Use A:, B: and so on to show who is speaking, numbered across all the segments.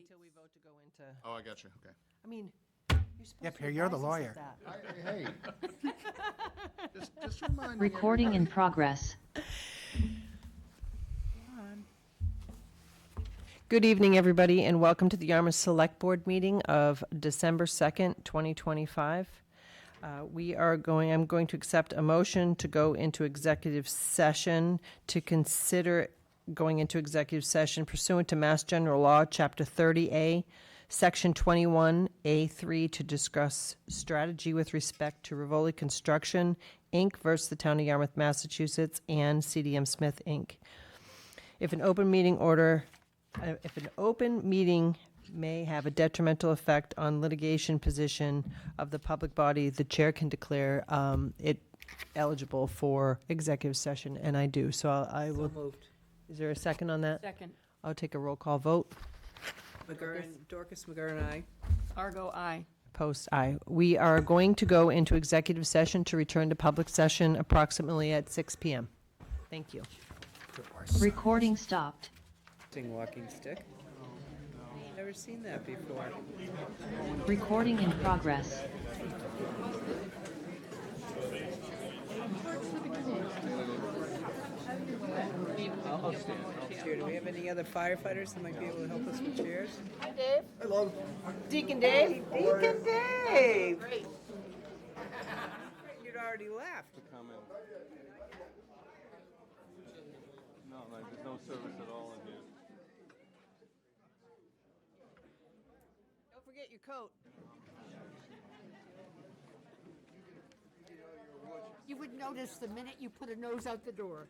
A: until we vote to go into,
B: Oh, I got you, okay.
A: I mean, you're supposed
C: Yep,
A: to
C: here, you're the
A: advise us
C: lawyer.
A: of that.
B: Hey, just reminding
D: Recording in
B: everybody.
D: progress.
A: Good evening, everybody, and welcome to the Yarmouth Select Board meeting of December 2nd, 2025. I'm going to accept a motion to go into executive session to consider going into executive session pursuant to Mass General Law, Chapter 30A, Section 21A3, to discuss strategy with respect to Rivoli Construction, Inc. versus the Town of Yarmouth, Massachusetts, and CDM Smith, Inc. If an open meeting may have a detrimental effect on litigation position of the public body, the chair can declare it eligible for executive session, and I do. So I will.
E: Moved.
A: Is there a second on that?
E: Second.
A: I'll take a roll call vote.
E: Dorcas McGurran, aye.
F: Argo, aye.
A: Post aye. We are going to go into executive session to return to public session approximately at 6 p.m. Thank you.
D: Recording stopped.
E: Walking stick. Never seen that before.
D: Recording in progress.
E: I'll stand. Do we have any other firefighters that might be able to help us with chairs?
A: Hi, Dave.
B: Hello.
A: Deacon Dave.
E: Deacon Dave! You'd already left.
G: Comment. No, there's no service at all in here.
A: Don't forget your coat.
F: You would notice the minute you put a nose out the door.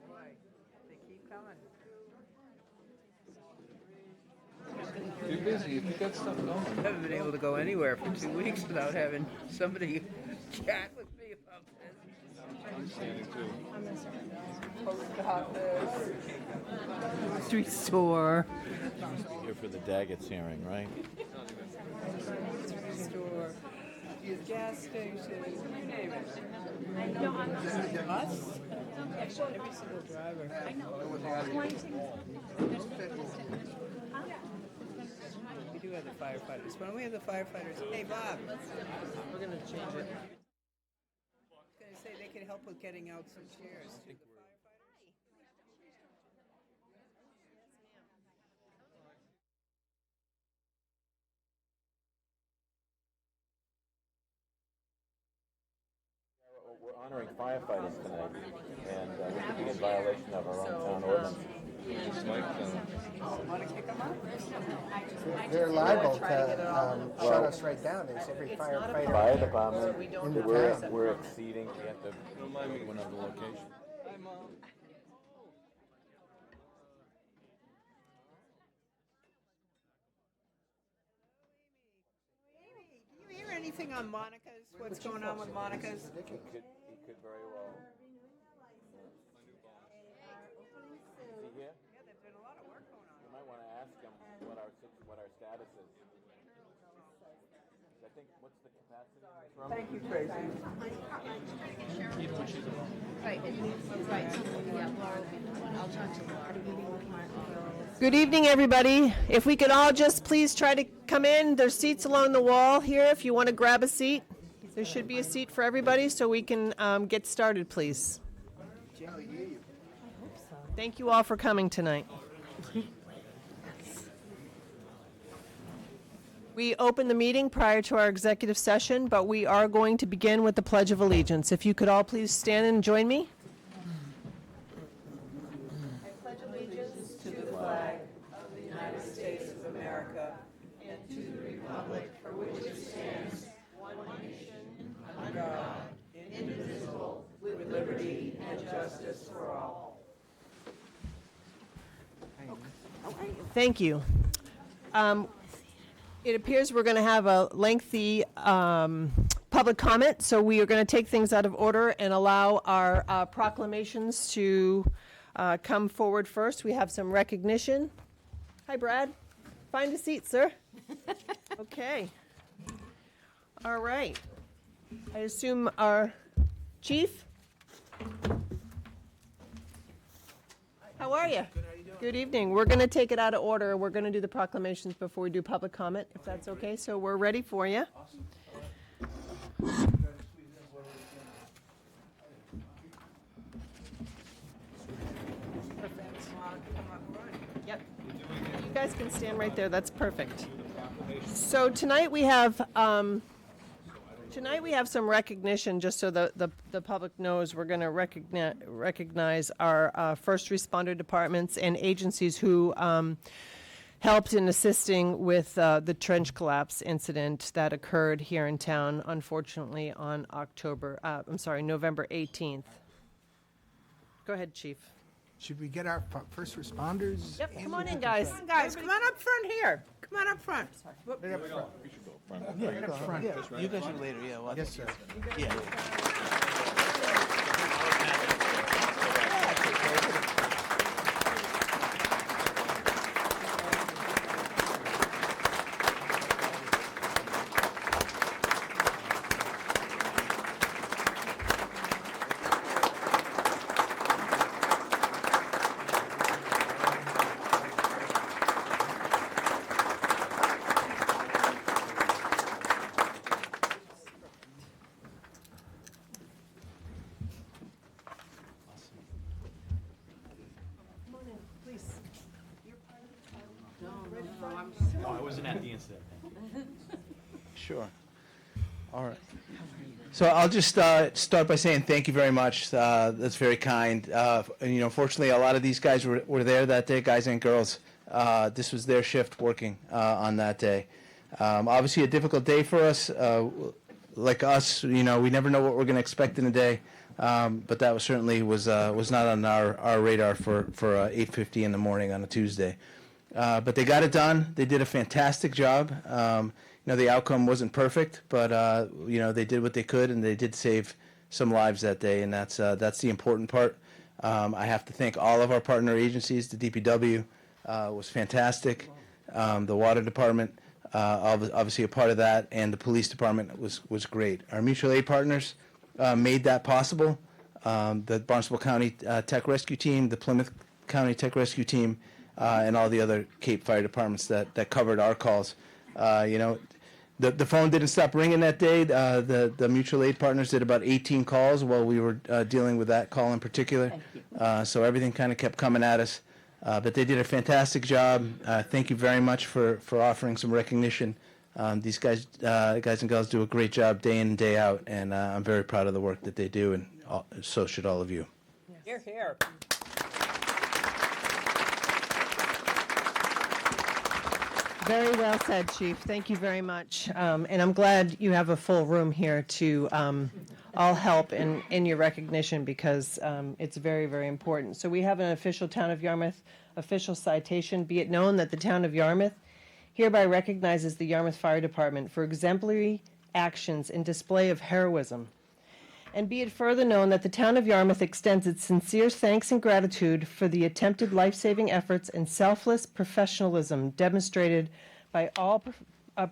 E: Boy, they keep coming.
G: You're busy, if you got stuff going.
E: I haven't been able to go anywhere for 2 weeks without having somebody chat with me about this.
G: I'm standing too.
E: Post office.
A: Street store.
H: Here for the Daggett's hearing, right?
E: Store, gas station, you name it. Us? Every single driver. We do have the firefighters. Why don't we have the firefighters? Hey, Bob.
A: We're going to change it.
E: I was going to say they could help with getting out some chairs. The firefighters?
H: We're honoring firefighters tonight, and we're being in violation of our own town ordinance.
E: Want to kick them out?
C: They're liable to shut us right down. There's every firefighter.
H: Fire department,
C: In the town.
H: we're exceeding, we have to
G: Don't mind me.
H: go another location.
G: Hi, Mom.
E: Amy, do you hear anything on Monica's? What's going on with Monica's?
H: He could very well. Is he here?
E: Yeah, there's been a lot of work going on.
H: You might want to ask him what our status is. I think, what's the capacity in this room?
E: Thank you, Tracy.
A: Good evening, everybody. If we could all just please try to come in. There's seats along the wall here if you want to grab a seat. There should be a seat for everybody so we can get started, please. Thank you all for coming tonight. We opened the meeting prior to our executive session, but we are going to begin with the Pledge of Allegiance. If you could all please stand and join me.
E: I pledge allegiance to the flag of the United States of America and to the republic for which it stands, one nation, under God, indivisible, with liberty and justice for all.
A: Thank you. It appears we're going to have a lengthy public comment, so we are going to take things out of order and allow our proclamations to come forward first. We have some recognition. Hi, Brad. Find a seat, sir. Okay. All right. I assume our chief? How are you?
C: Good, how you
A: Good evening. We're going to take it out of order. We're going to do the proclamations before we do public comment, if that's okay. So we're ready for you. Yep. You guys can stand right there. That's perfect. So tonight we have some recognition, just so the public knows. We're going to recognize our first responder departments and agencies who helped in assisting with the trench collapse incident that occurred here in town, unfortunately, on November 18th. Go ahead, Chief.
C: Should we get our first responders?
A: Yep, come on in, guys.
E: Come on, guys, come on up front here. Come on up front.
C: Right up front.
B: Yeah, right up front. Yeah, you guys are later. Yeah, well,
C: Yes, sir.
B: yeah.
I: Oh, I wasn't at the incident.
B: Sure. All right. So I'll just start by saying thank you very much. That's very kind. And, fortunately, a lot of these guys were there that day, guys and girls. This was their shift working on that day. Obviously, a difficult day for us. Like us, we never know what we're going to expect in a day. But that was not on our radar for 8:50 in the morning on a Tuesday. But they got it done. They did a fantastic job. The outcome wasn't perfect, but they did what they could, and they did save some lives that day, and that's the important part. I have to thank all of our partner agencies. The DPW was fantastic. The water department, obviously a part of that, and the police department was great. Our mutual aid partners made that possible. The Barnstable County Tech Rescue Team, the Plymouth County Tech Rescue Team, and all the other Cape Fire departments that covered our calls. The phone didn't stop ringing that day. The mutual aid partners did about 18 calls while we were dealing with that call in particular. So everything kind of kept coming at us. But they did a fantastic job. Thank you very much for offering some recognition. These guys and girls do a great job day in and day out, and I'm very proud of the work that they do, and so should all of you.
E: Here, here.
A: Very well said, Chief. Thank you very much. And I'm glad you have a full room here to all help in your recognition, because it's very, very important. So we have an official Town of Yarmouth official citation. Be it known that the Town of Yarmouth hereby recognizes the Yarmouth Fire Department for exemplary actions in display of heroism. And be it further known that the Town of Yarmouth extends its sincere thanks and gratitude for the attempted life-saving efforts and selfless professionalism demonstrated by all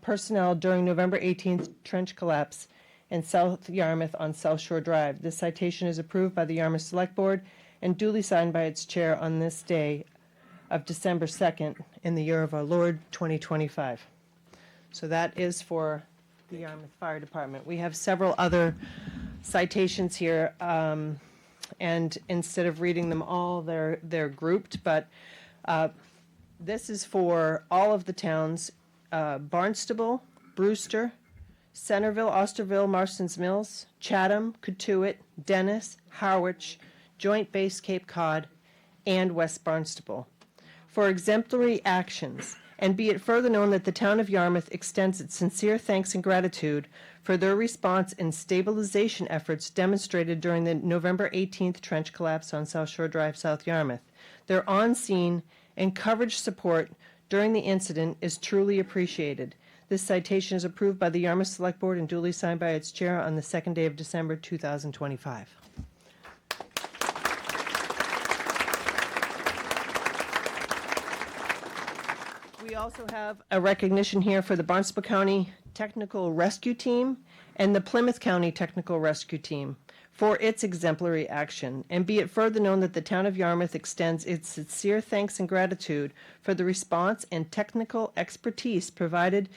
A: personnel during November 18th trench collapse in South Yarmouth on South Shore Drive. This citation is approved by the Yarmouth Select Board and duly signed by its chair on this day of December 2nd in the year of our Lord 2025. So that is for the Yarmouth Fire Department. We have several other citations here, and instead of reading them all, they're grouped, but this is for all of the towns: Barnstable, Brewster, Centerville, Osterville, Marston's Mills, Chatham, Cotuit, Dennis, Harwich, Joint Base Cape Cod, and West Barnstable for exemplary actions. And be it further known that the Town of Yarmouth extends its sincere thanks and gratitude for their response and stabilization efforts demonstrated during the November 18th trench collapse on South Shore Drive, South Yarmouth. Their on-scene and coverage support during the incident is truly appreciated. This citation is approved by the Yarmouth Select Board and duly signed by its chair on the 2nd day of December 2025. We also have a recognition here for the Barnstable County Technical Rescue Team and the Plymouth County Technical Rescue Team for its exemplary action, and be it further known that the town of Yarmouth extends its sincere thanks and gratitude for the response and technical expertise provided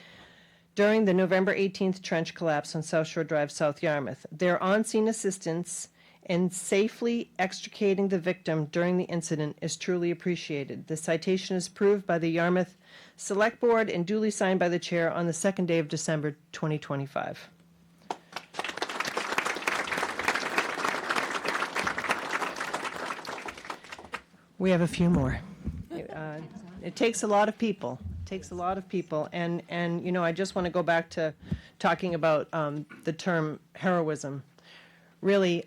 A: during the November 18th trench collapse on South Shore Drive, South Yarmouth. Their on-scene assistance in safely extricating the victim during the incident is truly appreciated. The citation is approved by the Yarmouth Select Board and duly signed by the chair on the second day of December 2025. We have a few more. It takes a lot of people. It takes a lot of people. And you know, I just want to go back to talking about the term heroism. Really,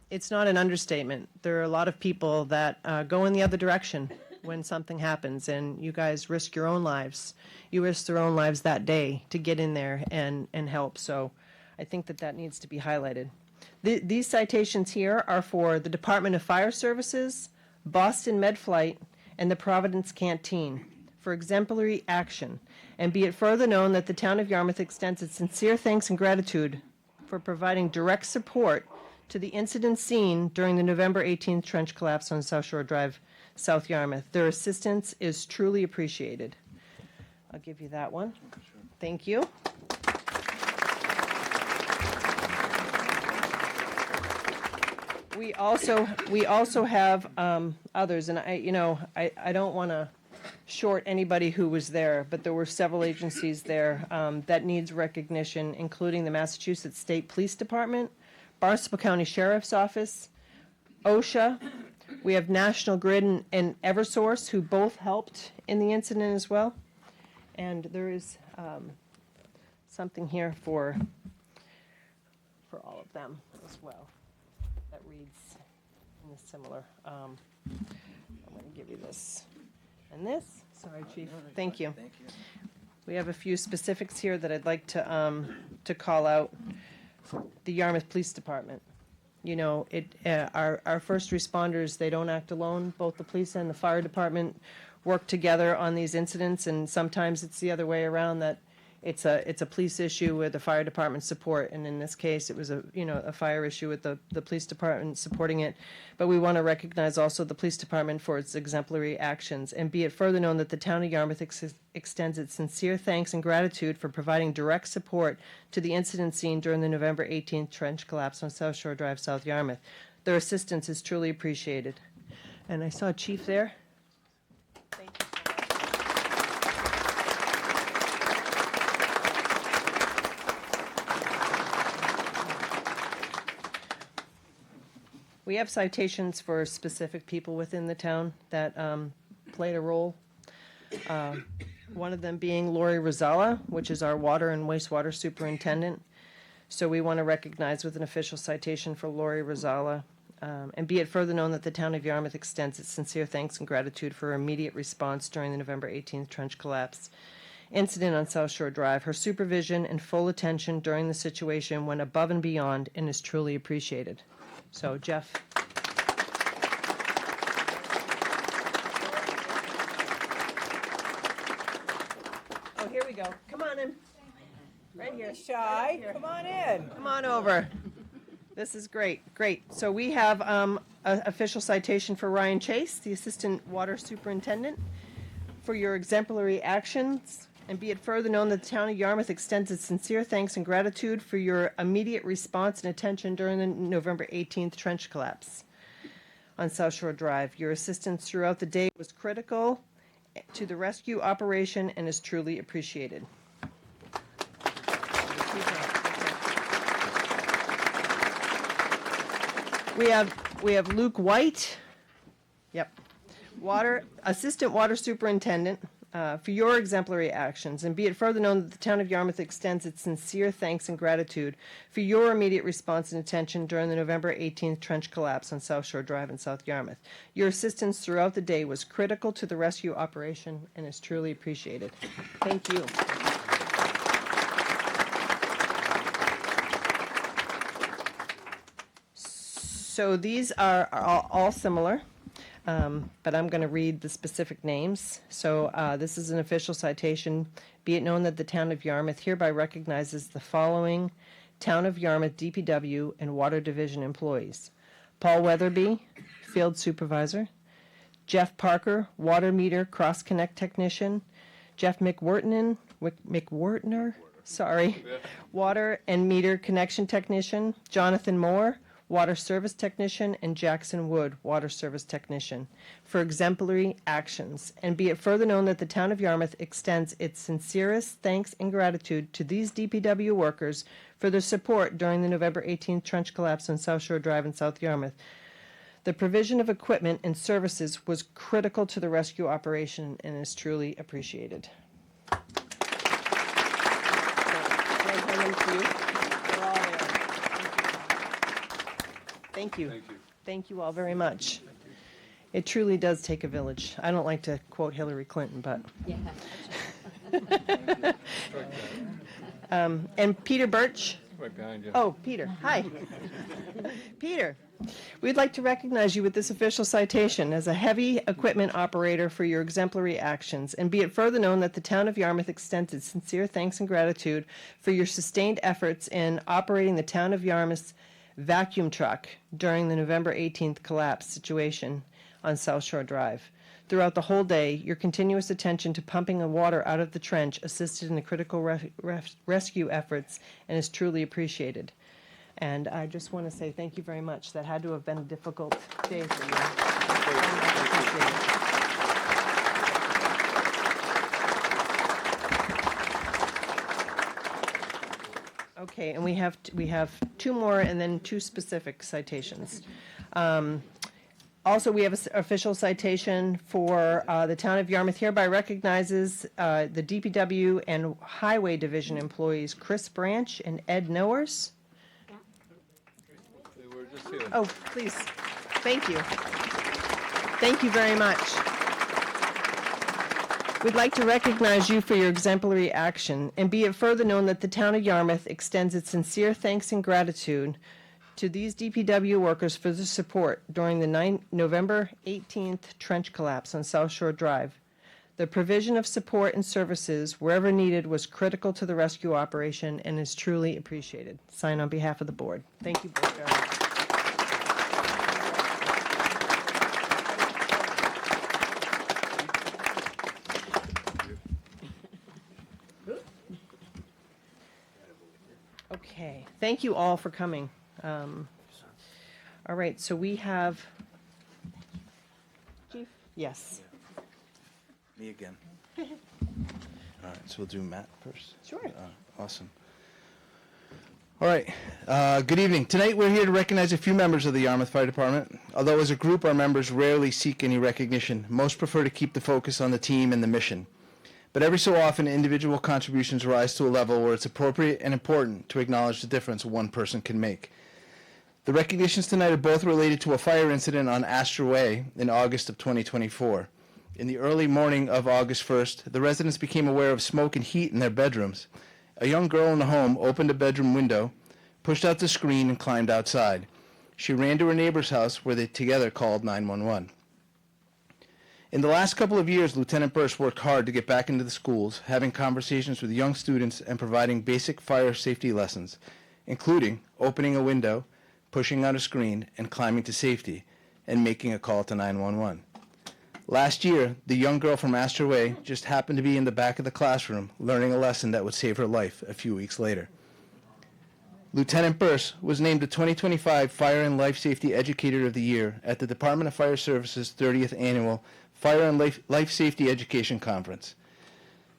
A: it's not an understatement. There are a lot of people that go in the other direction when something happens, and you guys risk your own lives. You risk their own lives that day to get in there and help. So I think that that needs to be highlighted. These citations here are for the Department of Fire Services, Boston Medflight, and the Providence Canteen for exemplary action. And be it further known that the town of Yarmouth extends its sincere thanks and gratitude for providing direct support to the incident scene during the November 18th trench collapse on South Shore Drive, South Yarmouth. Their assistance is truly appreciated. I'll give you that one. Thank you. We also have others, and I don't want to short anybody who was there, but there were several agencies there that needs recognition, including the Massachusetts State Police Department, Barnstable County Sheriff's Office, OSHA. We have National Grid and Eversource, who both helped in the incident as well. And there is something here for all of them as well that reads in a similar. I'm going to give you this and this. Sorry, Chief. Thank you.
B: Thank you.
A: We have a few specifics here that I'd like to call out. The Yarmouth Police Department. You know, our first responders, they don't act alone. Both the police and the fire department work together on these incidents, and sometimes it's the other way around, that it's a police issue with the fire department support, and in this case it was a fire issue with the police department supporting it. But we want to recognize also the police department for its exemplary actions, and be it further known that the town of Yarmouth extends its sincere thanks and gratitude for providing direct support to the incident scene during the November 18th trench collapse on South Shore Drive, South Yarmouth. Their assistance is truly appreciated. And I saw Chief there. Thank you so much. We have citations for specific people within the town that played a role. One of them being Lori Rosala, which is our water and wastewater superintendent. So we want to recognize with an official citation for Lori Rosala. And be it further known that the town of Yarmouth extends its sincere thanks and gratitude for her immediate response during the November 18th trench collapse incident on South Shore Drive. Her supervision and full attention during the situation went above and beyond and is truly appreciated. So, Jeff. Oh, here we go. Come on in. Right here.
E: Shy, come on in.
A: Come on over. This is great. Great. So we have an official citation for Ryan Chase, the Assistant Water Superintendent, for your exemplary actions. And be it further known that the town of Yarmouth extends its sincere thanks and gratitude for your immediate response and attention during the November 18th trench collapse on South Shore Drive. Your assistance throughout the day was critical to the rescue operation and is truly appreciated. We have Luke White, Assistant Water Superintendent, for your exemplary actions, and be it further known that the town of Yarmouth extends its sincere thanks and gratitude for your immediate response and attention during the November 18th trench collapse on South Shore Drive in South Yarmouth. Your assistance throughout the day was critical to the rescue operation and is truly appreciated. Thank you. So these are all similar. But I'm going to read the specific names. So this is an official citation. Be it known that the town of Yarmouth hereby recognizes the following Town of Yarmouth DPW and Water Division employees. Paul Weatherby, Field Supervisor. Jeff Parker, Water Meter Cross Connect Technician. Jeff McWhortner, Water and Meter Connection Technician. Jonathan Moore, Water Service Technician, and Jackson Wood, Water Service Technician, for exemplary actions. And be it further known that the Town of Yarmouth extends its sincerest thanks and gratitude to these DPW workers for their support during the November 18th trench collapse on South Shore Drive in South Yarmouth. The provision of equipment and services was critical to the rescue operation and is truly appreciated. So, can I hand them to you? They're all there. Thank you.
G: Thank you.
A: Thank you all very much. It truly does take a village. I don't like to quote Hillary Clinton, but. And Peter Birch.
G: Right behind you.
A: Oh, Peter, hi. Peter, we'd like to recognize you with this official citation as a heavy equipment operator for your exemplary actions, and be it further known that the Town of Yarmouth extends its sincere thanks and gratitude for your sustained efforts in operating the Town of Yarmouth's vacuum truck during the November 18th collapse situation on South Shore Drive. Throughout the whole day, your continuous attention to pumping the water out of the trench assisted in the critical rescue efforts and is truly appreciated. And I just want to say thank you very much. That had to have been a difficult day for you. Appreciate it. Okay, and we have two more and then two specific citations. Also, we have an official citation for the Town of Yarmouth hereby recognizes the DPW and Highway Division employees Chris Branch and Ed Nowers.
G: They were just here.
A: Oh, please. Thank you. Thank you very much. We'd like to recognize you for your exemplary action, and be it further known that the Town of Yarmouth extends its sincere thanks and gratitude to these DPW workers for their support during the November 18th trench collapse on South Shore Drive. The provision of support and services wherever needed was critical to the rescue operation and is truly appreciated. Sign on behalf of the board. Thank you both very much. Okay, thank you all for coming. All right, so we have, Chief? Yes,
B: Me again. All right, so we'll do Matt first.
A: sure.
B: Awesome. All right. Good evening. Tonight we're here to recognize a few members of the Yarmouth Fire Department. Although as a group our members rarely seek any recognition, most prefer to keep the focus on the team and the mission. But every so often individual contributions rise to a level where it's appropriate and important to acknowledge the difference one person can make. The recognitions tonight are both related to a fire incident on Astor Way in August of 2024. In the early morning of August 1st, the residents became aware of smoke and heat in their bedrooms. A young girl in the home opened a bedroom window, pushed out the screen, and climbed outside. She ran to her neighbor's house where they together called 911. In the last couple of years, Lieutenant Burst worked hard to get back into the schools, having conversations with young students and providing basic fire safety lessons, including opening a window, pushing out a screen, and climbing to safety, and making a call to 911. Last year, the young girl from Astor Way just happened to be in the back of the classroom learning a lesson that would save her life a few weeks later. Lieutenant Burst was named the 2025 Fire and Life Safety Educator of the Year at the Department of Fire Services 30th Annual Fire and Life Safety Education Conference.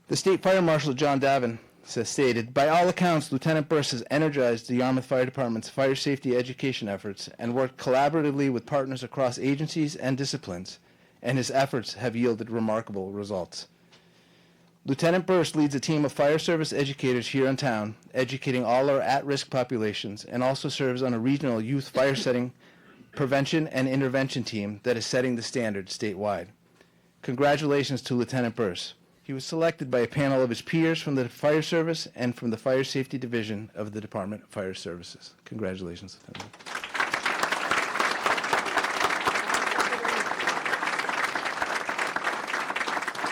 B: The State Fire Marshal John Davin stated, "By all accounts, Lieutenant Burst has energized the Yarmouth Fire Department's fire safety education efforts and worked collaboratively with partners across agencies and disciplines, and his efforts have yielded remarkable results." Lieutenant Burst leads a team of fire service educators here in town, educating all our at-risk populations, and also serves on a regional youth fire setting, prevention, and intervention team that is setting the standard statewide. Congratulations to Lieutenant Burst. He was selected by a panel of his peers from the Fire Service and from the Fire Safety Division of the Department of Fire Services. Congratulations, Lieutenant.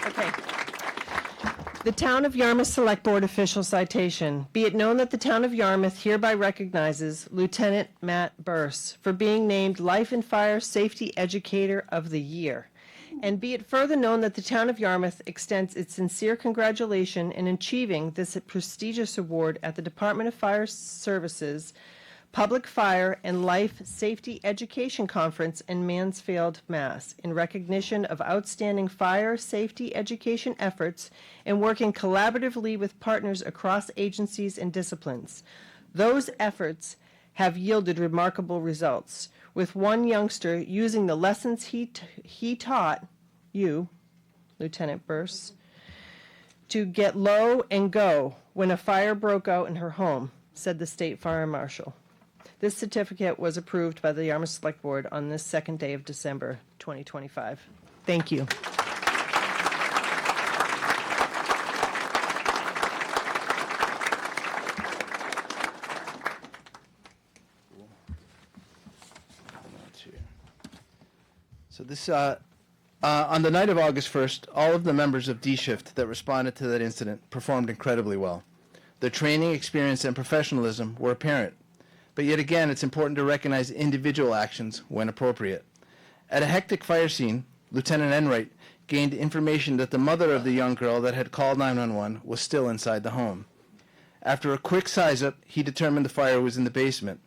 A: Okay. The Town of Yarmouth Select Board official citation. Be it known that the Town of Yarmouth hereby recognizes Lieutenant Matt Burse for being named Life and Fire Safety Educator of the Year. And be it further known that the Town of Yarmouth extends its sincere congratulation in achieving this prestigious award at the Department of Fire Services Public Fire and Life Safety Education Conference in Mansfield, Mass., in recognition of outstanding fire safety education efforts and working collaboratively with partners across agencies and disciplines. Those efforts have yielded remarkable results, with one youngster using the lessons he taught you, Lieutenant Burse, to get low and go when a fire broke out in her home, said the State Fire Marshal. This certificate was approved by the Yarmouth Select Board on this second day of December 2025. Thank you.
B: So this, on the night of August 1st, all of the members of D-Shift that responded to that incident performed incredibly well. Their training, experience, and professionalism were apparent. But yet again, it's important to recognize individual actions when appropriate. At a hectic fire scene, Lieutenant Enright gained information that the mother of the young girl that had called 911 was still inside the home. After a quick size-up, he determined the fire was in the basement.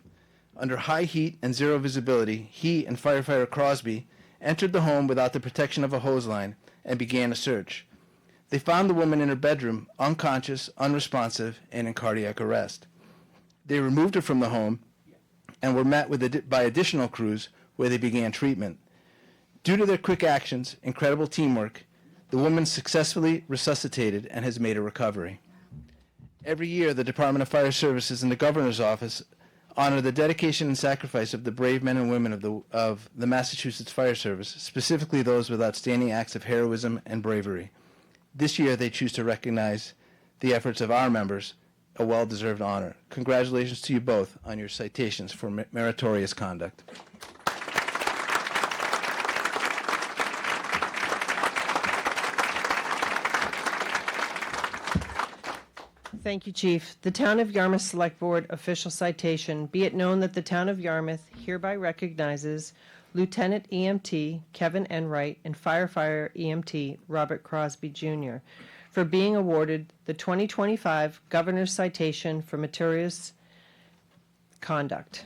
B: Under high heat and zero visibility, he and firefighter Crosby entered the home without the protection of a hose line and began a search. They found the woman in her bedroom, unconscious, unresponsive, and in cardiac arrest. They removed her from the home and were met with by additional crews where they began treatment. Due to their quick actions, incredible teamwork, the woman successfully resuscitated and has made a recovery. Every year, the Department of Fire Services and the Governor's Office honor the dedication and sacrifice of the brave men and women of the Massachusetts Fire Service, specifically those with outstanding acts of heroism and bravery. This year, they choose to recognize the efforts of our members, a well-deserved honor. Congratulations to you both on your citations for meritorious conduct.
A: Thank you, Chief. The Town of Yarmouth Select Board official citation. Be it known that the Town of Yarmouth hereby recognizes Lieutenant EMT Kevin Enright and Firefighter EMT Robert Crosby Jr. for being awarded the 2025 Governor's Citation for Meritorious Conduct.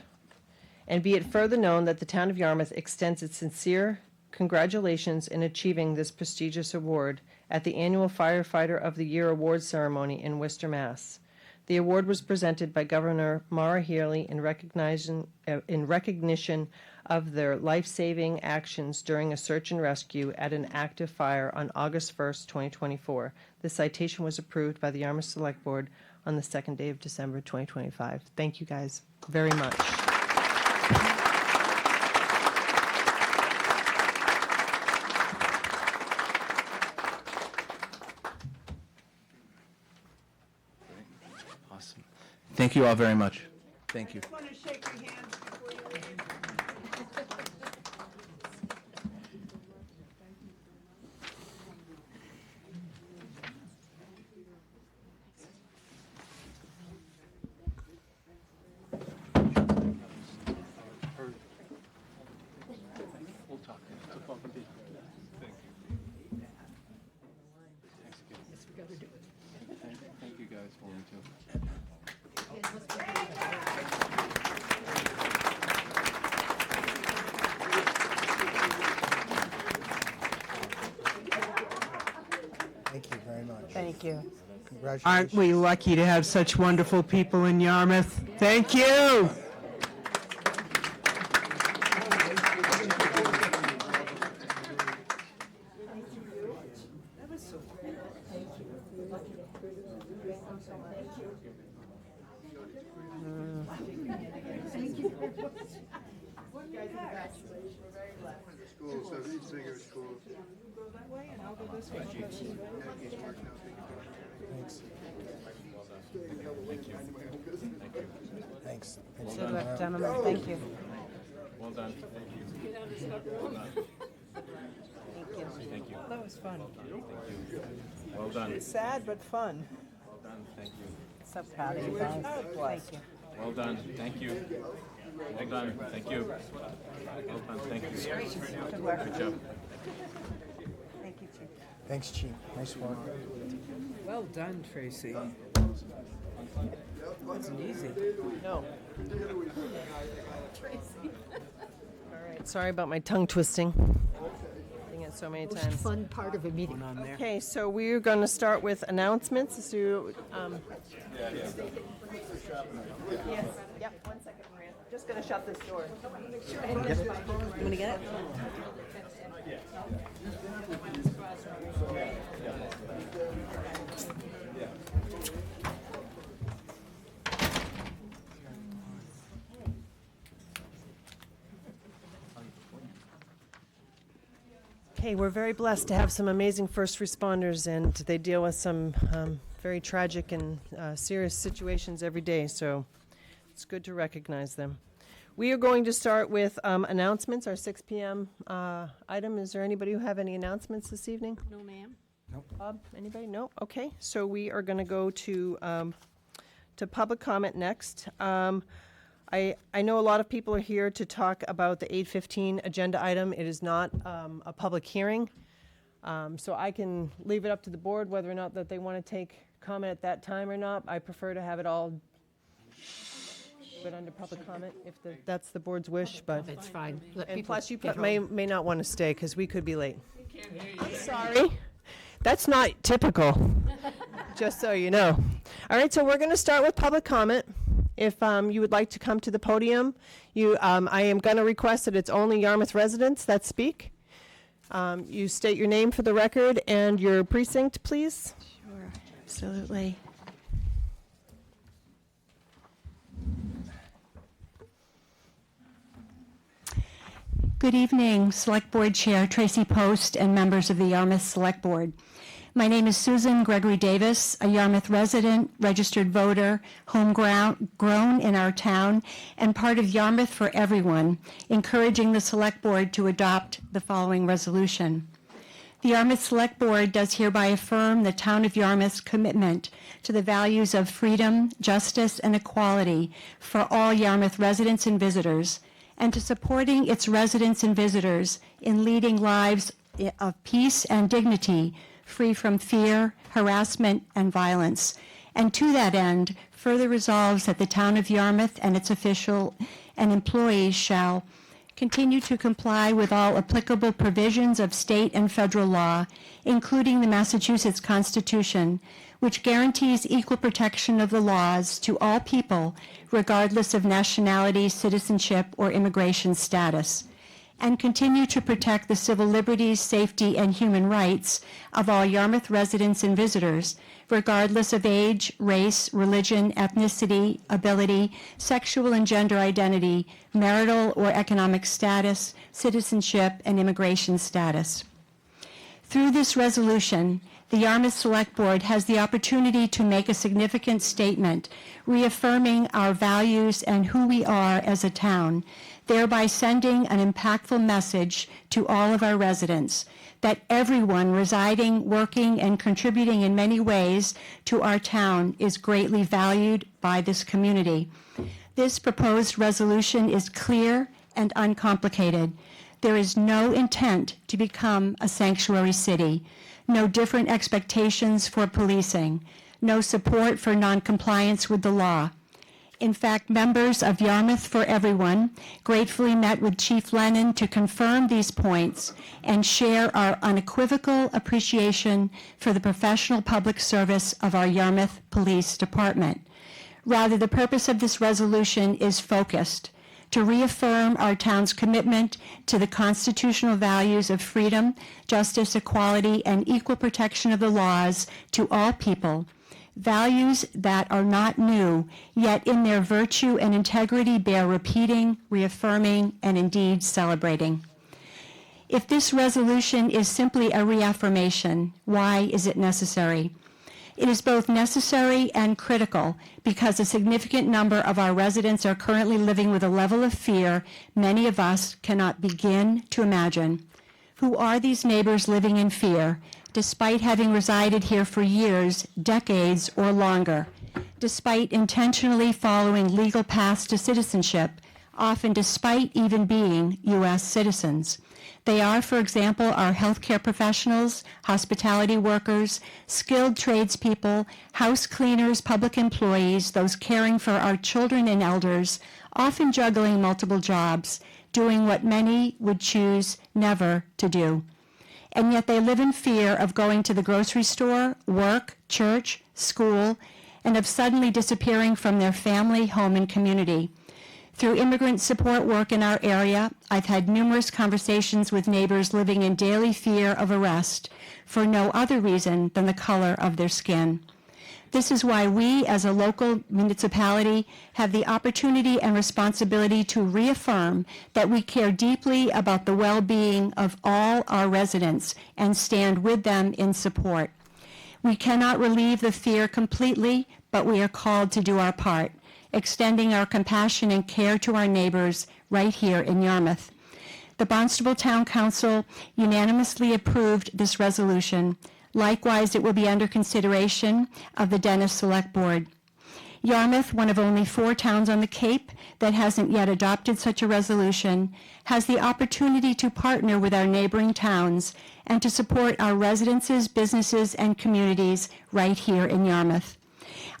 A: And be it further known that the Town of Yarmouth extends its sincere congratulations in achieving this prestigious award at the annual Firefighter of the Year Award ceremony in Worcester, Mass. The award was presented by Governor Maura Healey in recognition of their life-saving actions during a search and rescue at an active fire on August 1st, 2024. The citation was approved by the Yarmouth Select Board on the second day of December 2025. Thank you guys very much.
B: Awesome. Thank you all very much. Thank you.
E: I want to shake your hands before you leave.
G: We'll talk. It's a fun day. Thank you. Thank you guys for me too.
C: Thank you very much.
A: Thank you.
C: Congratulations.
I: Aren't we lucky to have such wonderful people in Yarmouth? Thank you.
C: Schools, these bigger schools.
E: Go that way and I'll go this way.
C: Thanks.
A: Good luck, gentlemen. Thank you.
H: Well done.
E: Get out of stuff.
H: Thank you.
E: Hello.
A: That was fun.
H: Well done.
A: Sad but fun.
H: Well done. Thank you.
A: So proud of you guys. Thank you.
H: Well done. Thank you. Well done. Thank you. Well done. Thank you. Good job.
A: Thank you, Chief.
C: Thanks, Chief. Nice work.
I: Well done, Tracy. Wasn't easy.
A: No. All right, sorry about my tongue twisting. Doing it so many
F: Most
A: times.
F: fun part of a meeting.
I: On there.
A: Okay, so we're going to start with announcements. So, yes. Yep, 1 second, Maria. Just going to shut this door. You want to get it? Okay, we're very blessed to have some amazing first responders, and they deal with some very tragic and serious situations every day, so it's good to recognize them. We are going to start with announcements, our 6 p.m. Item. Is there anybody who have any announcements this evening?
F: No, ma'am.
A: Bob, anybody? No? Okay, so we are going to go to public comment next. I know a lot of people are here to talk about the 8:15 agenda item. It is not a public hearing, so I can leave it up to the board whether or not that they want to take comment at that time or not. I prefer to have it all put under public comment if that's the board's wish, but.
F: It's fine. Let
A: And
F: people
A: plus, you
F: get
A: may
F: home.
A: not want to stay because we could be late. I'm sorry. That's not typical, just so you know. All right, so we're going to start with public comment. If you would like to come to the podium, I am going to request that it's only Yarmouth residents that speak. You state your name for the record and your precinct, please.
J: Sure, absolutely. Good evening, Select Board Chair Tracy Post and members of the Yarmouth Select Board. My name is Susan Gregory Davis, a Yarmouth resident, registered voter, homegrown in our town, and part of Yarmouth for Everyone, encouraging the Select Board to adopt the following resolution. The Yarmouth Select Board does hereby affirm the Town of Yarmouth's commitment to the values of freedom, justice, and equality for all Yarmouth residents and visitors, and to supporting its residents and visitors in leading lives of peace and dignity, free from fear, harassment, and violence. And to that end, further resolves that the Town of Yarmouth and its official and employees shall continue to comply with all applicable provisions of state and federal law, including the Massachusetts Constitution, which guarantees equal protection of the laws to all people, regardless of nationality, citizenship, or immigration status, and continue to protect the civil liberties, safety, and human rights of all Yarmouth residents and visitors, regardless of age, race, religion, ethnicity, ability, sexual and gender identity, marital or economic status, citizenship, and immigration status. Through this resolution, the Yarmouth Select Board has the opportunity to make a significant statement reaffirming our values and who we are as a town, thereby sending an impactful message to all of our residents that everyone residing, working, and contributing in many ways to our town is greatly valued by this community. This proposed resolution is clear and uncomplicated. There is no intent to become a sanctuary city, no different expectations for policing, no support for noncompliance with the law. In fact, members of Yarmouth for Everyone gratefully met with Chief Lennon to confirm these points and share our unequivocal appreciation for the professional public service of our Yarmouth Police Department. Rather, the purpose of this resolution is focused to reaffirm our town's commitment to the constitutional values of freedom, justice, equality, and equal protection of the laws to all people, values that are not new, yet in their virtue and integrity bear repeating, reaffirming, and indeed celebrating. If this resolution is simply a reaffirmation, why is it necessary? It is both necessary and critical because a significant number of our residents are currently living with a level of fear many of us cannot begin to imagine. Who are these neighbors living in fear, despite having resided here for years, decades, or longer, despite intentionally following legal paths to citizenship, often despite even being U.S. citizens? They are, for example, our healthcare professionals, hospitality workers, skilled tradespeople, house cleaners, public employees, those caring for our children and elders, often juggling multiple jobs, doing what many would choose never to do. And yet they live in fear of going to the grocery store, work, church, school, and of suddenly disappearing from their family, home, and community. Through immigrant support work in our area, I've had numerous conversations with neighbors living in daily fear of arrest for no other reason than the color of their skin. This is why we, as a local municipality, have the opportunity and responsibility to reaffirm that we care deeply about the well-being of all our residents and stand with them in support. We cannot relieve the fear completely, but we are called to do our part, extending our compassion and care to our neighbors right here in Yarmouth. The Barnstable Town Council unanimously approved this resolution. Likewise, it will be under consideration of the Dennis Select Board. Yarmouth, one of only 4 towns on the Cape that hasn't yet adopted such a resolution, has the opportunity to partner with our neighboring towns and to support our residences, businesses, and communities right here in Yarmouth.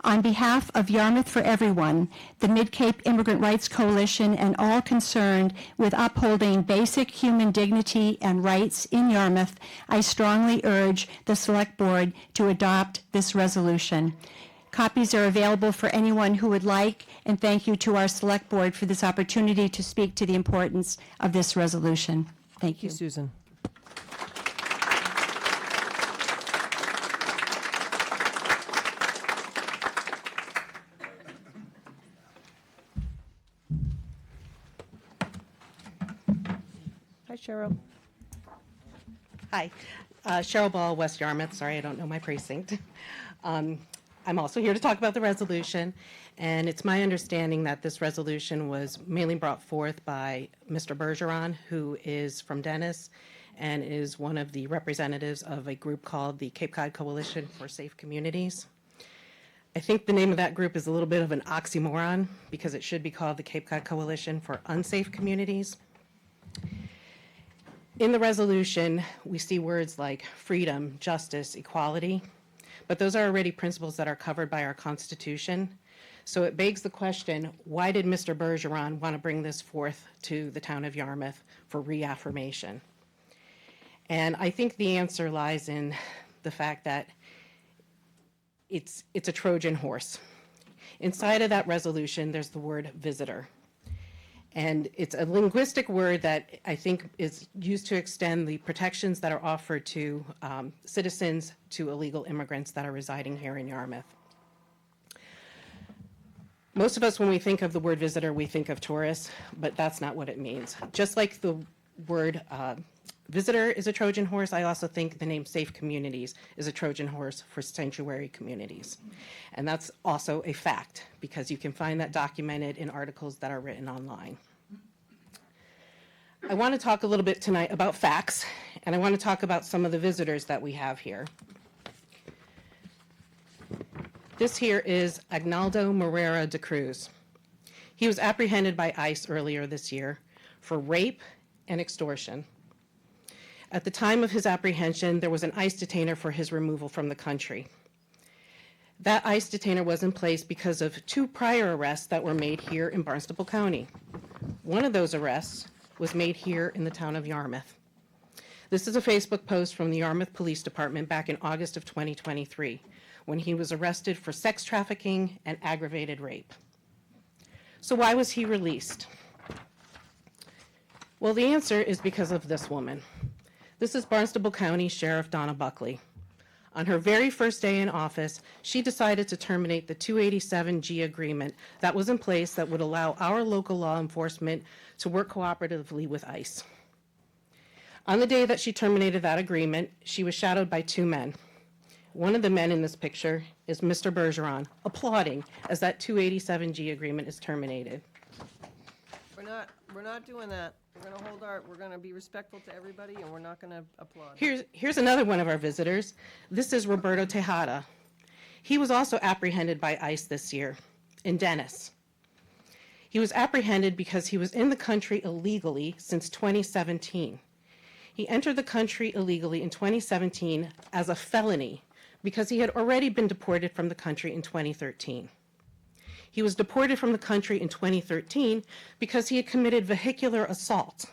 J: On behalf of Yarmouth for Everyone, the Mid-Cape Immigrant Rights Coalition, and all concerned with upholding basic human dignity and rights in Yarmouth, I strongly urge the Select Board to adopt this resolution. Copies are available for anyone who would like, and thank you to our Select Board for this opportunity to speak to the importance of this resolution. Thank you.
A: Susan. Hi, Cheryl.
K: Hi, Cheryl Ball, West Yarmouth. Sorry, I don't know my precinct. I'm also here to talk about the resolution, and it's my understanding that this resolution was mainly brought forth by Mr. Bergeron, who is from Dennis and is one of the representatives of a group called the Cape Cod Coalition for Safe Communities. I think the name of that group is a little bit of an oxymoron because it should be called the Cape Cod Coalition for Unsafe Communities. In the resolution, we see words like freedom, justice, equality, but those are already principles that are covered by our Constitution. So it begs the question, why did Mr. Bergeron want to bring this forth to the town of Yarmouth for reaffirmation? And I think the answer lies in the fact that it's a Trojan horse. Inside of that resolution, there's the word visitor. And it's a linguistic word that I think is used to extend the protections that are offered to citizens, to illegal immigrants that are residing here in Yarmouth. Most of us, when we think of the word visitor, we think of tourists, but that's not what it means. Just like the word visitor is a Trojan horse, I also think the name Safe Communities is a Trojan horse for sanctuary communities. And that's also a fact, because you can find that documented in articles that are written online. I want to talk a little bit tonight about facts, and I want to talk about some of the visitors that we have here. This here is Agnaldo Moreira de Cruz. He was apprehended by ICE earlier this year for rape and extortion. At the time of his apprehension, there was an ICE detainer for his removal from the country. That ICE detainer was in place because of 2 prior arrests that were made here in Barnstable County. One of those arrests was made here in the town of Yarmouth. This is a Facebook post from the Yarmouth Police Department back in August of 2023, when he was arrested for sex trafficking and aggravated rape. So why was he released? Well, the answer is because of this woman. This is Barnstable County Sheriff Donna Buckley. On her very first day in office, she decided to terminate the 287G agreement that was in place that would allow our local law enforcement to work cooperatively with ICE. On the day that she terminated that agreement, she was shadowed by 2 men. One of the men in this picture is Mr. Bergeron, applauding as that 287G agreement is terminated.
A: We're not doing that. We're gonna be respectful to everybody, and we're not gonna applaud.
K: Here's another one of our visitors. This is Roberto Tejada. He was also apprehended by ICE this year in Dennis. He was apprehended because he was in the country illegally since 2017. He entered the country illegally in 2017 as a felony because he had already been deported from the country in 2013. He was deported from the country in 2013 because he had committed vehicular assault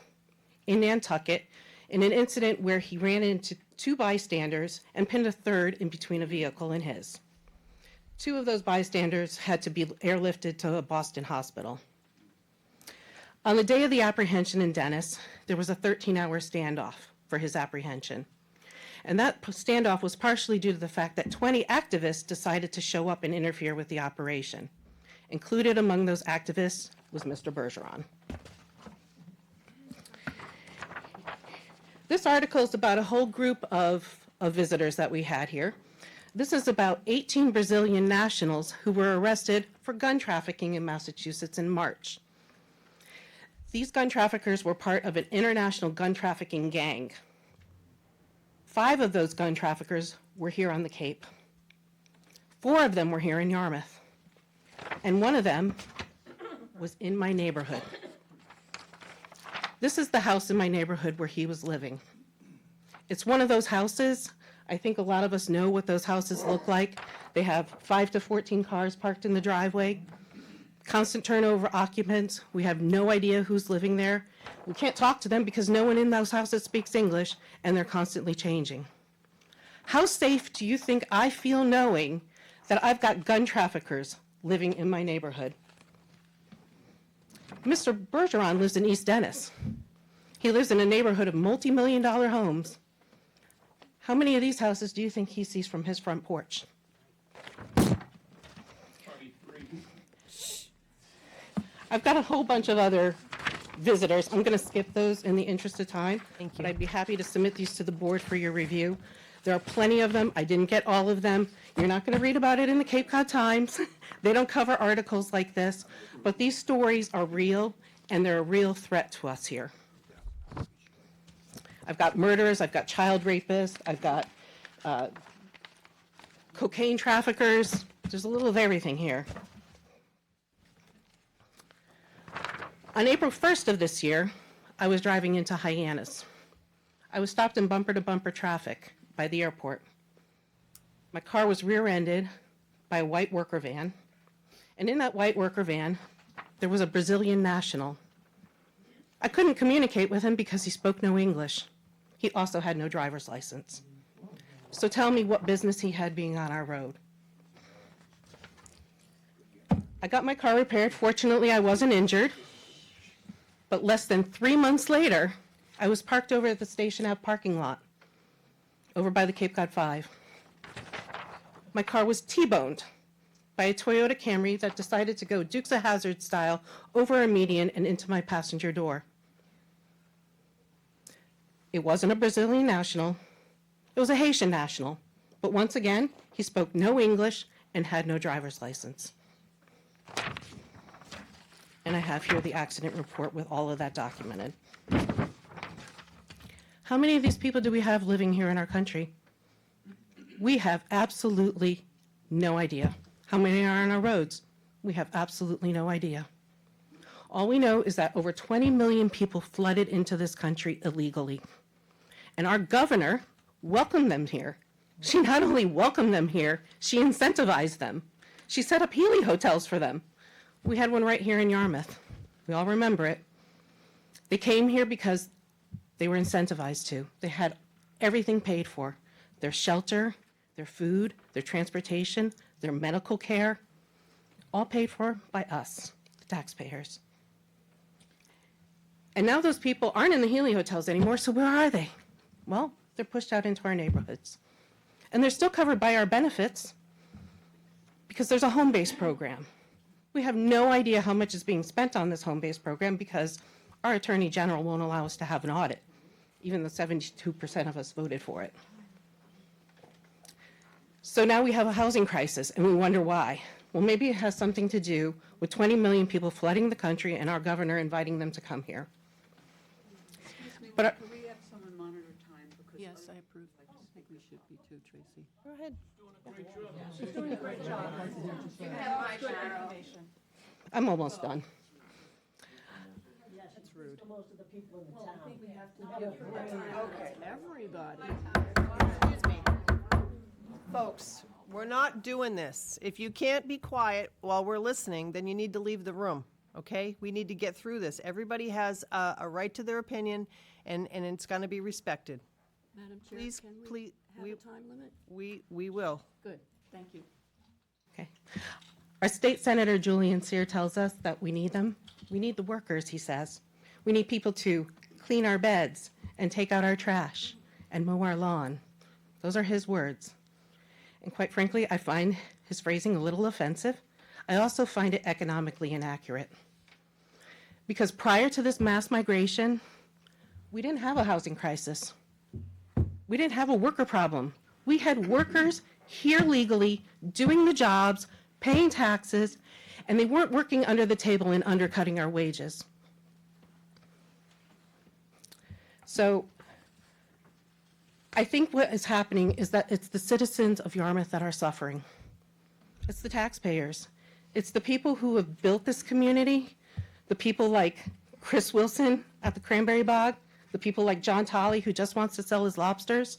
K: in Nantucket in an incident where he ran into two bystanders and pinned a third in between a vehicle and his. Two of those bystanders had to be airlifted to a Boston hospital. On the day of the apprehension in Dennis, there was a 13-hour standoff for his apprehension. And that standoff was partially due to the fact that 20 activists decided to show up and interfere with the operation. Included among those activists was Mr. Bergeron. This article is about a whole group of visitors that we had here. This is about 18 Brazilian nationals who were arrested for gun trafficking in Massachusetts in March. These gun traffickers were part of an international gun trafficking gang. 5 of those gun traffickers were here on the Cape. 4 of them were here in Yarmouth. And one of them was in my neighborhood. This is the house in my neighborhood where he was living. It's one of those houses, I think a lot of us know what those houses look like. They have 5 to 14 cars parked in the driveway, constant turnover occupants. We have no idea who's living there. We can't talk to them because no one in those houses speaks English, and they're constantly changing. How safe do you think I feel knowing that I've got gun traffickers living in my neighborhood? Mr. Bergeron lives in East Dennis. He lives in a neighborhood of multi-million-dollar homes. How many of these houses do you think he sees from his front porch? I've got a whole bunch of other visitors. I'm going to skip those in the interest of time.
A: Thank you.
K: But I'd be happy to submit these to the board for your review. There are plenty of them. I didn't get all of them. You're not going to read about it in the Cape Cod Times. They don't cover articles like this. But these stories are real, and they're a real threat to us here. I've got murderers. I've got child rapists. I've got cocaine traffickers. There's a little of everything here. On April 1st of this year, I was driving into Hyannis. I was stopped in bumper-to-bumper traffic by the airport. My car was rear-ended by a white worker van, and in that white worker van, there was a Brazilian national. I couldn't communicate with him because he spoke no English. He also had no driver's license. So tell me what business he had being on our road. I got my car repaired. Fortunately, I wasn't injured. But less than 3 months later, I was parked over at the Station Ave parking lot, over by the Cape Cod 5. My car was T-boned by a Toyota Camry that decided to go Dukes of Hazzard style over a median and into my passenger door. It wasn't a Brazilian national. It was a Haitian national. But once again, he spoke no English and had no driver's license. And I have here the accident report with all of that documented. How many of these people do we have living here in our country? We have absolutely no idea. How many are on our roads? We have absolutely no idea. All we know is that over 20 million people flooded into this country illegally. And our governor welcomed them here. She not only welcomed them here, she incentivized them. She set up Healy hotels for them. We had one right here in Yarmouth. We all remember it. They came here because they were incentivized to. They had everything paid for. Their shelter, their food, their transportation, their medical care, all paid for by us, the taxpayers. And now those people aren't in the Healy hotels anymore, so where are they? Well, they're pushed out into our neighborhoods. And they're still covered by our benefits because there's a home-based program. We have no idea how much is being spent on this home-based program because our Attorney General won't allow us to have an audit, even though 72% of us voted for it. So now we have a housing crisis, and we wonder why. Well, maybe it has something to do with 20 million people flooding the country and our governor inviting them to come here. But
E: Can we have someone monitor time? Because yes, I approve. I just think we should be too, Tracy.
A: Go ahead.
K: I'm almost done.
A: That's rude.
E: Okay, everybody.
A: Folks, we're not doing this. If you can't be quiet while we're listening, then you need to leave the room, okay? We need to get through this. Everybody has a right to their opinion, and it's going to be respected.
E: Madam Chair,
A: Please,
E: can
A: please,
E: we have a time limit?
A: we will.
E: Good, thank you.
K: Okay. Our state senator, Julian Sear, tells us that we need them. We need the workers, he says. We need people to clean our beds and take out our trash and mow our lawn. Those are his words. And quite frankly, I find his phrasing a little offensive. I also find it economically inaccurate. Because prior to this mass migration, we didn't have a housing crisis. We didn't have a worker problem. We had workers here legally doing the jobs, paying taxes, and they weren't working under the table and undercutting our wages. So I think what is happening is that it's the citizens of Yarmouth that are suffering. It's the taxpayers. It's the people who have built this community, the people like Chris Wilson at the Cranberry Bog, the people like John Tolley who just wants to sell his lobsters.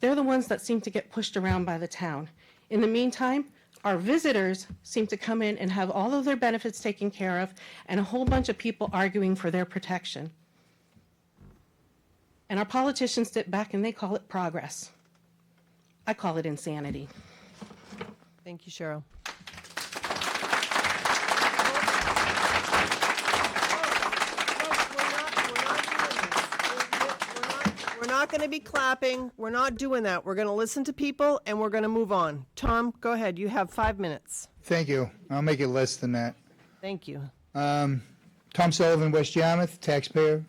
K: They're the ones that seem to get pushed around by the town. In the meantime, our visitors seem to come in and have all of their benefits taken care of and a whole bunch of people arguing for their protection. And our politicians sit back and they call it progress. I call it insanity.
A: Thank you, Cheryl. We're not going to be clapping. We're not doing that. We're going to listen to people and we're going to move on. Tom, go ahead. You have 5 minutes.
L: Thank you. I'll make it less than that.
A: Thank you.
L: Tom Sullivan, West Yarmouth, taxpayer,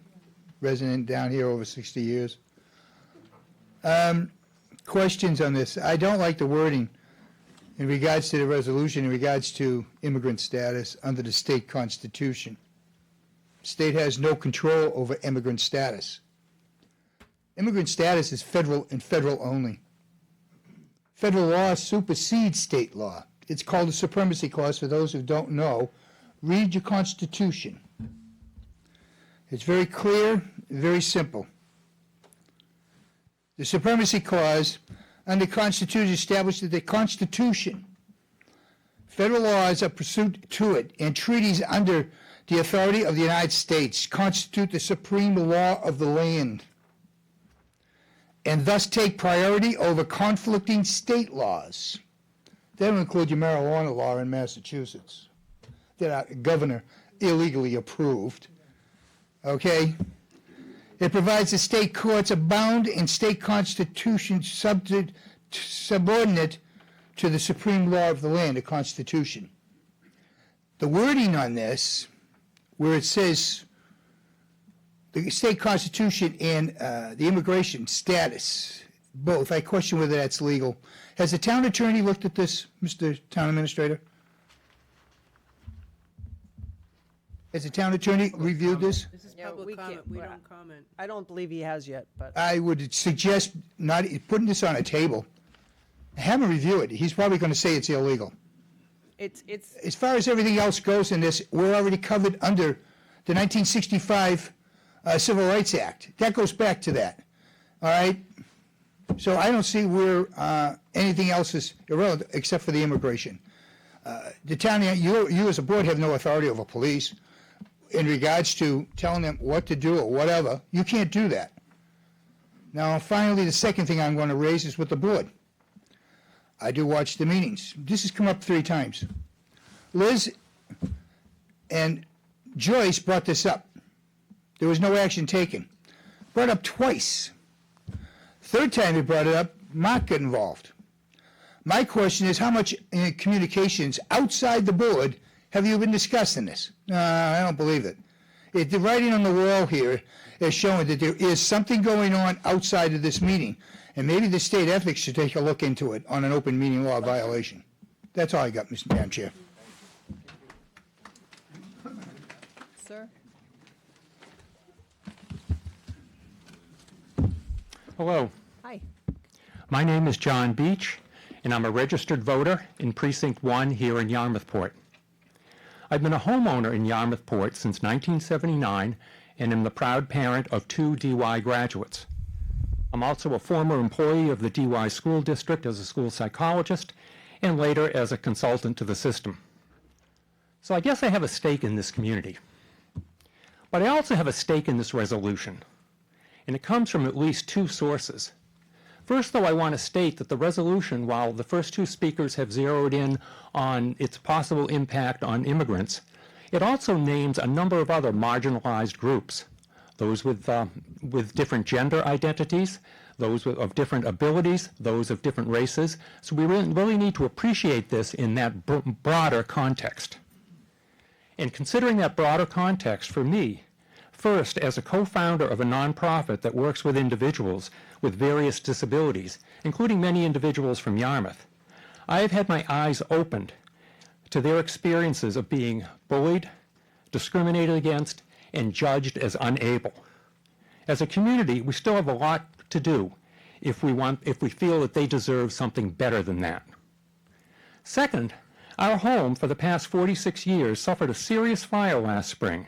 L: resident down here over 60 years. Questions on this? I don't like the wording in regards to the resolution in regards to immigrant status under the state constitution. State has no control over immigrant status. Immigrant status is federal and federal only. Federal law supersedes state law. It's called a supremacy clause for those who don't know. Read your Constitution. It's very clear, very simple. The supremacy clause under the Constitution established that the Constitution, federal laws are pursuant to it, and treaties under the authority of the United States constitute the supreme law of the land, and thus take priority over conflicting state laws. That will include your marijuana law in Massachusetts that our governor illegally approved. Okay? It provides the state courts are bound in state constitutions subordinate to the supreme law of the land, the Constitution. The wording on this, where it says the state constitution and the immigration status, both, I question whether that's legal. Has the town attorney looked at this, Mr. Town Administrator? Has the town attorney reviewed this?
E: This is
A: Yeah, we
E: public comment,
A: can't-
E: we
A: well,
E: don't comment.
A: I don't believe he has yet, but
L: I would suggest not putting this on a table. Have him review it. He's probably going to say it's illegal.
A: it's
L: As far as everything else goes in this, we're already covered under the 1965 Civil Rights Act. That goes back to that. All right? So I don't see where anything else is irrelevant except for the immigration. The town, you as a board have no authority over police in regards to telling them what to do or whatever. You can't do that. Now, finally, the second thing I'm going to raise is with the board. I do watch the meetings. This has come up 3 times. Liz and Joyce brought this up. There was no action taken. Brought up twice. Third time they brought it up, Mark got involved. My question is, how much communications outside the board have you been discussing this? I don't believe it. The writing on the wall here is showing that there is something going on outside of this meeting, and maybe the state ethics should take a look into it on an open meeting law violation. That's all I got, Mr. Madam Chair.
A: sir.
M: Hello,
A: Hi.
M: my name is John Beach, and I'm a registered voter in Precinct 1 here in Yarmouthport. I've been a homeowner in Yarmouthport since 1979 and am the proud parent of 2 DY graduates. I'm also a former employee of the DY School District as a school psychologist and later as a consultant to the system. So I guess I have a stake in this community. But I also have a stake in this resolution, and it comes from at least 2 sources. First, though, I want to state that the resolution, while the first 2 speakers have zeroed in on its possible impact on immigrants, it also names a number of other marginalized groups, those with different gender identities, those of different abilities, those of different races. So we really need to appreciate this in that broader context. And considering that broader context, for me, first, as a co-founder of a nonprofit that works with individuals with various disabilities, including many individuals from Yarmouth, I have had my eyes opened to their experiences of being bullied, discriminated against, and judged as unable. As a community, we still have a lot to do if we feel that they deserve something better than that. Second, our home for the past 46 years suffered a serious fire last spring.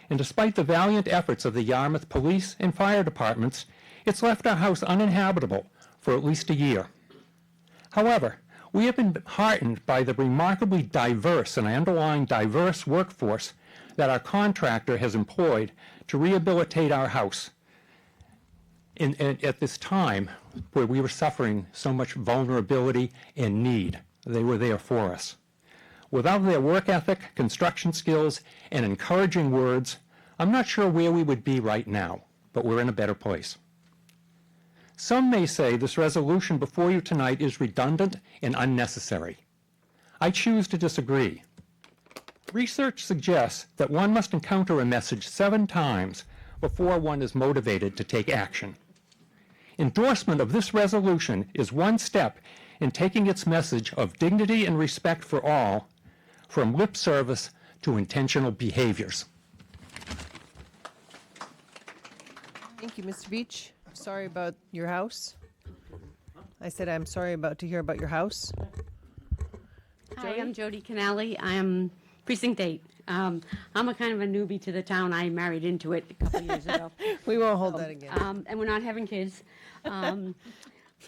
M: And despite the valiant efforts of the Yarmouth Police and Fire Departments, it's left our house uninhabitable for at least a year. However, we have been heartened by the remarkably diverse, and I underline diverse, workforce that our contractor has employed to rehabilitate our house at this time where we were suffering so much vulnerability and need. They were there for us. Without their work ethic, construction skills, and encouraging words, I'm not sure where we would be right now, but we're in a better place. Some may say this resolution before you tonight is redundant and unnecessary. I choose to disagree. Research suggests that one must encounter a message 7 times before one is motivated to take action. Endorsement of this resolution is one step in taking its message of dignity and respect for all from lip service to intentional behaviors.
A: Thank you, Mr. Beach. Sorry about your house. I said I'm sorry to hear about your house.
N: Hi, I'm Jody Canali. I'm Precinct 8. I'm a kind of a newbie to the town. I married into it a couple years ago.
A: We won't hold that again.
N: And we're not having kids.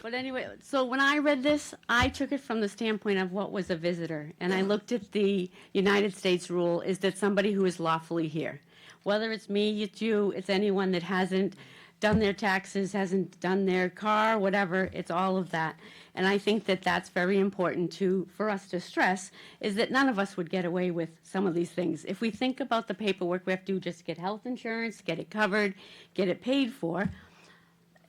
N: But anyway, so when I read this, I took it from the standpoint of what was a visitor. And I looked at the United States rule is that somebody who is lawfully here, whether it's me, it's you, it's anyone that hasn't done their taxes, hasn't done their car, whatever, it's all of that. And I think that that's very important for us to stress, is that none of us would get away with some of these things. If we think about the paperwork we have to do just to get health insurance, get it covered, get it paid for,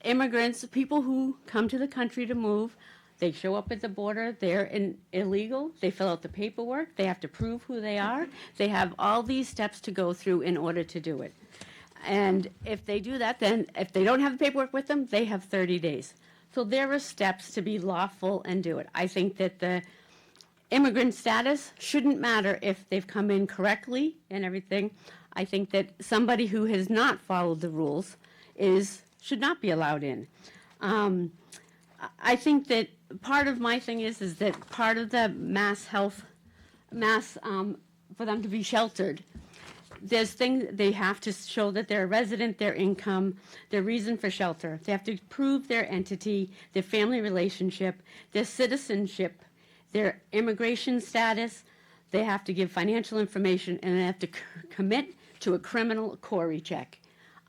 N: immigrants, people who come to the country to move, they show up at the border, they're illegal, they fill out the paperwork, they have to prove who they are, they have all these steps to go through in order to do it. And if they do that, then if they don't have the paperwork with them, they have 30 days. So there are steps to be lawful and do it. I think that the immigrant status shouldn't matter if they've come in correctly and everything. I think that somebody who has not followed the rules should not be allowed in. I think that part of my thing is that part of the for them to be sheltered, there's things they have to show that they're a resident, their income, their reason for shelter. They have to prove their entity, their family relationship, their citizenship, their immigration status. They have to give financial information, and they have to commit to a criminal Corey check.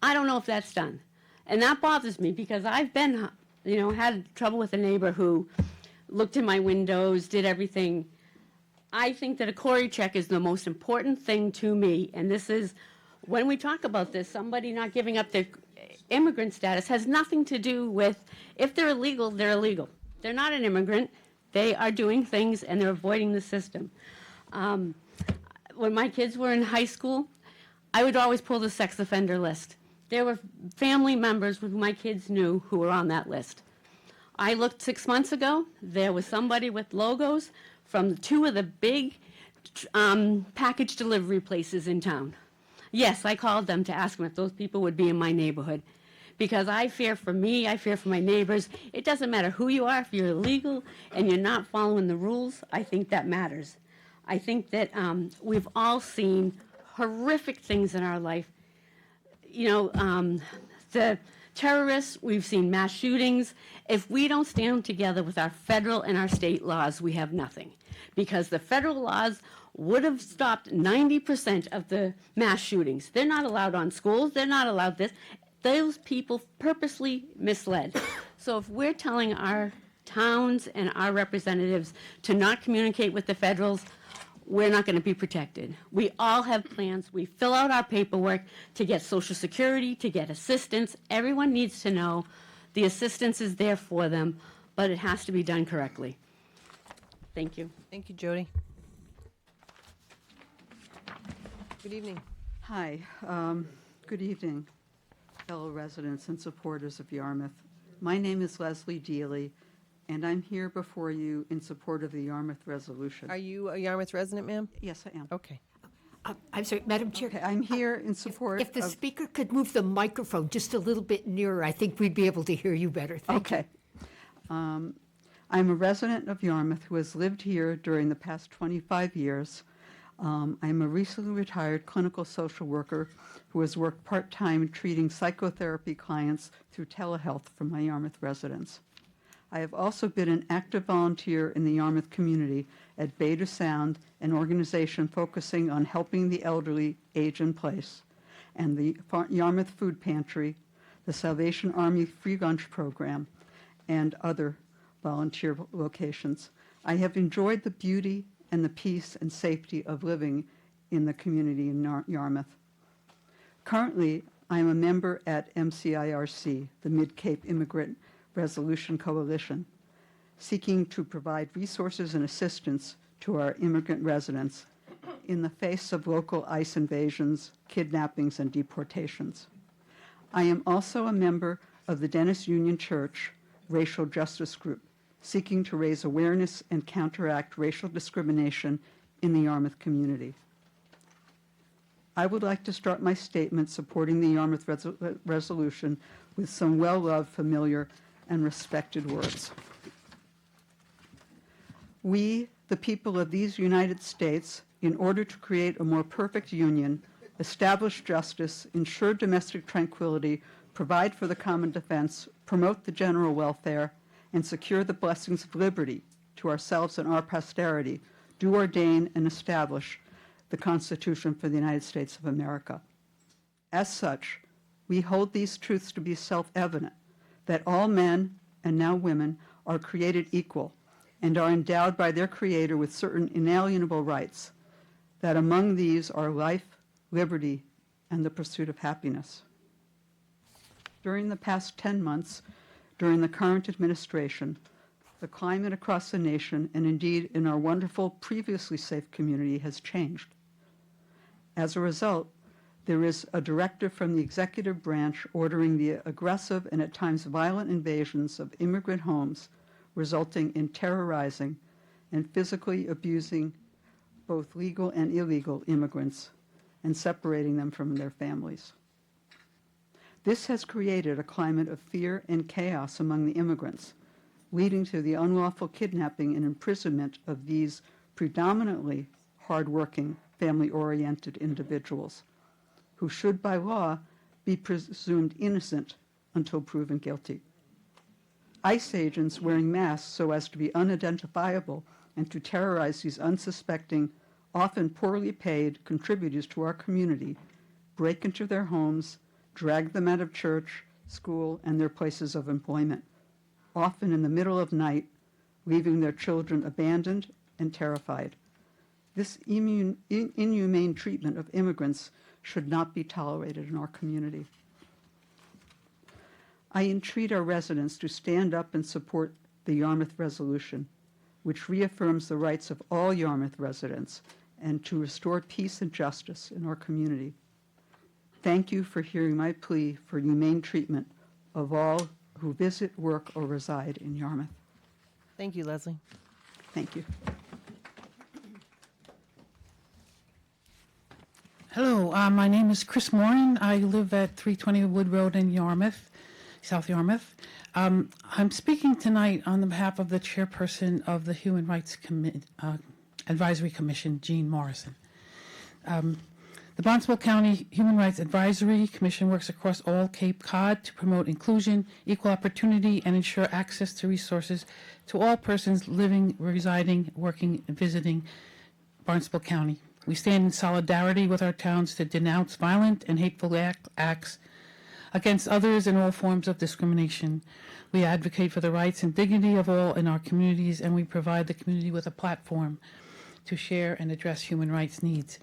N: I don't know if that's done. And that bothers me because I've been, had trouble with a neighbor who looked in my windows, did everything. I think that a Corey check is the most important thing to me. And this is, when we talk about this, somebody not giving up their immigrant status has nothing to do with, if they're illegal, they're illegal. They're not an immigrant. They are doing things and they're avoiding the system. When my kids were in high school, I would always pull the sex offender list. There were family members who my kids knew who were on that list. I looked 6 months ago. There was somebody with logos from 2 of the big package delivery places in town. Yes, I called them to ask them if those people would be in my neighborhood because I fear for me, I fear for my neighbors. It doesn't matter who you are, if you're illegal and you're not following the rules, I think that matters. I think that we've all seen horrific things in our life. You know, the terrorists, we've seen mass shootings. If we don't stand together with our federal and our state laws, we have nothing. Because the federal laws would have stopped 90% of the mass shootings. They're not allowed on schools. They're not allowed this. Those people purposely misled. So if we're telling our towns and our representatives to not communicate with the federals, we're not going to be protected. We all have plans. We fill out our paperwork to get Social Security, to get assistance. Everyone needs to know the assistance is there for them, but it has to be done correctly. Thank you.
A: Thank you, Jody. Good evening.
O: Hi. Good evening, fellow residents and supporters of Yarmouth. My name is Leslie Dealey, and I'm here before you in support of the Yarmouth resolution.
A: Are you a Yarmouth resident, ma'am?
O: Yes, I am.
A: Okay.
F: I'm sorry, Madam Chair.
O: Okay, I'm here in support
F: If the
O: of...
F: speaker could move the microphone just a little bit nearer, I think we'd be able to hear you better. Thank you.
O: Okay. I'm a resident of Yarmouth who has lived here during the past 25 years. I'm a recently retired clinical social worker who has worked part-time treating psychotherapy clients through telehealth for my Yarmouth residents. I have also been an active volunteer in the Yarmouth community at Beta Sound, an organization focusing on helping the elderly age in place, and the Yarmouth Food Pantry, the Salvation Army Free Lunch Program, and other volunteer locations. I have enjoyed the beauty and the peace and safety of living in the community in Yarmouth. Currently, I am a member at MCIRC, the Mid-Cape Immigrant Resolution Coalition, seeking to provide resources and assistance to our immigrant residents in the face of local ICE invasions, kidnappings, and deportations. I am also a member of the Dennis Union Church Racial Justice Group, seeking to raise awareness and counteract racial discrimination in the Yarmouth community. I would like to start my statement supporting the Yarmouth resolution with some well-loved, familiar, and respected words. We, the people of these United States, in order to create a more perfect union, establish justice, ensure domestic tranquility, provide for the common defense, promote the general welfare, and secure the blessings of liberty to ourselves and our posterity, do ordain and establish the Constitution for the United States of America. As such, we hold these truths to be self-evident, that all men, and now women, are created equal and are endowed by their Creator with certain inalienable rights, that among these are life, liberty, and the pursuit of happiness. During the past 10 months, during the current administration, the climate across the nation, and indeed in our wonderful previously safe community, has changed. As a result, there is a directive from the executive branch ordering the aggressive and at times violent invasions of immigrant homes, resulting in terrorizing and physically abusing both legal and illegal immigrants and separating them from their families. This has created a climate of fear and chaos among the immigrants, leading to the unlawful kidnapping and imprisonment of these predominantly hardworking, family-oriented individuals, who should by law be presumed innocent until proven guilty. ICE agents wearing masks so as to be unidentifiable and to terrorize these unsuspecting, often poorly paid contributors to our community, break into their homes, drag them out of church, school, and their places of employment, often in the middle of night, leaving their children abandoned and terrified. This inhumane treatment of immigrants should not be tolerated in our community. I entreat our residents to stand up and support the Yarmouth Resolution, which reaffirms the rights of all Yarmouth residents and to restore peace and justice in our community. Thank you for hearing my plea for humane treatment of all who visit, work, or reside in Yarmouth.
A: Thank you, Leslie.
O: Thank you.
P: Hello, my name is Chris Morin. I live at 320 Wood Road in Yarmouth. South Yarmouth. I'm speaking tonight on the behalf of the chairperson of the Human Rights Advisory Commission, Jean Morrison. The Barnstable County Human Rights Advisory Commission works across all Cape Cod to promote inclusion, equal opportunity, and ensure access to resources to all persons living, residing, working, and visiting Barnstable County. We stand in solidarity with our towns to denounce violent and hateful acts against others and all forms of discrimination. We advocate for the rights and dignity of all in our communities, and we provide the community with a platform to share and address human rights needs.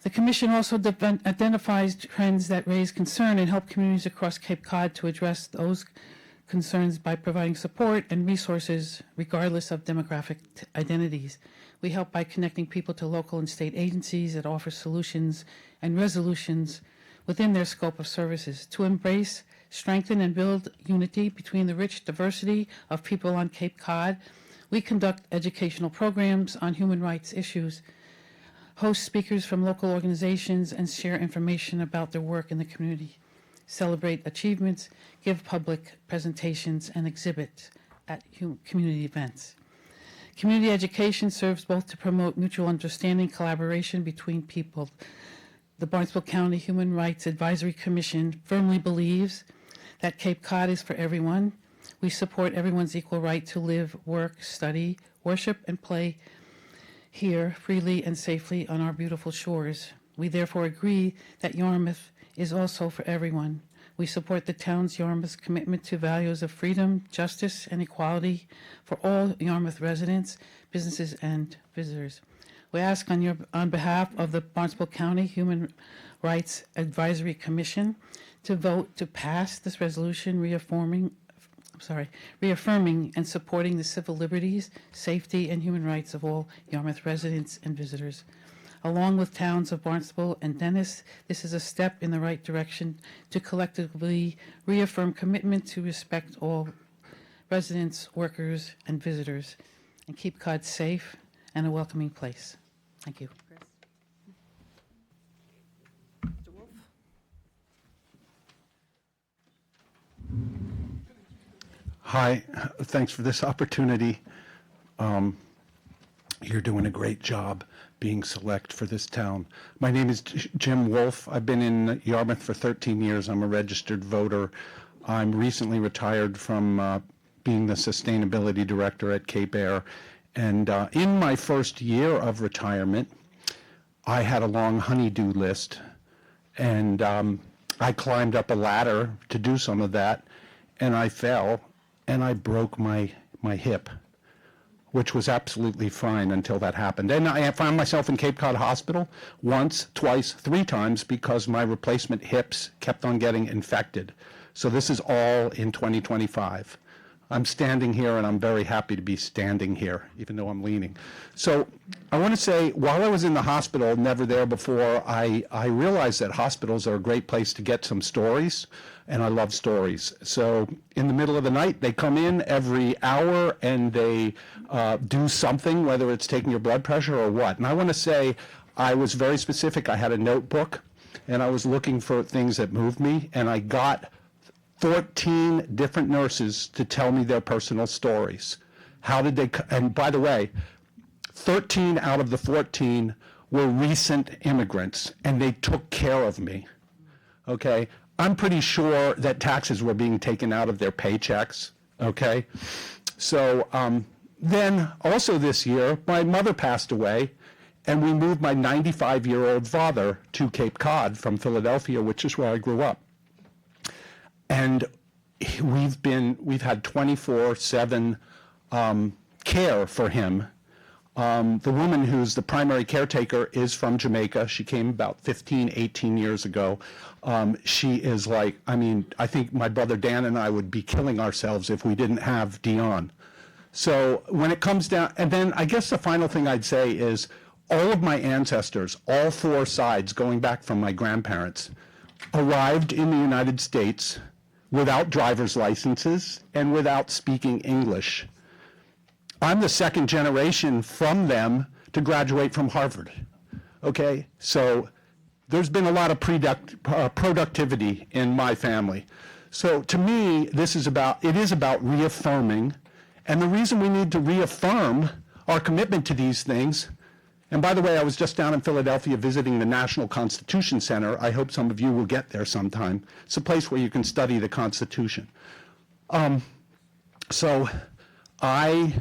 P: The Commission also identifies trends that raise concern and help communities across Cape Cod to address those concerns by providing support and resources regardless of demographic identities. We help by connecting people to local and state agencies that offer solutions and resolutions within their scope of services to embrace, strengthen, and build unity between the rich diversity of people on Cape Cod. We conduct educational programs on human rights issues, host speakers from local organizations, and share information about their work in the community, celebrate achievements, give public presentations, and exhibit at community events. Community education serves both to promote mutual understanding, collaboration between people. The Barnstable County Human Rights Advisory Commission firmly believes that Cape Cod is for everyone. We support everyone's equal right to live, work, study, worship, and play here freely and safely on our beautiful shores. We therefore agree that Yarmouth is also for everyone. We support the town's Yarmouth's commitment to values of freedom, justice, and equality for all Yarmouth residents, businesses, and visitors. We ask on behalf of the Barnstable County Human Rights Advisory Commission to vote to pass this resolution reaffirming and supporting the civil liberties, safety, and human rights of all Yarmouth residents and visitors. Along with towns of Barnstable and Dennis, this is a step in the right direction to collectively reaffirm commitment to respect all residents, workers, and visitors, and keep Cod safe and a welcoming place. Thank you.
A: Mr. Wolf?
Q: Hi, thanks for this opportunity. You're doing a great job being select for this town. My name is Jim Wolf. I've been in Yarmouth for 13 years. I'm a registered voter. I'm recently retired from being the sustainability director at Cape Air. And in my first year of retirement, I had a long honey-do list. And I climbed up a ladder to do some of that, and I fell, and I broke my hip, which was absolutely fine until that happened. And I found myself in Cape Cod Hospital once, twice, 3 times because my replacement hips kept on getting infected. So this is all in 2025. I'm standing here, and I'm very happy to be standing here, even though I'm leaning. So I want to say, while I was in the hospital, never there before, I realized that hospitals are a great place to get some stories, and I love stories. So in the middle of the night, they come in every hour, and they do something, whether it's taking your blood pressure or what. And I want to say, I was very specific. I had a notebook, and I was looking for things that moved me, and I got 14 different nurses to tell me their personal stories. How did they, and by the way, 13 out of the 14 were recent immigrants, and they took care of me, okay? I'm pretty sure that taxes were being taken out of their paychecks, okay? So then also this year, my mother passed away, and we moved my 95-year-old father to Cape Cod from Philadelphia, which is where I grew up. And we've had 24/7 care for him. The woman who's the primary caretaker is from Jamaica. She came about 15, 18 years ago. She is like, I mean, I think my brother Dan and I would be killing ourselves if we didn't have Dion. So when it comes down, and then I guess the final thing I'd say is all of my ancestors, all 4 sides going back from my grandparents, arrived in the United States without driver's licenses and without speaking English. I'm the 2nd generation from them to graduate from Harvard. Okay, so there's been a lot of productivity in my family. So to me, it is about reaffirming, and the reason we need to reaffirm our commitment to these things, and by the way, I was just down in Philadelphia visiting the National Constitution Center. I hope some of you will get there sometime. It's a place where you can study the Constitution. So I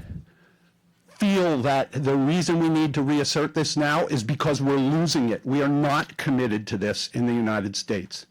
Q: feel that the reason we need to reassert this now is because we're losing it. We are not committed to this in the United States.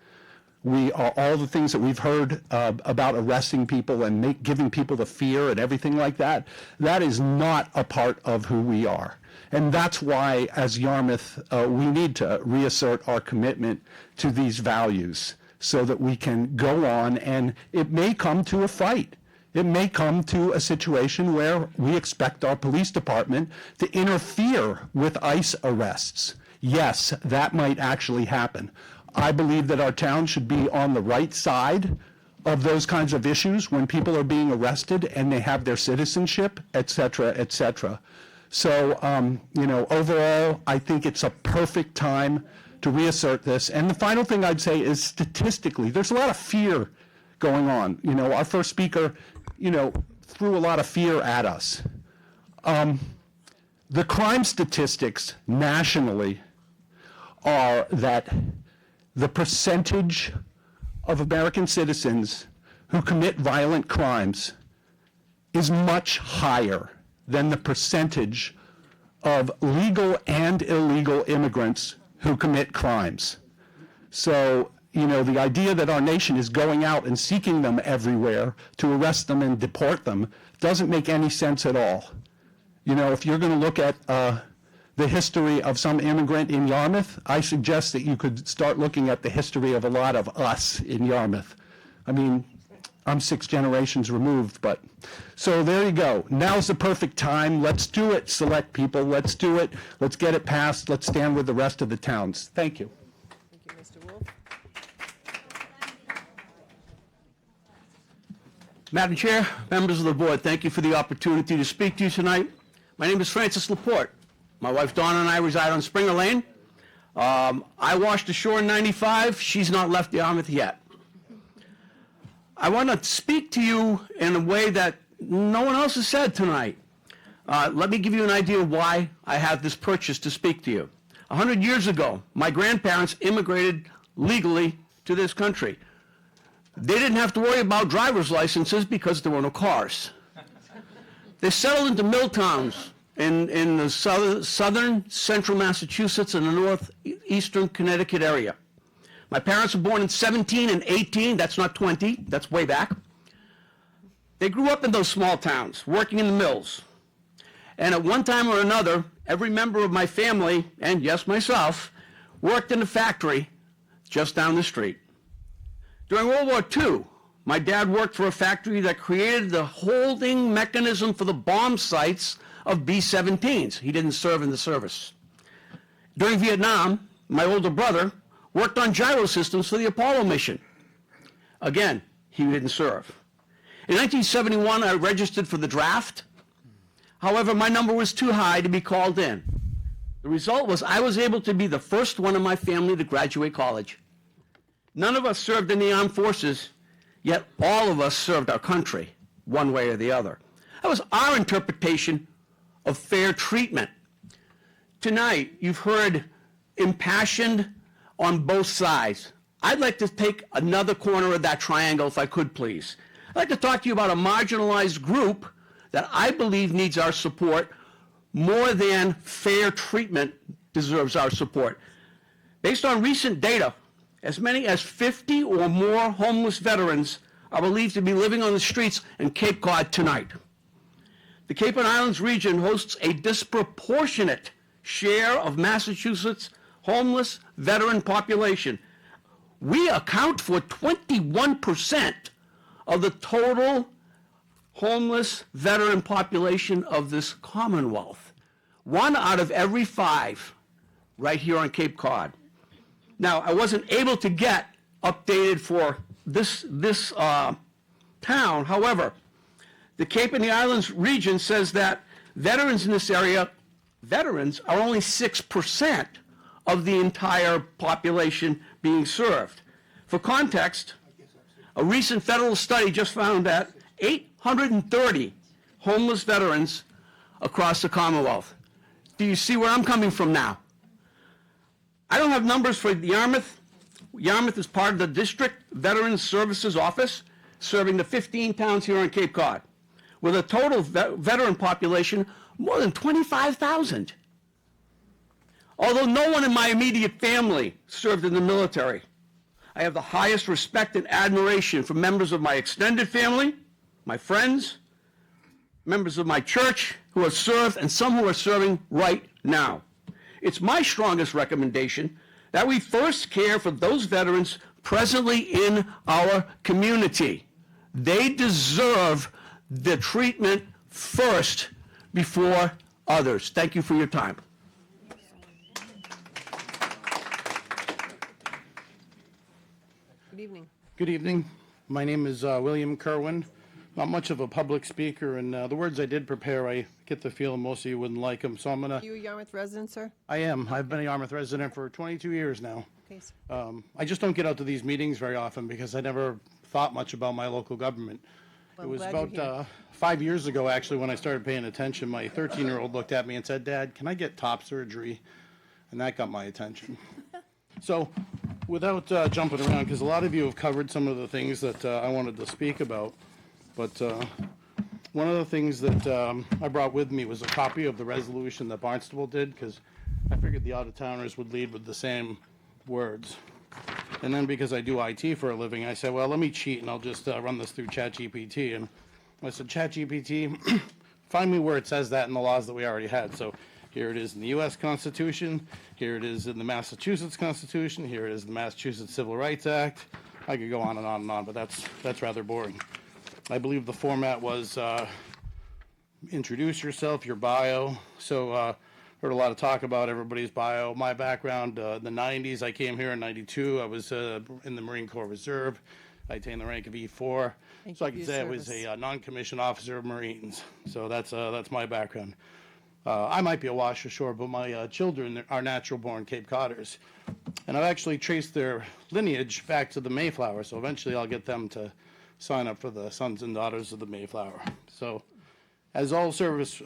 Q: We are all the things that we've heard about arresting people and giving people the fear and everything like that. That is not a part of who we are. And that's why, as Yarmouth, we need to reassert our commitment to these values so that we can go on, and it may come to a fight. It may come to a situation where we expect our police department to interfere with ICE arrests. Yes, that might actually happen. I believe that our town should be on the right side of those kinds of issues when people are being arrested and they have their citizenship, et cetera, et cetera. So, overall, I think it's a perfect time to reassert this. And the final thing I'd say is statistically, there's a lot of fear going on. Our first speaker, threw a lot of fear at us. The crime statistics nationally are that the percentage of American citizens who commit violent crimes is much higher than the percentage of legal and illegal immigrants who commit crimes. So, the idea that our nation is going out and seeking them everywhere to arrest them and deport them doesn't make any sense at all. If you're going to look at the history of some immigrant in Yarmouth, I suggest that you could start looking at the history of a lot of us in Yarmouth. I mean, I'm 6 generations removed, but so there you go. Now's the perfect time. Let's do it, select people. Let's do it. Let's get it passed. Let's stand with the rest of the towns. Thank you.
A: Thank you, Mr. Wolf.
R: Madam Chair, members of the board, thank you for the opportunity to speak to you tonight. My name is Francis Laporte. My wife Donna and I reside on Springer Lane. I washed ashore in '95. She's not left Yarmouth yet. I want to speak to you in a way that no one else has said tonight. Let me give you an idea of why I have this purchase to speak to you. 100 years ago, my grandparents immigrated legally to this country. They didn't have to worry about driver's licenses because there were no cars. They settled into mill towns in the southern central Massachusetts and the northeastern Connecticut area. My parents were born in 17 and 18, that's not 20, that's way back. They grew up in those small towns, working in the mills. And at one time or another, every member of my family, and yes, myself, worked in a factory just down the street. During World War II, my dad worked for a factory that created the holding mechanism for the bomb sights of B-17s. He didn't serve in the service. During Vietnam, my older brother worked on gyro systems for the Apollo mission. Again, he didn't serve. In 1971, I registered for the draft. However, my number was too high to be called in. The result was I was able to be the first one in my family to graduate college. None of us served in the armed forces, yet all of us served our country, one way or the other. That was our interpretation of fair treatment. Tonight, you've heard impassioned on both sides. I'd like to take another corner of that triangle, if I could, please. I'd like to talk to you about a marginalized group that I believe needs our support more than fair treatment deserves our support. Based on recent data, as many as 50 or more homeless veterans are believed to be living on the streets in Cape Cod tonight. The Cape and Islands region hosts a disproportionate share of Massachusetts' homeless veteran population. We account for 21% of the total homeless veteran population of this Commonwealth. 1 out of every 5 right here on Cape Cod. Now, I wasn't able to get updated for this town. However, the Cape and the Islands region says that veterans in this area, veterans are only 6% of the entire population being served. For context, A recent federal study just found that 830 homeless veterans across the Commonwealth. Do you see where I'm coming from now? I don't have numbers for Yarmouth. Yarmouth is part of the District Veterans Services Office, serving the 15 towns here on Cape Cod, with a total veteran population more than 25,000. Although no one in my immediate family served in the military, I have the highest respect and admiration for members of my extended family, my friends, members of my church who have served, and some who are serving right now. It's my strongest recommendation that we first care for those veterans presently in our community. They deserve the treatment first before others. Thank you for your time.
A: Good evening.
S: Good evening. My name is William Kerwin. Not much of a public speaker, and the words I did prepare, I get the feeling most of you wouldn't like them, so I'm going to...
A: You a Yarmouth resident, sir?
S: I am. I've been a Yarmouth resident for 22 years now.
A: Okay, sir.
S: I just don't get out to these meetings very often because I never thought much about my local government.
A: Well,
S: It was
A: glad you're
S: about 5 years ago, actually, when I started paying attention. My 13-year-old looked at me and said, "Dad, can I get top surgery?" And that got my attention. So, without jumping around, because a lot of you have covered some of the things that I wanted to speak about, but one of the things that I brought with me was a copy of the resolution that Barnstable did, because I figured the out-of-towners would lead with the same words. And then because I do IT for a living, I said, well, let me cheat and I'll just run this through ChatGPT. And I said, ChatGPT, find me where it says that in the laws that we already had. So here it is in the U.S. Constitution, here it is in the Massachusetts Constitution, here it is in the Massachusetts Civil Rights Act. I could go on and on and on, but that's rather boring. I believe the format was introduce yourself, your bio. So heard a lot of talk about everybody's bio. My background, the 90s, I came here in 92. I was in the Marine Corps Reserve. I attained the rank of E4. So I can say I was a non-commissioned officer of Marines. So that's my background. I might be a wash ashore, but my children are natural-born Cape Codders. And I've actually traced their lineage back to the Mayflower, so eventually I'll get them to sign up for the Sons and Daughters of the Mayflower. So, as all service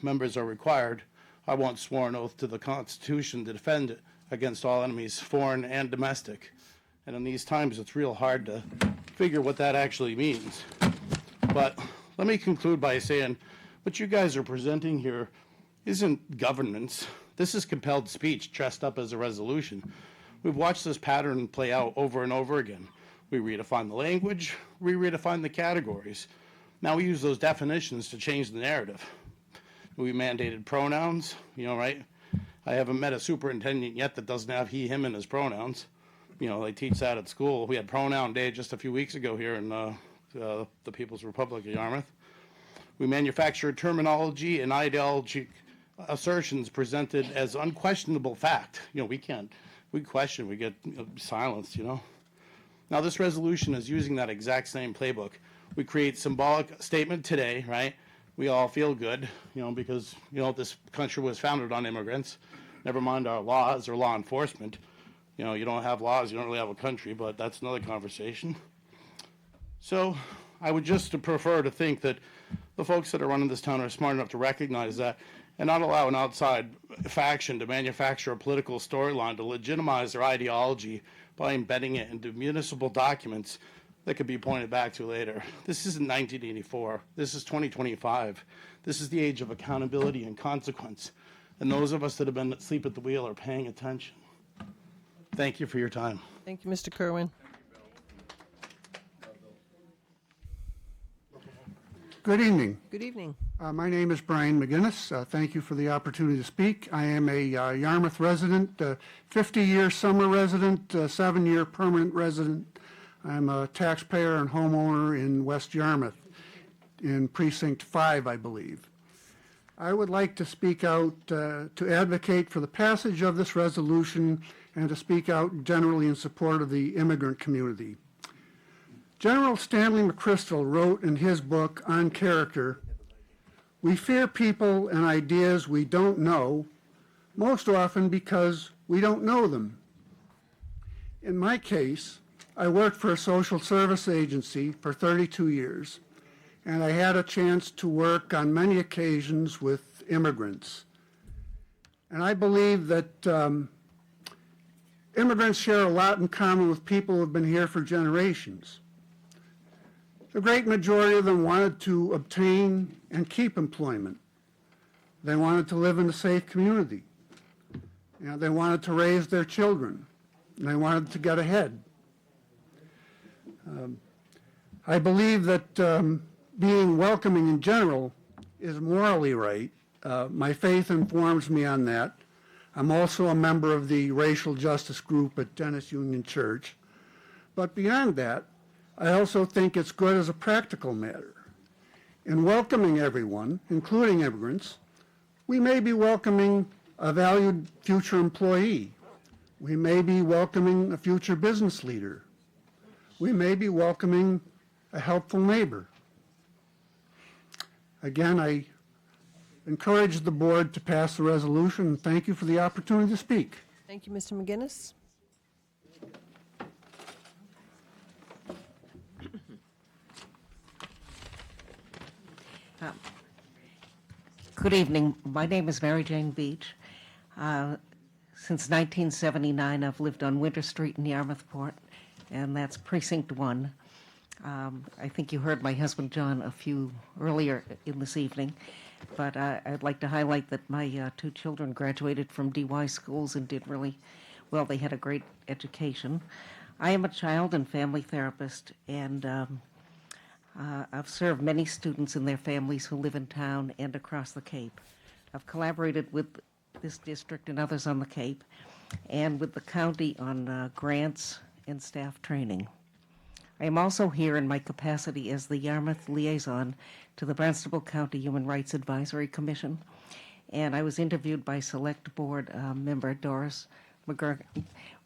S: members are required, I want sworn oath to the Constitution to defend against all enemies, foreign and domestic. And in these times, it's real hard to figure what that actually means. But let me conclude by saying what you guys are presenting here isn't governance. This is compelled speech dressed up as a resolution. We've watched this pattern play out over and over again. We redefine the language, we redefine the categories. Now we use those definitions to change the narrative. We mandated pronouns, right? I haven't met a superintendent yet that doesn't have he, him in his pronouns. They teach that at school. We had pronoun day just a few weeks ago here in the People's Republic of Yarmouth. We manufacture terminology and ideology assertions presented as unquestionable fact. We question, we get silenced, Now this resolution is using that exact same playbook. We create symbolic statement today, right? We all feel good, because, this country was founded on immigrants. Never mind our laws or law enforcement. You don't have laws, you don't really have a country, but that's another conversation. So I would just prefer to think that the folks that are running this town are smart enough to recognize that and not allow an outside faction to manufacture a political storyline to legitimize their ideology by embedding it into municipal documents that could be pointed back to later. This isn't 1984. This is 2025. This is the age of accountability and consequence. And those of us that have been asleep at the wheel are paying attention. Thank you for your time.
A: Thank you, Mr. Kerwin.
T: Good evening.
A: Good evening.
T: My name is Brian McGinnis. Thank you for the opportunity to speak. I am a Yarmouth resident, 50-year summer resident, 7-year permanent resident. I'm a taxpayer and homeowner in West Yarmouth, in Precinct 5, I believe. I would like to speak out to advocate for the passage of this resolution and to speak out generally in support of the immigrant community. General Stanley McChrystal wrote in his book, On Character, "We fear people and ideas we don't know, most often because we don't know them." In my case, I worked for a social service agency for 32 years, and I had a chance to work on many occasions with immigrants. And I believe that immigrants share a lot in common with people who have been here for generations. The great majority of them wanted to obtain and keep employment. They wanted to live in a safe community. They wanted to raise their children. And they wanted to get ahead. I believe that being welcoming in general is morally right. My faith informs me on that. I'm also a member of the racial justice group at Dennis Union Church. But beyond that, I also think it's good as a practical matter. In welcoming everyone, including immigrants, we may be welcoming a valued future employee. We may be welcoming a future business leader. We may be welcoming a helpful neighbor. Again, I encourage the board to pass the resolution, and thank you for the opportunity to speak.
A: Thank you, Mr. McGinnis.
U: Good evening. My name is Mary Jane Beach. Since 1979, I've lived on Winter Street in Yarmouthport, and that's Precinct 1. I think you heard my husband John a few earlier in this evening, but I'd like to highlight that my two children graduated from DY schools and did really well. They had a great education. I am a child and family therapist, and I've served many students and their families who live in town and across the Cape. I've collaborated with this district and others on the Cape and with the county on grants and staff training. I am also here in my capacity as the Yarmouth liaison to the Barnstable County Human Rights Advisory Commission, and I was interviewed by Select Board member Doris McGurk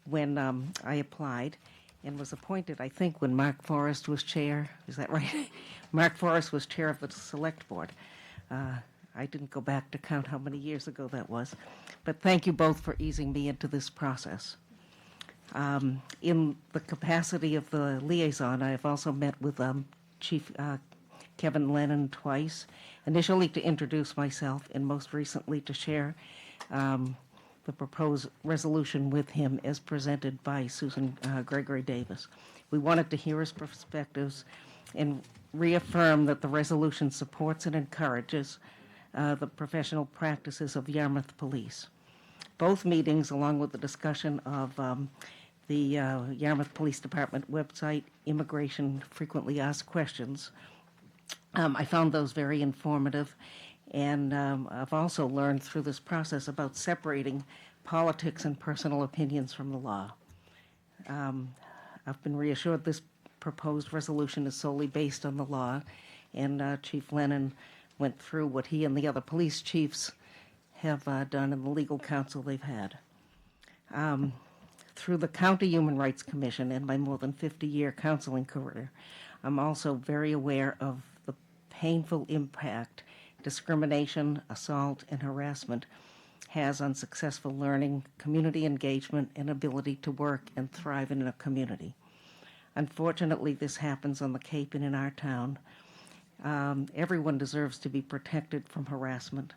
U: when I applied, and was appointed, I think, when Mark Forrest was chair. Is that right? Mark Forrest was chair of the Select Board. I didn't go back to count how many years ago that was. But thank you both for easing me into this process. In the capacity of the liaison, I have also met with Chief Kevin Lennon twice, initially to introduce myself and most recently to share the proposed resolution with him as presented by Susan Gregory Davis. We wanted to hear his perspectives and reaffirm that the resolution supports and encourages the professional practices of Yarmouth Police. Both meetings, along with the discussion of the Yarmouth Police Department website, immigration frequently asked questions, I found those very informative. And I've also learned through this process about separating politics and personal opinions from the law. I've been reassured this proposed resolution is solely based on the law, and Chief Lennon went through what he and the other police chiefs have done in the legal counsel they've had. Through the County Human Rights Commission and my more than 50-year counseling career, I'm also very aware of the painful impact discrimination, assault, and harassment has on successful learning, community engagement, and ability to work and thrive in a community. Unfortunately, this happens on the Cape and in our town. Everyone deserves to be protected from harassment,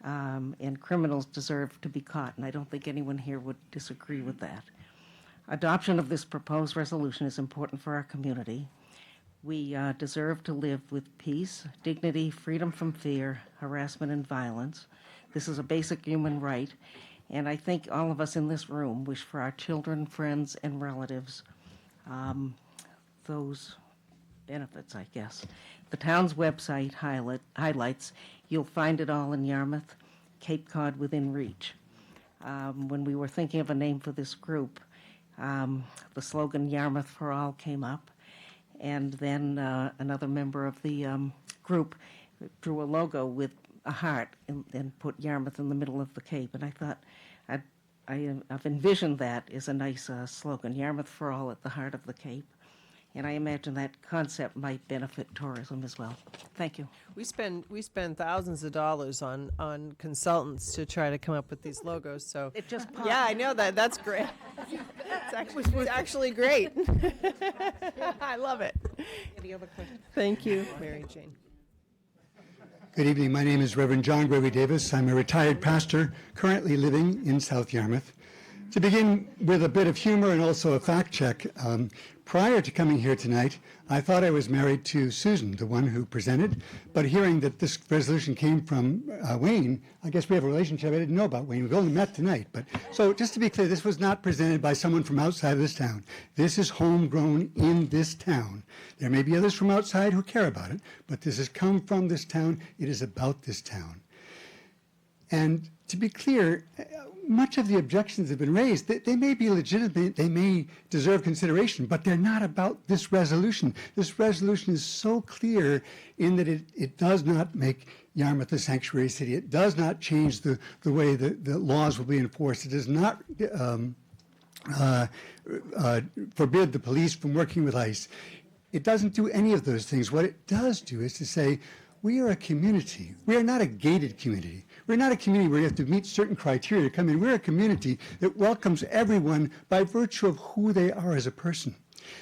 U: and criminals deserve to be caught, and I don't think anyone here would disagree with that. Adoption of this proposed resolution is important for our community. We deserve to live with peace, dignity, freedom from fear, harassment, and violence. This is a basic human right, and I think all of us in this room wish for our children, friends, and relatives those benefits, I guess. The town's website highlights, you'll find it all in Yarmouth, Cape Cod within reach. When we were thinking of a name for this group, the slogan Yarmouth for All came up. And then another member of the group drew a logo with a heart and put Yarmouth in the middle of the Cape. And I thought, I've envisioned that as a nice slogan, Yarmouth for All at the heart of the Cape. And I imagine that concept might benefit tourism as well. Thank you.
A: We spend thousands of dollars on consultants to try to come up with these logos. So
U: it just
A: yeah, I know that. That's great. It's actually great. I love it.
C: Any other questions?
A: Thank you, Mary Jane.
D: Good evening. My name is Reverend John Gregory Davis. I'm a retired pastor currently living in South Yarmouth. To begin with a bit of humor and also a fact check, prior to coming here tonight, I thought I was married to Susan, the one who presented, but hearing that this resolution came from Wayne, I guess we have a relationship. I didn't know about Wayne. We've only met tonight. But so just to be clear, this was not presented by someone from outside of this town. This is homegrown in this town. There may be others from outside who care about it, but this has come from this town. It is about this town. And to be clear, much of the objections that have been raised, they may be legitimate, they may deserve consideration, but they're not about this resolution. This resolution is so clear in that it does not make Yarmouth a sanctuary city. It does not change the way the laws will be enforced. It does not forbid the police from working with ICE. It doesn't do any of those things. What it does do is to say, we are a community. We are not a gated community. We're not a community where you have to meet certain criteria to come in. We're a community that welcomes everyone by virtue of who they are as a person.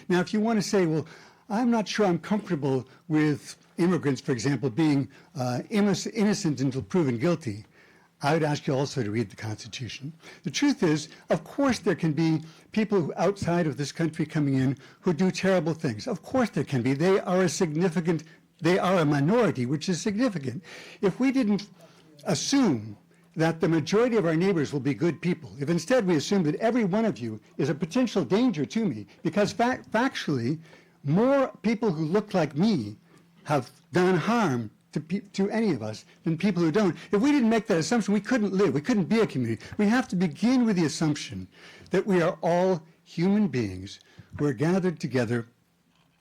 D: Now, if you want to say, well, I'm not sure I'm comfortable with immigrants, for example, being innocent until proven guilty, I would ask you also to read the Constitution. The truth is, of course, there can be people who outside of this country coming in who do terrible things. Of course there can be. They are a minority, which is significant. If we didn't assume that the majority of our neighbors will be good people, if instead we assume that every one of you is a potential danger to me, because factually, more people who look like me have done harm to any of us than people who don't. If we didn't make that assumption, we couldn't live. We couldn't be a community. We have to begin with the assumption that we are all human beings who are gathered together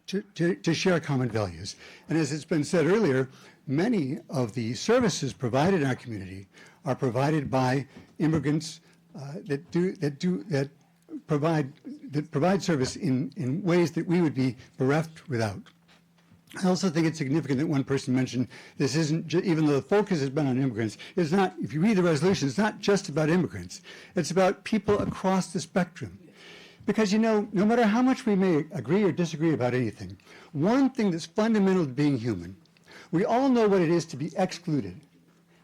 D: to share common values. And as it's been said earlier, many of the services provided in our community are provided by immigrants that provide service in ways that we would be bereft without. I also think it's significant that one person mentioned this isn't, even though the focus has been on immigrants, it's not, if you read the resolution, it's not just about immigrants. It's about people across the spectrum. Because, you know, no matter how much we may agree or disagree about anything, one thing that's fundamental to being human, we all know what it is to be excluded,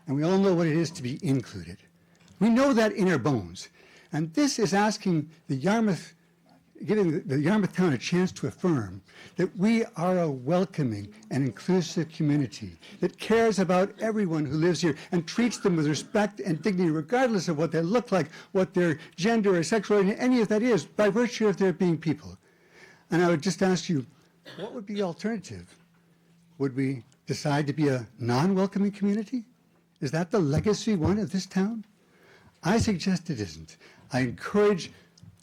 D: and we all know what it is to be included. We know that in our bones. And this is asking giving the Yarmouth town a chance to affirm that we are a welcoming and inclusive community that cares about everyone who lives here and treats them with respect and dignity, regardless of what they look like, what their gender or sexuality, any of that is, by virtue of their being people. And I would just ask you, what would be the alternative? Would we decide to be a non-welcoming community? Is that the legacy one of this town? I suggest it isn't. I encourage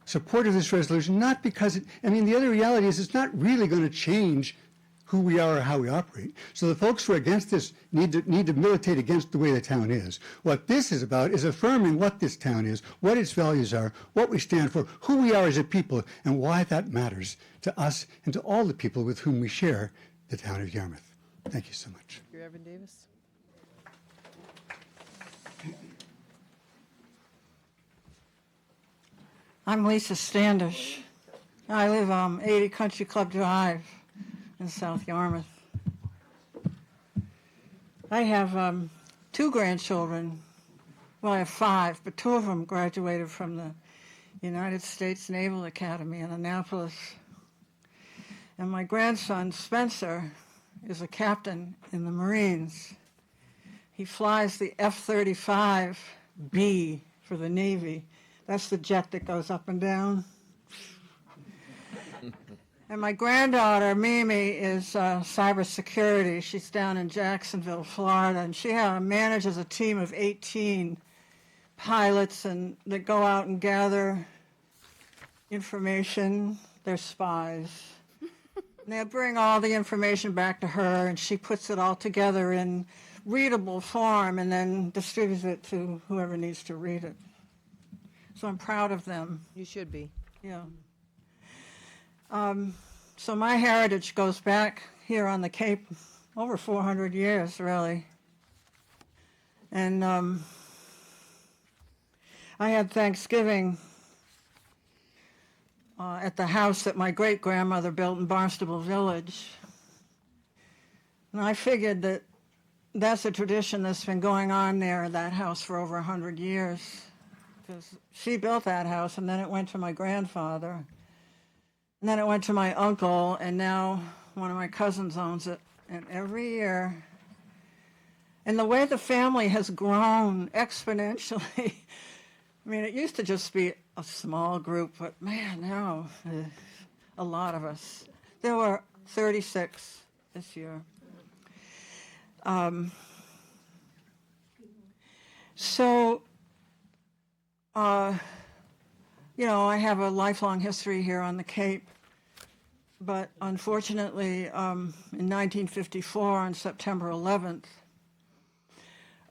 D: support of this resolution, not because the other reality is it's not really going to change who we are or how we operate. So the folks who are against this need to militate against the way the town is. What this is about is affirming what this town is, what its values are, what we stand for, who we are as a people, and why that matters to us and to all the people with whom we share the town of Yarmouth. Thank you so much.
A: Thank you, Reverend Davis.
V: I'm Lisa Standish. I live on 80 Country Club Drive in South Yarmouth. I have 2 grandchildren. Well, I have 5, but 2 of them graduated from the United States Naval Academy in Annapolis. And my grandson, Spencer, is a captain in the Marines. He flies the F-35B for the Navy. That's the jet that goes up and down. And my granddaughter, Mimi, is cybersecurity. She's down in Jacksonville, Florida, and she manages a team of 18 pilots that go out and gather information. They're spies. And they bring all the information back to her, and she puts it all together in readable form and then distributes it to whoever needs to read it. So I'm proud of them.
A: You should be.
V: Yeah. So my heritage goes back here on the Cape over 400 years, really. And I had Thanksgiving at the house that my great-grandmother built in Barnstable Village. And I figured that that's a tradition that's been going on there, that house, for over 100 years. Because she built that house, and then it went to my grandfather. And then it went to my uncle, and now one of my cousins owns it. And every year, and the way the family has grown exponentially, I mean, it used to just be a small group, but man, now a lot of us. There were 36 this year. You know, I have a lifelong history here on the Cape, but unfortunately, in 1954, on September 11th,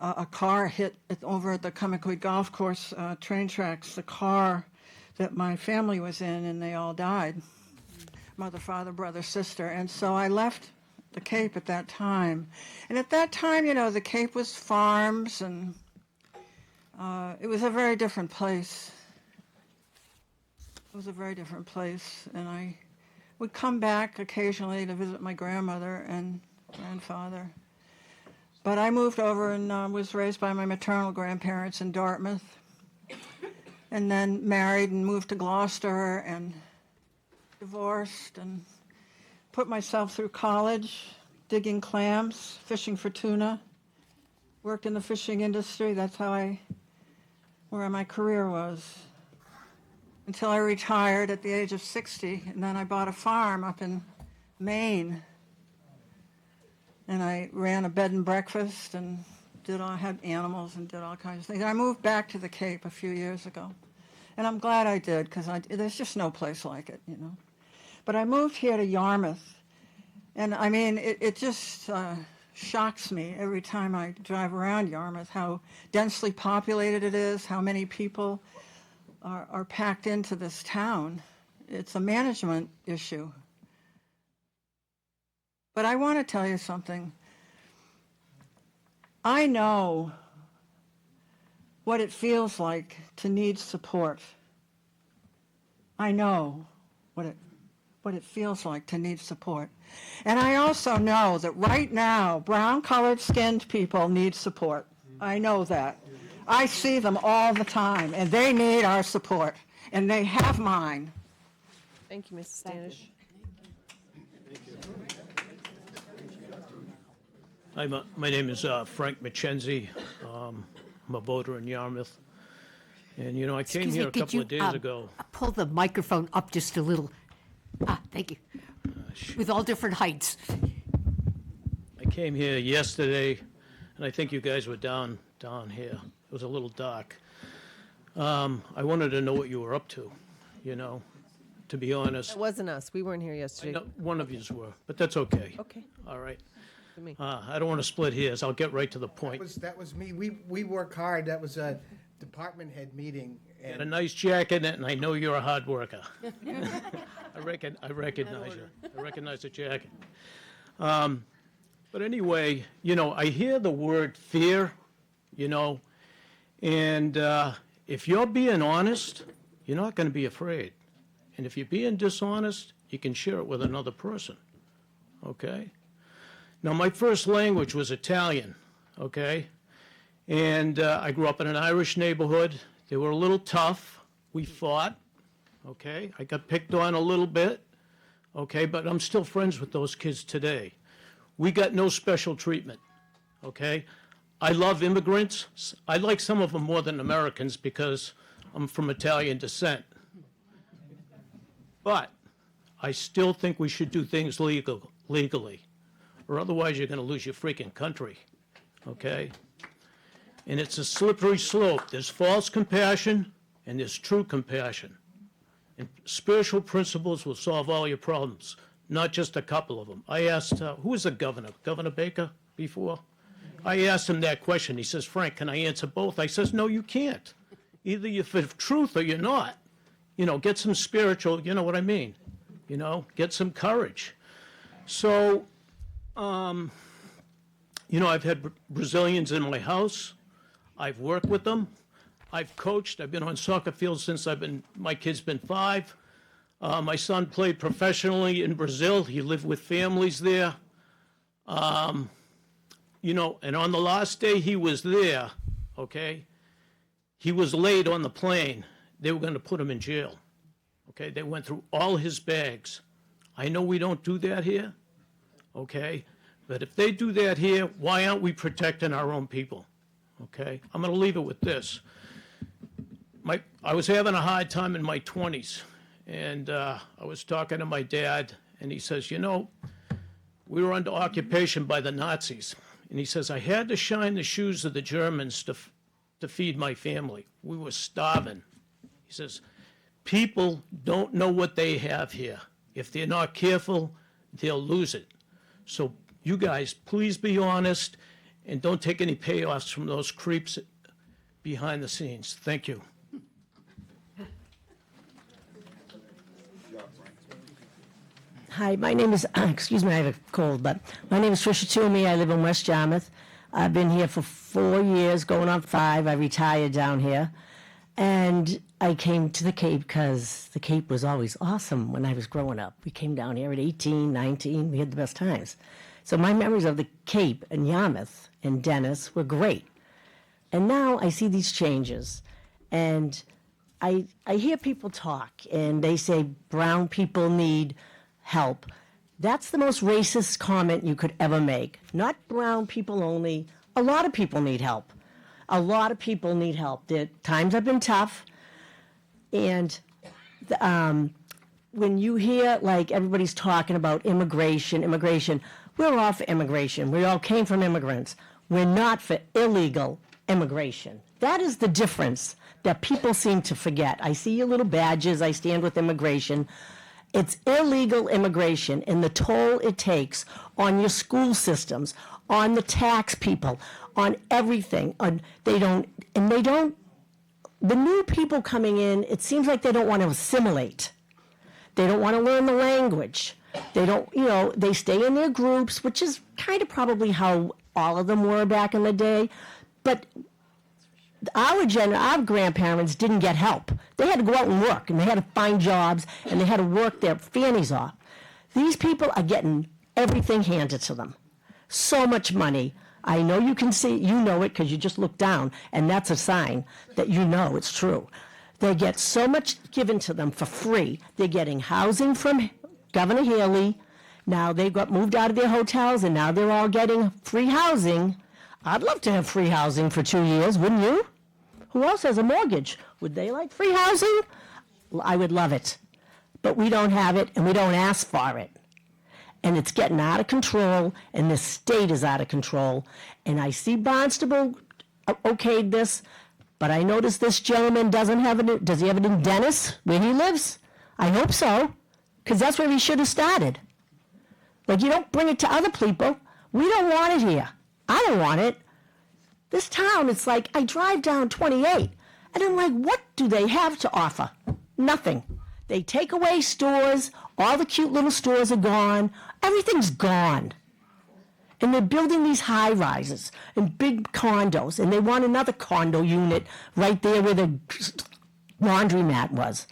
V: a car hit over at the Kamiquoi Golf Course train tracks, the car that my family was in, and they all died. Mother, father, brother, sister. And so I left the Cape at that time. And at that time, you know, the Cape was farms, and it was a very different place. It was a very different place. And I would come back occasionally to visit my grandmother and grandfather. But I moved over and was raised by my maternal grandparents in Dartmouth, and then married and moved to Gloucester and divorced and put myself through college, digging clams, fishing for tuna, worked in the fishing industry. That's where my career was, until I retired at the age of 60, and then I bought a farm up in Maine. And I ran a bed and breakfast and had animals and did all kinds of things. And I moved back to the Cape a few years ago. And I'm glad I did, because there's just no place like it, you know. But I moved here to Yarmouth. And I mean, it just shocks me every time I drive around Yarmouth, how densely populated it is, how many people are packed into this town. It's a management issue. But I want to tell you something. I know what it feels like to need support. I know what it feels like to need support. And I also know that right now, brown-colored skinned people need support. I know that. I see them all the time, and they need our support, and they have mine.
A: Thank you, Mrs. Standish.
B: Hi, my name is Frank McKenzie. I'm a voter in Yarmouth. And, you know, I came here a couple of days ago.
F: Pull the microphone up just a little. Thank you. With all different heights.
B: I came here yesterday, and I think you guys were down here. It was a little dark. I wanted to know what you were up to, you know, to be honest.
A: It wasn't us. We weren't here yesterday.
B: One of yous were, but that's okay.
A: Okay.
B: All right.
A: To me.
B: I don't want to split hairs. I'll get right to the point.
C: That was me. We work hard. That was a department head meeting.
B: Got a nice jacket, and I know you're a hard worker. I recognize you. I recognize the jacket. But anyway, you know, I hear the word fear, you know, and if you're being honest, you're not going to be afraid. And if you're being dishonest, you can share it with another person, okay? Now, my first language was Italian, okay? And I grew up in an Irish neighborhood. They were a little tough. We fought, okay? I got picked on a little bit, okay? But I'm still friends with those kids today. We got no special treatment, okay? I love immigrants. I like some of them more than Americans because I'm from Italian descent. But I still think we should do things legally, or otherwise you're going to lose your freaking country, okay? And it's a slippery slope. There's false compassion and there's true compassion. And spiritual principles will solve all your problems, not just a couple of them. I asked, who was the governor? Governor Baker before? I asked him that question. He says, Frank, can I answer both? I says, no, you can't. Either you're for truth or you're not. You know, get some spiritual, you know what I mean? You know, get some courage. So, you know, I've had Brazilians in my house. I've worked with them. I've coached. I've been on soccer fields since my kid's been 5. My son played professionally in Brazil. He lived with families there. You know, and on the last day he was there, okay, he was late on the plane. They were going to put him in jail. Okay, they went through all his bags. I know we don't do that here, okay, but if they do that here, why aren't we protecting our own people? Okay, I'm going to leave it with this. I was having a hard time in my 20s, and I was talking to my dad, and he says, you know, we were under occupation by the Nazis. And he says, I had to shine the shoes of the Germans to feed my family. We were starving. He says, people don't know what they have here. If they're not careful, they'll lose it. So you guys, please be honest and don't take any payoffs from those creeps behind the scenes. Thank you.
G: Hi, my name is, excuse me, I have a cold, but my name is Tricia Toomey. I live in West Yarmouth. I've been here for 4 years, going on 5. I retired down here. And I came to the Cape because the Cape was always awesome when I was growing up. We came down here at 18, 19. We had the best times. So my memories of the Cape and Yarmouth and Dennis were great. And now I see these changes. And I hear people talk, and they say brown people need help. That's the most racist comment you could ever make. Not brown people only. A lot of people need help. A lot of people need help. The times have been tough. And when you hear, like, everybody's talking about immigration, we're all for immigration. We all came from immigrants. We're not for illegal immigration. That is the difference that people seem to forget. I see your little badges. I stand with immigration. It's illegal immigration and the toll it takes on your school systems, on the tax people, on everything. The new people coming in, it seems like they don't want to assimilate. They don't want to learn the language. They don't, they stay in their groups, which is kind of probably how all of them were back in the day. But our grandparents didn't get help. They had to go out and work, and they had to find jobs, and they had to work their fannies off. These people are getting everything handed to them. So much money. I know you can see, you know it because you just look down, and that's a sign that you know it's true. They get so much given to them for free. They're getting housing from Governor Haley. Now they got moved out of their hotels, and now they're all getting free housing. I'd love to have free housing for 2 years, wouldn't you? Who else has a mortgage? Would they like free housing? I would love it. But we don't have it, and we don't ask for it. And it's getting out of control, and the state is out of control. And I see Barnstable okayed this, but I notice this gentleman doesn't have it. Does he have it in Dennis, where he lives? I hope so, because that's where he should have started. Like, you don't bring it to other people. We don't want it here. I don't want it. This town, it's like, I drive down 28, and I'm like, what do they have to offer? Nothing. They take away stores, all the cute little stores are gone, everything's gone. And they're building these high-rises and big condos, and they want another condo unit right there where the laundromat was.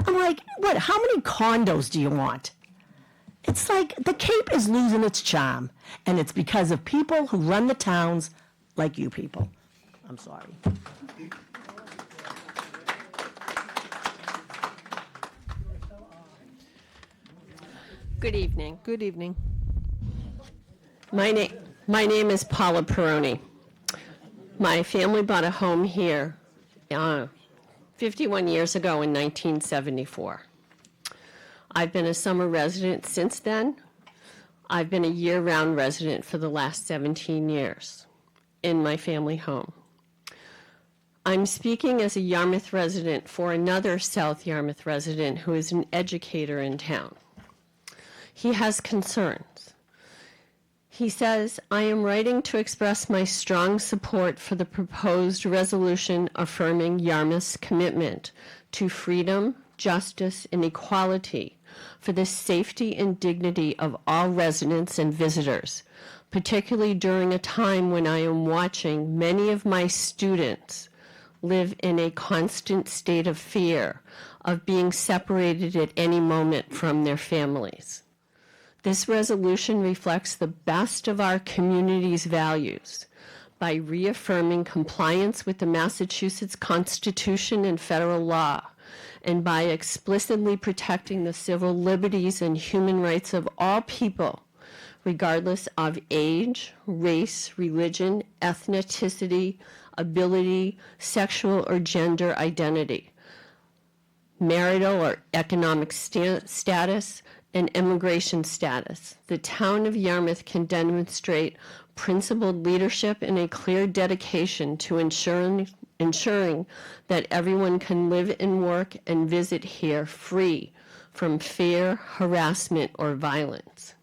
G: I'm like, what, how many condos do you want? It's like the Cape is losing its charm, and it's because of people who run the towns like you people. I'm sorry.
H: Good evening.
A: Good evening.
H: My name is Paula Peroni. My family bought a home here 51 years ago in 1974. I've been a summer resident since then. I've been a year-round resident for the last 17 years in my family home. I'm speaking as a Yarmouth resident for another South Yarmouth resident who is an educator in town. He has concerns. He says, I am writing to express my strong support for the proposed resolution affirming Yarmouth's commitment to freedom, justice, and equality for the safety and dignity of all residents and visitors, particularly during a time when I am watching many of my students live in a constant state of fear of being separated at any moment from their families. This resolution reflects the best of our community's values by reaffirming compliance with the Massachusetts Constitution and federal law, and by explicitly protecting the civil liberties and human rights of all people, regardless of age, race, religion, ethnicity, ability, sexual or gender identity, marital or economic status, and immigration status. The town of Yarmouth can demonstrate principled leadership and a clear dedication to ensuring that everyone can live and work and visit here free from fear, harassment, or violence.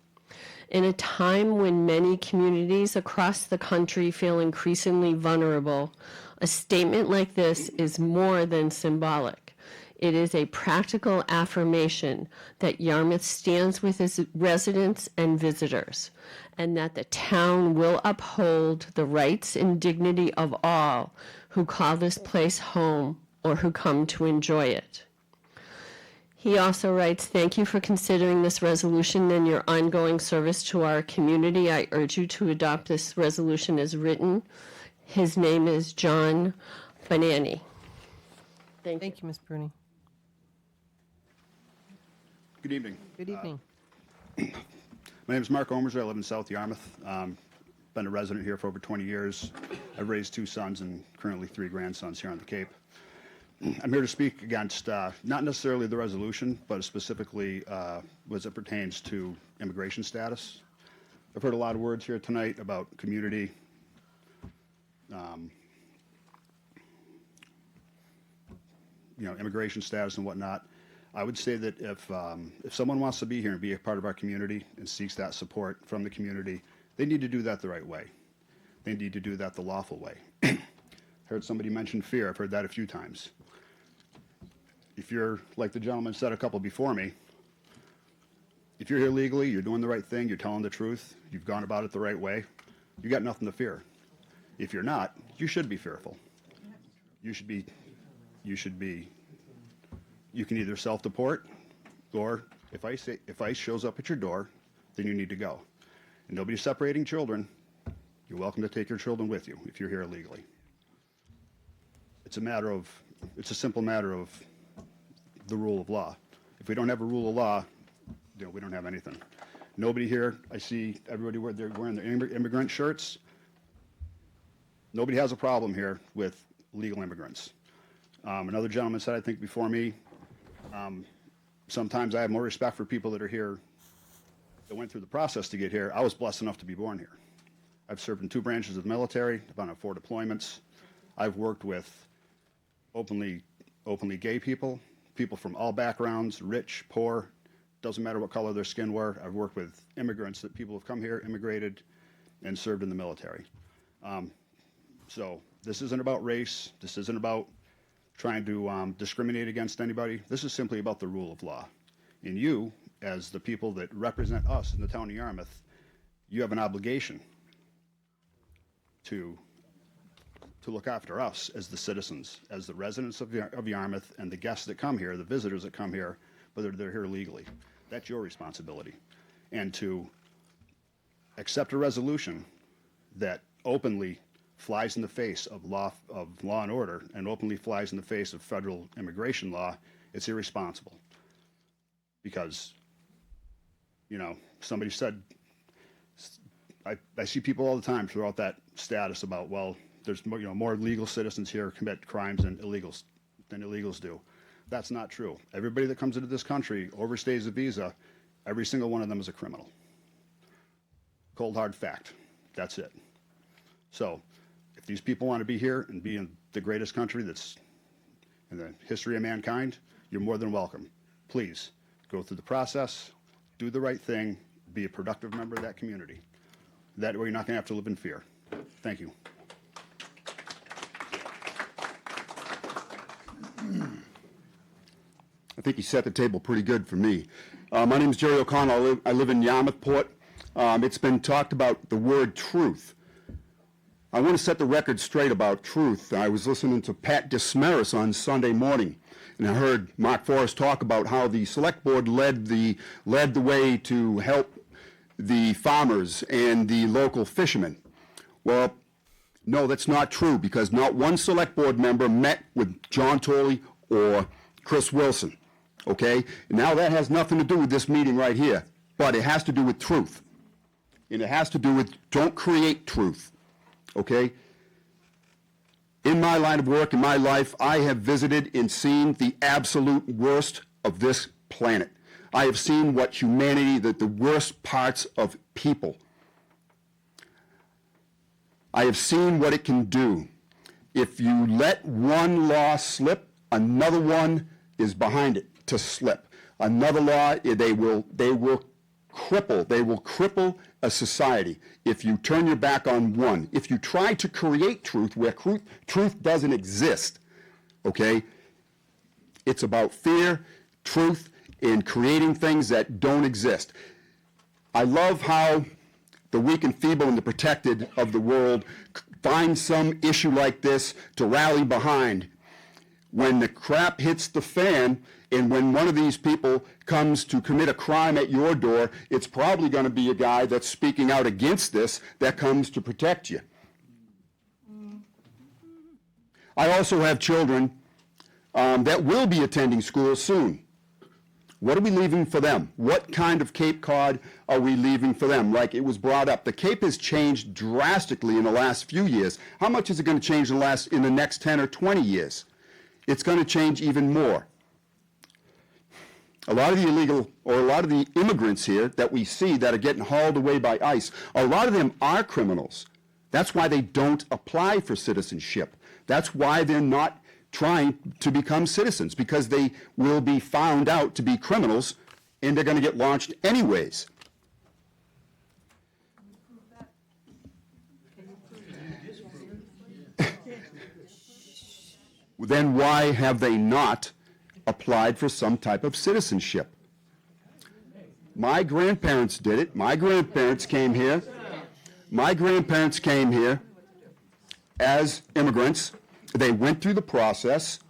H: In a time when many communities across the country feel increasingly vulnerable, a statement like this is more than symbolic. It is a practical affirmation that Yarmouth stands with its residents and visitors, and that the town will uphold the rights and dignity of all who call this place home or who come to enjoy it. He also writes, "Thank you for considering this resolution and your ongoing service to our community. I urge you to adopt this resolution as written." His name is John Banani.
A: Thank you, Ms. Bruni.
I: Good evening.
A: Good evening.
I: My name is Mark Omerser. I live in South Yarmouth. Been a resident here for over 20 years. I've raised 2 sons and currently 3 grandsons here on the Cape. I'm here to speak against not necessarily the resolution, but specifically as it pertains to immigration status. I've heard a lot of words here tonight about community, immigration status and whatnot. I would say that if someone wants to be here and be a part of our community and seeks that support from the community, they need to do that the right way. They need to do that the lawful way. Heard somebody mention fear. I've heard that a few times. If you're, like the gentleman said a couple before me, if you're here legally, you're doing the right thing, you're telling the truth, you've gone about it the right way, you got nothing to fear. If you're not, you should be fearful. You can either self-deport, or if ICE shows up at your door, then you need to go. And nobody's separating children. You're welcome to take your children with you if you're here illegally. It's a simple matter of the rule of law. If we don't have a rule of law, we don't have anything. Nobody here, I see everybody they're wearing their immigrant shirts. Nobody has a problem here with legal immigrants. Another gentleman said, I think before me, sometimes I have more respect for people that are here that went through the process to get here. I was blessed enough to be born here. I've served in 2 branches of the military. I've been on 4 deployments. I've worked with openly gay people, people from all backgrounds, rich, poor, doesn't matter what color their skin were. I've worked with immigrants, that people have come here, immigrated, and served in the military. So this isn't about race. This isn't about trying to discriminate against anybody. This is simply about the rule of law. And you, as the people that represent us in the town of Yarmouth, you have an obligation to look after us as the citizens, as the residents of Yarmouth, and the guests that come here, the visitors that come here, whether they're here legally. That's your responsibility. And to accept a resolution that openly flies in the face of law and order, and openly flies in the face of federal immigration law, it's irresponsible. Because, somebody said, I see people all the time throughout that status about, well, there's more legal citizens here commit crimes than illegals do. That's not true. Everybody that comes into this country overstays a visa. Every single one of them is a criminal. Cold hard fact. That's it. So if these people want to be here and be in the greatest country that's in the history of mankind, you're more than welcome. Please go through the process, do the right thing, be a productive member of that community. That way you're not going to have to live in fear. Thank you.
J: I think he set the table pretty good for me. My name is Jerry O'Connell. I live in Yarmouthport. It's been talked about the word truth. I want to set the record straight about truth. I was listening to Pat Dismaris on Sunday morning, and I heard Mark Forrest talk about how the select board led the way to help the farmers and the local fishermen. Well, no, that's not true, because not one select board member met with John Tolley or Chris Wilson, okay? And now that has nothing to do with this meeting right here, but it has to do with truth. And it has to do with don't create truth, okay? In my line of work, in my life, I have visited and seen the absolute worst of this planet. I have seen what humanity, the worst parts of people. I have seen what it can do. If you let one law slip, another one is behind it to slip. Another law, they will cripple a society if you turn your back on one. If you try to create truth where truth doesn't exist, okay? It's about fear, truth, and creating things that don't exist. I love how the weak and feeble and the protected of the world find some issue like this to rally behind. When the crap hits the fan, and when one of these people comes to commit a crime at your door, it's probably going to be a guy that's speaking out against this that comes to protect you. I also have children that will be attending school soon. What are we leaving for them? What kind of Cape Cod are we leaving for them? Like it was brought up, the Cape has changed drastically in the last few years. How much is it going to change in the next 10 or 20 years? It's going to change even more. A lot of the illegal, or a lot of the immigrants here that we see that are getting hauled away by ICE, a lot of them are criminals. That's why they don't apply for citizenship. That's why they're not trying to become citizens, because they will be found out to be criminals and they're going to get launched anyways. Then why have they not applied for some type of citizenship? My grandparents did it. My grandparents came here. My grandparents came here as immigrants. They went through the process,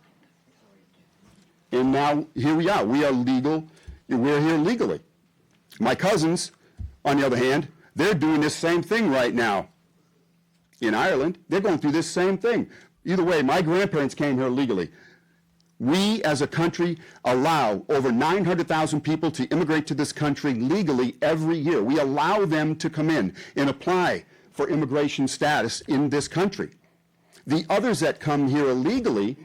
J: and now here we are. We are legal. We're here legally. My cousins, on the other hand, they're doing this same thing right now in Ireland. They're going through this same thing. Either way, my grandparents came here legally. We, as a country, allow over 900,000 people to immigrate to this country legally every year. We allow them to come in and apply for immigration status in this country. The others that come here illegally,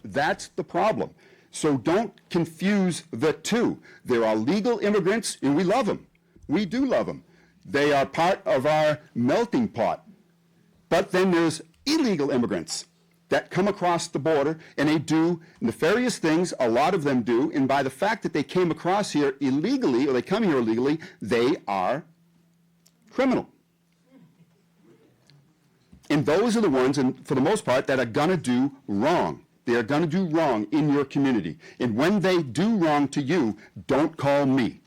J: that's the problem. So don't confuse the two. There are legal immigrants, and we love them. We do love them. They are part of our melting pot. But then there's illegal immigrants that come across the border, and they do nefarious things. A lot of them do, and by the fact that they came across here illegally, or they come here illegally, they are criminal. And those are the ones, and for the most part, that are going to do wrong. They are going to do wrong in your community. And when they do wrong to you, don't call me.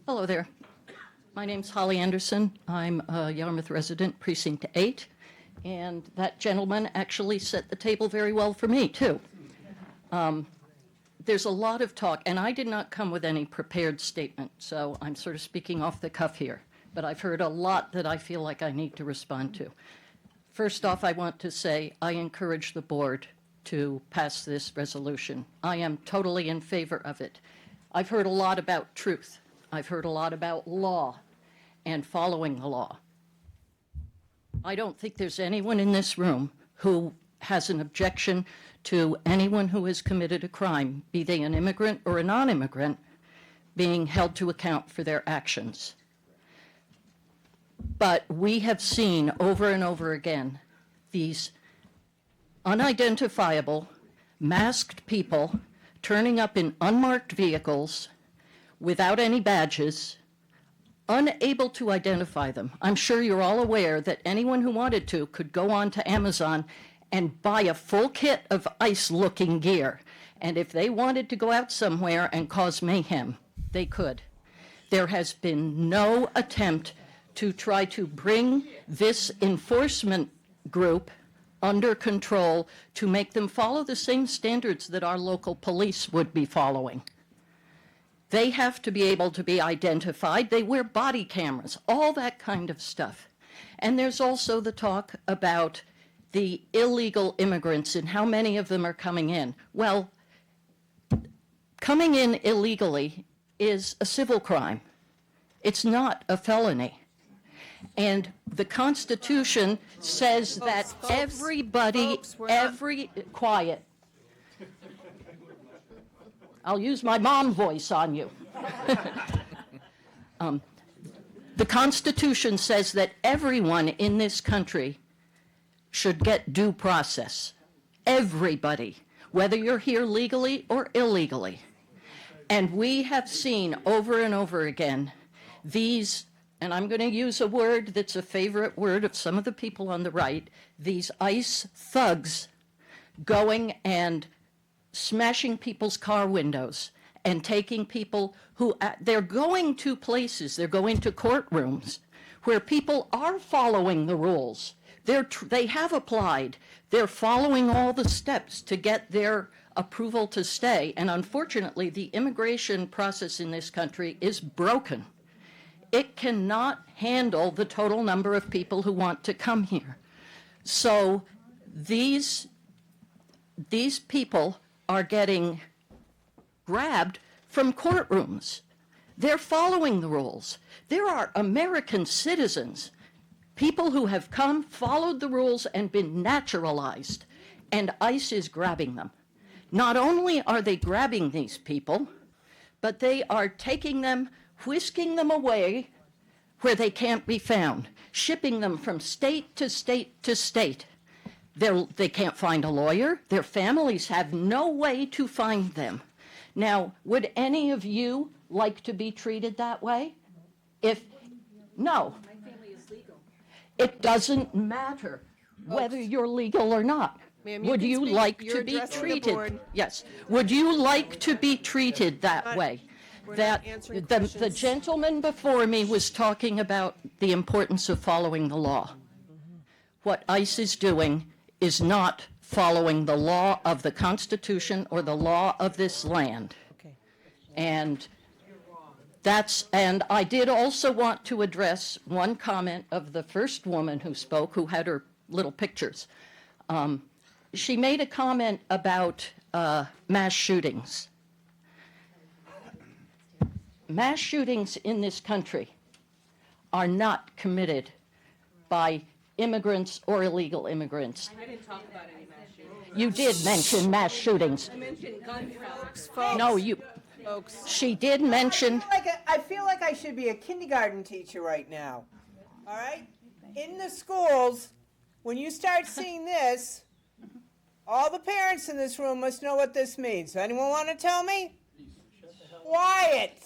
E: Hello there. My name's Holly Anderson. I'm a Yarmouth resident, Precinct 8. And that gentleman actually set the table very well for me, too. There's a lot of talk, and I did not come with any prepared statement, so I'm sort of speaking off the cuff here. But I've heard a lot that I feel like I need to respond to. First off, I want to say I encourage the board to pass this resolution. I am totally in favor of it. I've heard a lot about truth. I've heard a lot about law and following the law. I don't think there's anyone in this room who has an objection to anyone who has committed a crime, be they an immigrant or a non-immigrant, being held to account for their actions. But we have seen over and over again these unidentifiable, masked people turning up in unmarked vehicles without any badges, unable to identify them. I'm sure you're all aware that anyone who wanted to could go on to Amazon and buy a full kit of ICE-looking gear. And if they wanted to go out somewhere and cause mayhem, they could. There has been no attempt to try to bring this enforcement group under control to make them follow the same standards that our local police would be following. They have to be able to be identified. They wear body cameras, all that kind of stuff. And there's also the talk about the illegal immigrants and how many of them are coming in. Well, coming in illegally is a civil crime. It's not a felony. And the Constitution says that everybody, quiet. I'll use my mom voice on you. The Constitution says that everyone in this country should get due process. Everybody, whether you're here legally or illegally. And we have seen over and over again these, and I'm going to use a word that's a favorite word of some of the people on the right, these ICE thugs going and smashing people's car windows and taking people who, they're going to places, they're going to courtrooms where people are following the rules. They have applied. They're following all the steps to get their approval to stay. And unfortunately, the immigration process in this country is broken. It cannot handle the total number of people who want to come here. So these people are getting grabbed from courtrooms. They're following the rules. There are American citizens, people who have come, followed the rules, and been naturalized, and ICE is grabbing them. Not only are they grabbing these people, but they are taking them, whisking them away where they can't be found, shipping them from state to state to state. They can't find a lawyer. Their families have no way to find them. Now, would any of you like to be treated that way? No.
K: My family is legal.
E: It doesn't matter whether you're legal or not.
A: Ma'am,
E: Would
A: can
E: you
A: speak.
E: like
A: You're
E: to be
A: addressing the
E: treated?
A: board.
E: Yes. Would you like to be treated that way?
A: We're
E: That
A: not answering
E: the
A: questions.
E: gentleman before me was talking about the importance of following the law. What ICE is doing is not following the law of the Constitution or the law of this land.
A: Okay.
E: And I did also want to address one comment of the first woman who spoke, who had her little pictures. She made a comment about mass shootings. Mass shootings in this country are not committed by immigrants or illegal immigrants.
K: I didn't talk about any mass shootings.
E: You did mention mass shootings.
K: I mentioned gunpowder.
E: No, she did mention.
L: I feel like I should be a kindergarten teacher right now. All right? In the schools, when you start seeing this, all the parents in this room must know what this means. Anyone want to tell me? Quiet.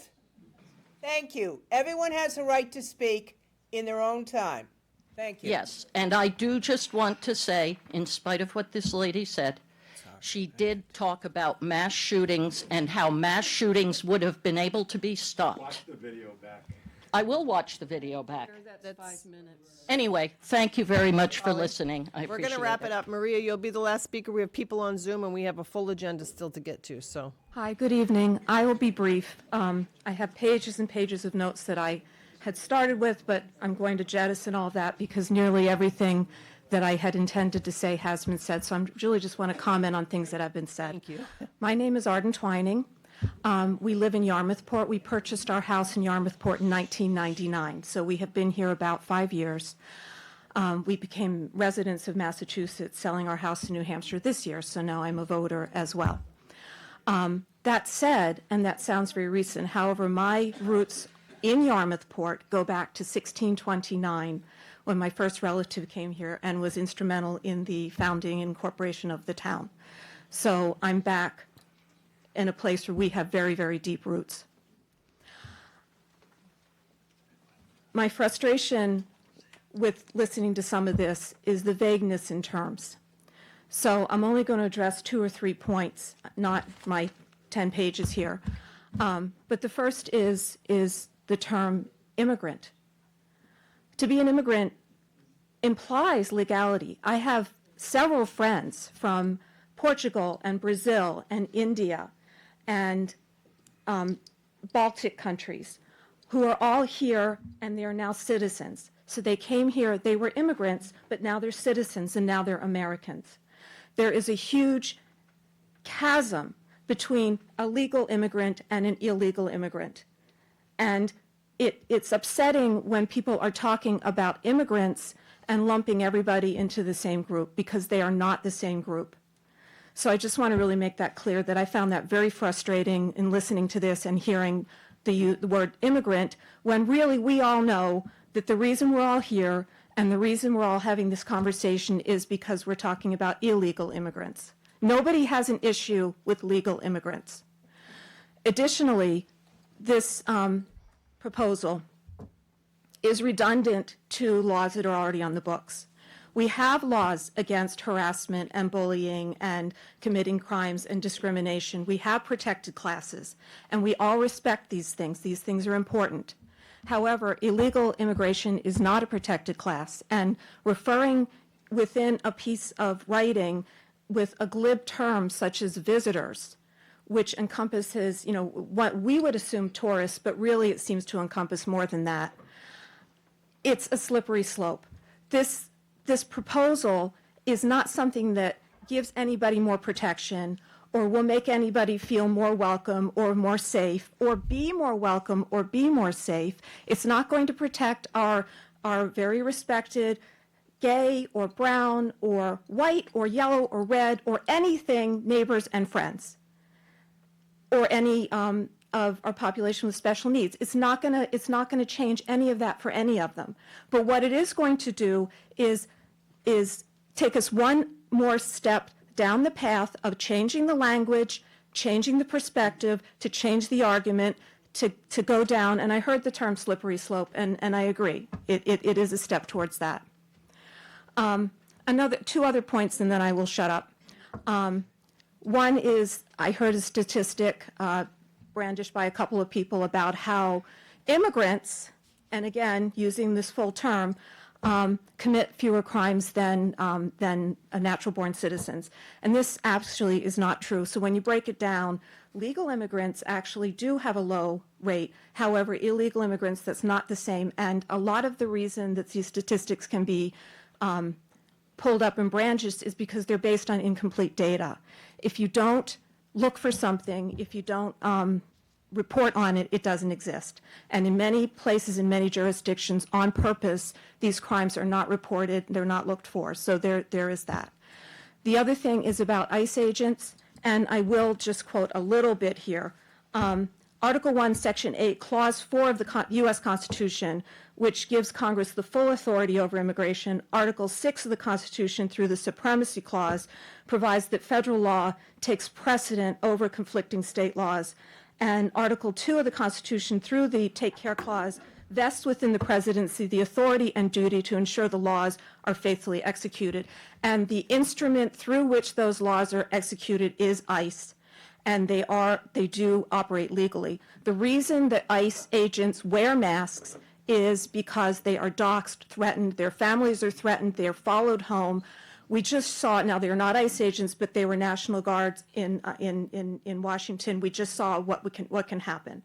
L: Thank you. Everyone has a right to speak in their own time. Thank you.
E: Yes, and I do just want to say, in spite of what this lady said, she did talk about mass shootings and how mass shootings would have been able to be stopped.
J: Watch the video back.
E: I will watch the video back.
K: That's 5 minutes.
E: Anyway, thank you very much for
A: Holly,
E: listening. I
A: We're
E: appreciate
A: going to wrap it up. Maria, you'll be the last speaker. We have people on Zoom, and we have a full agenda still to get to, so.
W: Hi, good evening. I will be brief. I have pages and pages of notes that I had started with, but I'm going to jettison all of that because nearly everything that I had intended to say has been said. So I really just want to comment on things that have been said.
A: Thank you.
W: My name is Arden Twining. We live in Yarmouthport. We purchased our house in Yarmouthport in 1999, so we have been here about 5 years. We became residents of Massachusetts, selling our house in New Hampshire this year, so now I'm a voter as well. That said, and that sounds very recent, however, my roots in Yarmouthport go back to 1629, when my first relative came here and was instrumental in the founding and incorporation of the town. So I'm back in a place where we have very, very deep roots. My frustration with listening to some of this is the vagueness in terms. So I'm only going to address 2 or 3 points, not my 10 pages here. But the first is the term immigrant. To be an immigrant implies legality. I have several friends from Portugal and Brazil and India and Baltic countries who are all here and they are now citizens. So they came here, they were immigrants, but now they're citizens and now they're Americans. There is a huge chasm between a legal immigrant and an illegal immigrant. And it's upsetting when people are talking about immigrants and lumping everybody into the same group, because they are not the same group. So I just want to really make that clear, that I found that very frustrating in listening to this and hearing the word immigrant, when really we all know that the reason we're all here and the reason we're all having this conversation is because we're talking about illegal immigrants. Nobody has an issue with legal immigrants. Additionally, this proposal is redundant to laws that are already on the books. We have laws against harassment and bullying and committing crimes and discrimination. We have protected classes, and we all respect these things. These things are important. However, illegal immigration is not a protected class, and referring within a piece of writing with a glib term such as visitors, which encompasses, what we would assume tourists, but really it seems to encompass more than that. It's a slippery slope. This proposal is not something that gives anybody more protection or will make anybody feel more welcome or more safe or be more welcome or be more safe. It's not going to protect our very respected gay or brown or white or yellow or red or anything neighbors and friends or any of our population with special needs. It's not going to change any of that for any of them. But what it is going to do is take us one more step down the path of changing the language, changing the perspective, to change the argument, to go down, and I heard the term slippery slope, and I agree. It is a step towards that. Two other points, and then I will shut up. One is, I heard a statistic brandished by a couple of people about how immigrants, and again, using this full term, commit fewer crimes than natural-born citizens. And this actually is not true. So when you break it down, legal immigrants actually do have a low rate. However, illegal immigrants, that's not the same. And a lot of the reason that these statistics can be pulled up and brandished is because they're based on incomplete data. If you don't look for something, if you don't report on it, it doesn't exist. And in many places, in many jurisdictions, on purpose, these crimes are not reported, they're not looked for. So there is that. The other thing is about ICE agents, and I will just quote a little bit here. Article 1, Section 8, Clause 4 of the U.S. Constitution, which gives Congress the full authority over immigration. Article 6 of the Constitution, through the Supremacy Clause, provides that federal law takes precedent over conflicting state laws. And Article 2 of the Constitution, through the Take Care Clause, vests within the presidency the authority and duty to ensure the laws are faithfully executed. And the instrument through which those laws are executed is ICE. And they do operate legally. The reason that ICE agents wear masks is because they are doxxed, threatened, their families are threatened, they are followed home. We just saw, now they're not ICE agents, but they were National Guards in Washington. We just saw what can happen.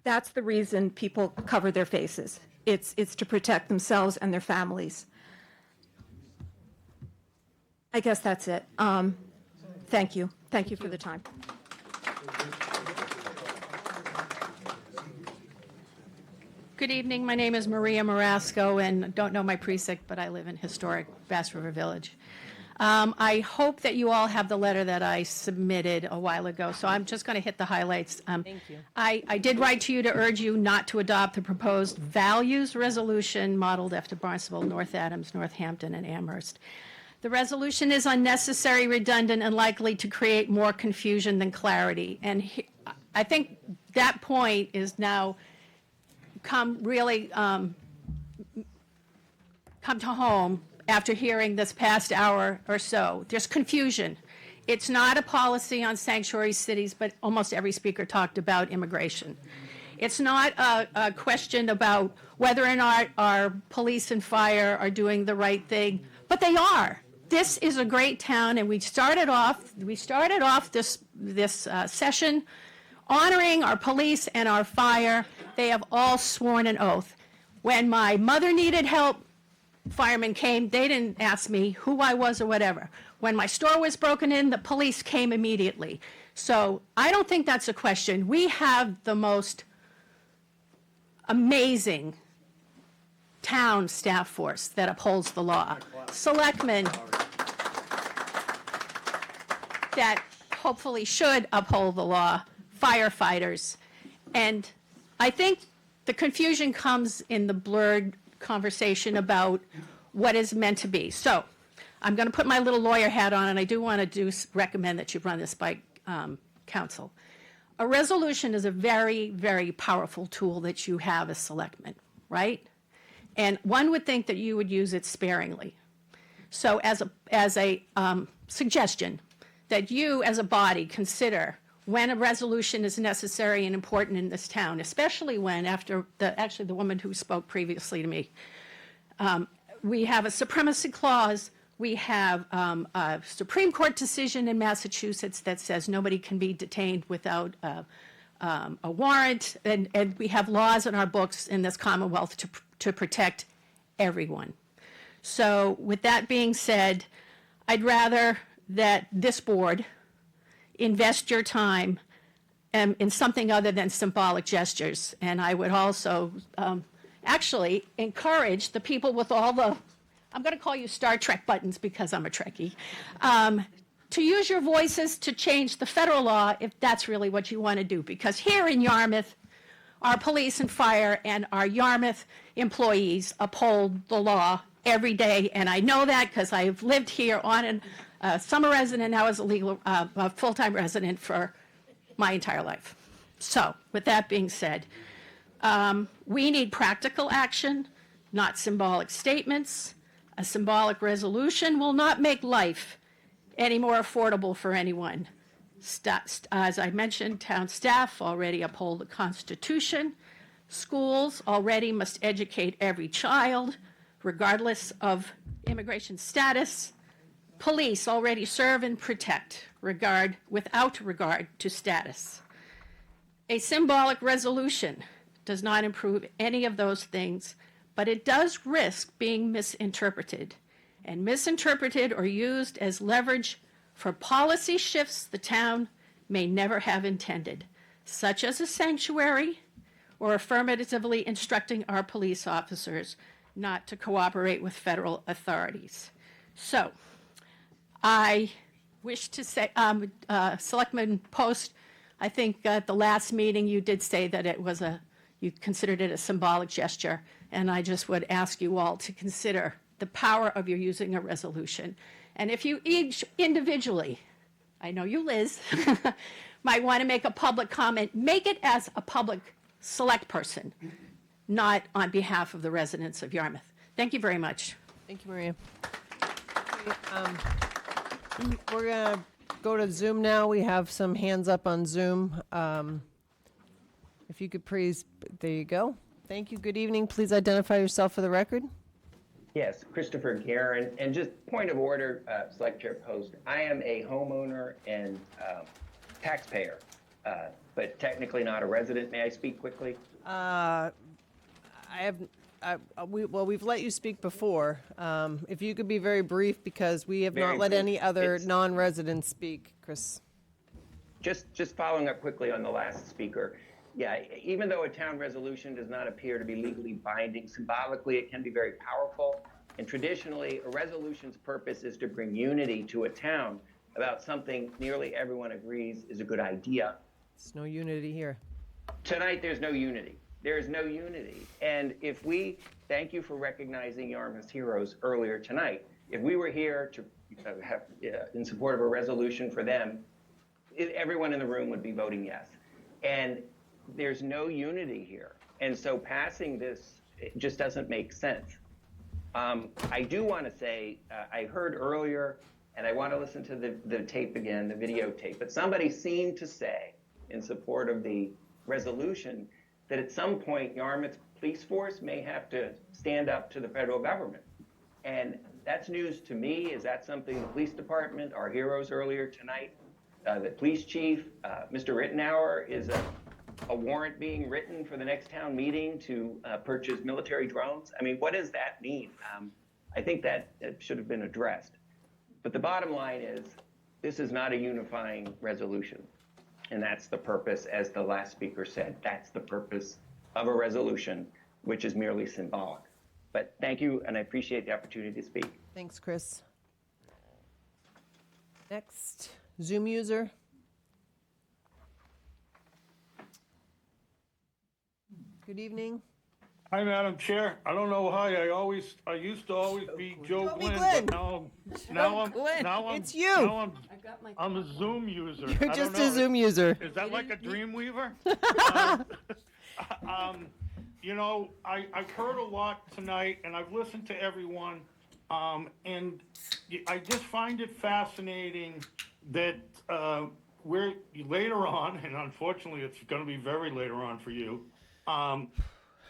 W: That's the reason people cover their faces. It's to protect themselves and their families. I guess that's it. Thank you. Thank you for the time.
K: Good evening. My name is Maria Marasco, and don't know my precinct, but I live in historic Bass River Village. I hope that you all have the letter that I submitted a while ago, so I'm just going to hit the highlights.
A: Thank you.
K: I did write to you to urge you not to adopt the proposed values resolution modeled after Barnstable, North Adams, Northampton, and Amherst. The resolution is unnecessary, redundant, and likely to create more confusion than clarity. And I think that point is now come to home after hearing this past hour or so. There's confusion. It's not a policy on sanctuary cities, but almost every speaker talked about immigration. It's not a question about whether or not our police and fire are doing the right thing, but they are. This is a great town, and we started off this session honoring our police and our fire. They have all sworn an oath. When my mother needed help, firemen came. They didn't ask me who I was or whatever. When my store was broken in, the police came immediately. So I don't think that's a question. We have the most amazing town staff force that upholds the law. Selectmen that hopefully should uphold the law, firefighters. And I think the confusion comes in the blurred conversation about what is meant to be. So I'm going to put my little lawyer hat on, and I do want to recommend that you run this by council. A resolution is a very, very powerful tool that you have as selectmen, right? And one would think that you would use it sparingly. So as a suggestion, that you as a body consider when a resolution is necessary and important in this town, especially when, after the woman who spoke previously to me, we have a supremacy clause, we have a Supreme Court decision in Massachusetts that says nobody can be detained without a warrant, and we have laws in our books in this Commonwealth to protect everyone. So with that being said, I'd rather that this board invest your time in something other than symbolic gestures. And I would also actually encourage the people with all the, I'm going to call you Star Trek buttons because I'm a Trekkie, to use your voices to change the federal law if that's really what you want to do. Because here in Yarmouth, our police and fire and our Yarmouth employees uphold the law every day. And I know that because I've lived here on an summer resident, now as a legal, full-time resident for my entire life. So, with that being said, we need practical action, not symbolic statements. A symbolic resolution will not make life any more affordable for anyone. As I mentioned, town staff already uphold the Constitution. Schools already must educate every child, regardless of immigration status. Police already serve and protect without regard to status. A symbolic resolution does not improve any of those things, but it does risk being misinterpreted, and misinterpreted or used as leverage for policy shifts the town may never have intended, such as a sanctuary or affirmatively instructing our police officers not to cooperate with federal authorities. So, I wish to say, Selectman Post, I think at the last meeting you did say that you considered it a symbolic gesture, and I just would ask you all to consider the power of your using a resolution. And if you each individually, I know you, Liz, might want to make a public comment, make it as a public select person, not on behalf of the residents of Yarmouth. Thank you very much.
A: Thank you, Maria. We're going to go to Zoom now. We have some hands up on Zoom. If you could please, there you go. Thank you. Good evening. Please identify yourself for the record.
M: Yes, Christopher Guerin. And just point of order, Select Chair Post, I am a homeowner and taxpayer, but technically not a resident. May I speak quickly?
A: We've let you speak before. If you could be very brief, because we have
M: Very
A: not let
M: brief.
A: any other non-residents speak, Chris.
M: Just following up quickly on the last speaker. Yeah, even though a town resolution does not appear to be legally binding, symbolically it can be very powerful. And traditionally, a resolution's purpose is to bring unity to a town about something nearly everyone agrees is a good idea.
A: There's no unity here.
M: Tonight, there's no unity. There is no unity. And if we, thank you for recognizing Yarmouth's heroes earlier tonight. If we were here to have in support of a resolution for them, everyone in the room would be voting yes. And there's no unity here. And so passing this, it just doesn't make sense. I do want to say, I heard earlier, and I want to listen to the tape again, the videotape, but somebody seemed to say in support of the resolution that at some point Yarmouth police force may have to stand up to the federal government. And that's news to me. Is that something the police department, our heroes earlier tonight, the police chief, Mr. Rittenhour, is a warrant being written for the next town meeting to purchase military drones? I mean, what does that mean? I think that should have been addressed. But the bottom line is, this is not a unifying resolution. And that's the purpose, as the last speaker said, that's the purpose of a resolution, which is merely symbolic. But thank you, and I appreciate the opportunity to speak.
A: Thanks, Chris. Next, Zoom user. Good evening.
N: Hi, Madam Chair. I don't know why I used to always be Joe Glenn,
A: Glenn.
N: but
A: It's you.
N: Now I'm a Zoom user.
A: You're just a Zoom user.
N: Is that like a Dreamweaver? You know, I've heard a lot tonight, and I've listened to everyone, and I just find it fascinating that we're later on, and unfortunately it's going to be very later on for you,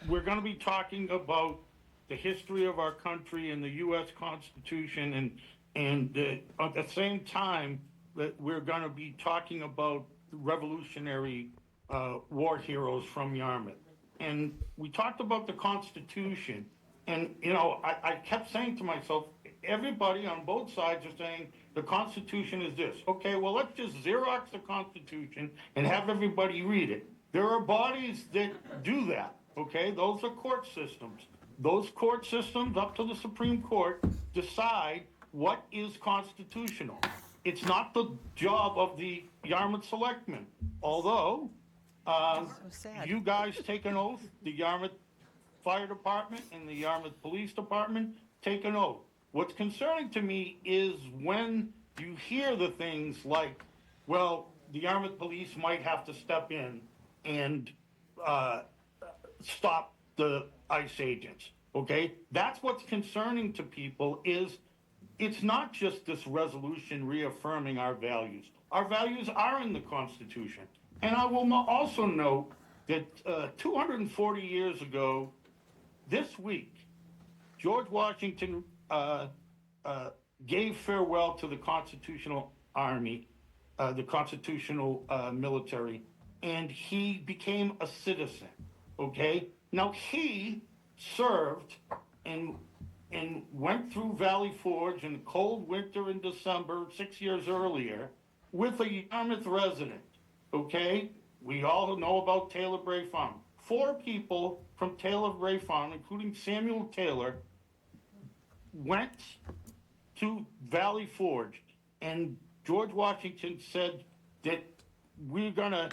N: we're going to be talking about the history of our country and the U.S. Constitution, and at the same time that we're going to be talking about Revolutionary war heroes from Yarmouth. And we talked about the Constitution, and you know, I kept saying to myself, everybody on both sides are saying the Constitution is this. Okay, well, let's just Xerox the Constitution and have everybody read it. There are bodies that do that, okay? Those are court systems. Those court systems, up to the Supreme Court, decide what is constitutional. It's not the job of the Yarmouth Selectmen, although you guys take an oath, the Yarmouth Fire Department and the Yarmouth Police Department take an oath. What's concerning to me is when you hear the things like, well, the Yarmouth Police might have to step in and stop the ICE agents, okay? That's what's concerning to people is it's not just this resolution reaffirming our values. Our values are in the Constitution. And I will also note that 240 years ago, this week, George Washington gave farewell to the Constitutional Army, the Constitutional Military, and he became a citizen, okay? Now, he served and went through Valley Forge in a cold winter in December 6 years earlier with a Yarmouth resident. Okay, we all know about Taylor Bray Farm. 4 people from Taylor Bray Farm, including Samuel Taylor, went to Valley Forge, and George Washington said that we're going to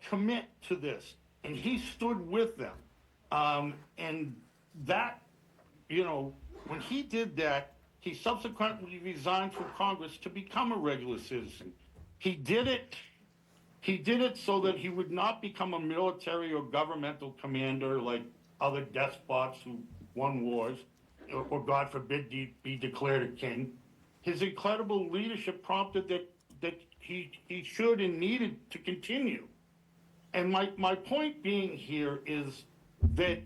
N: commit to this, and he stood with them. And that, you know, when he did that, he subsequently resigned from Congress to become a regular citizen. He did it so that he would not become a military or governmental commander like other despots who won wars, or God forbid, be declared a king. His incredible leadership prompted that he should and needed to continue. And my point being here is that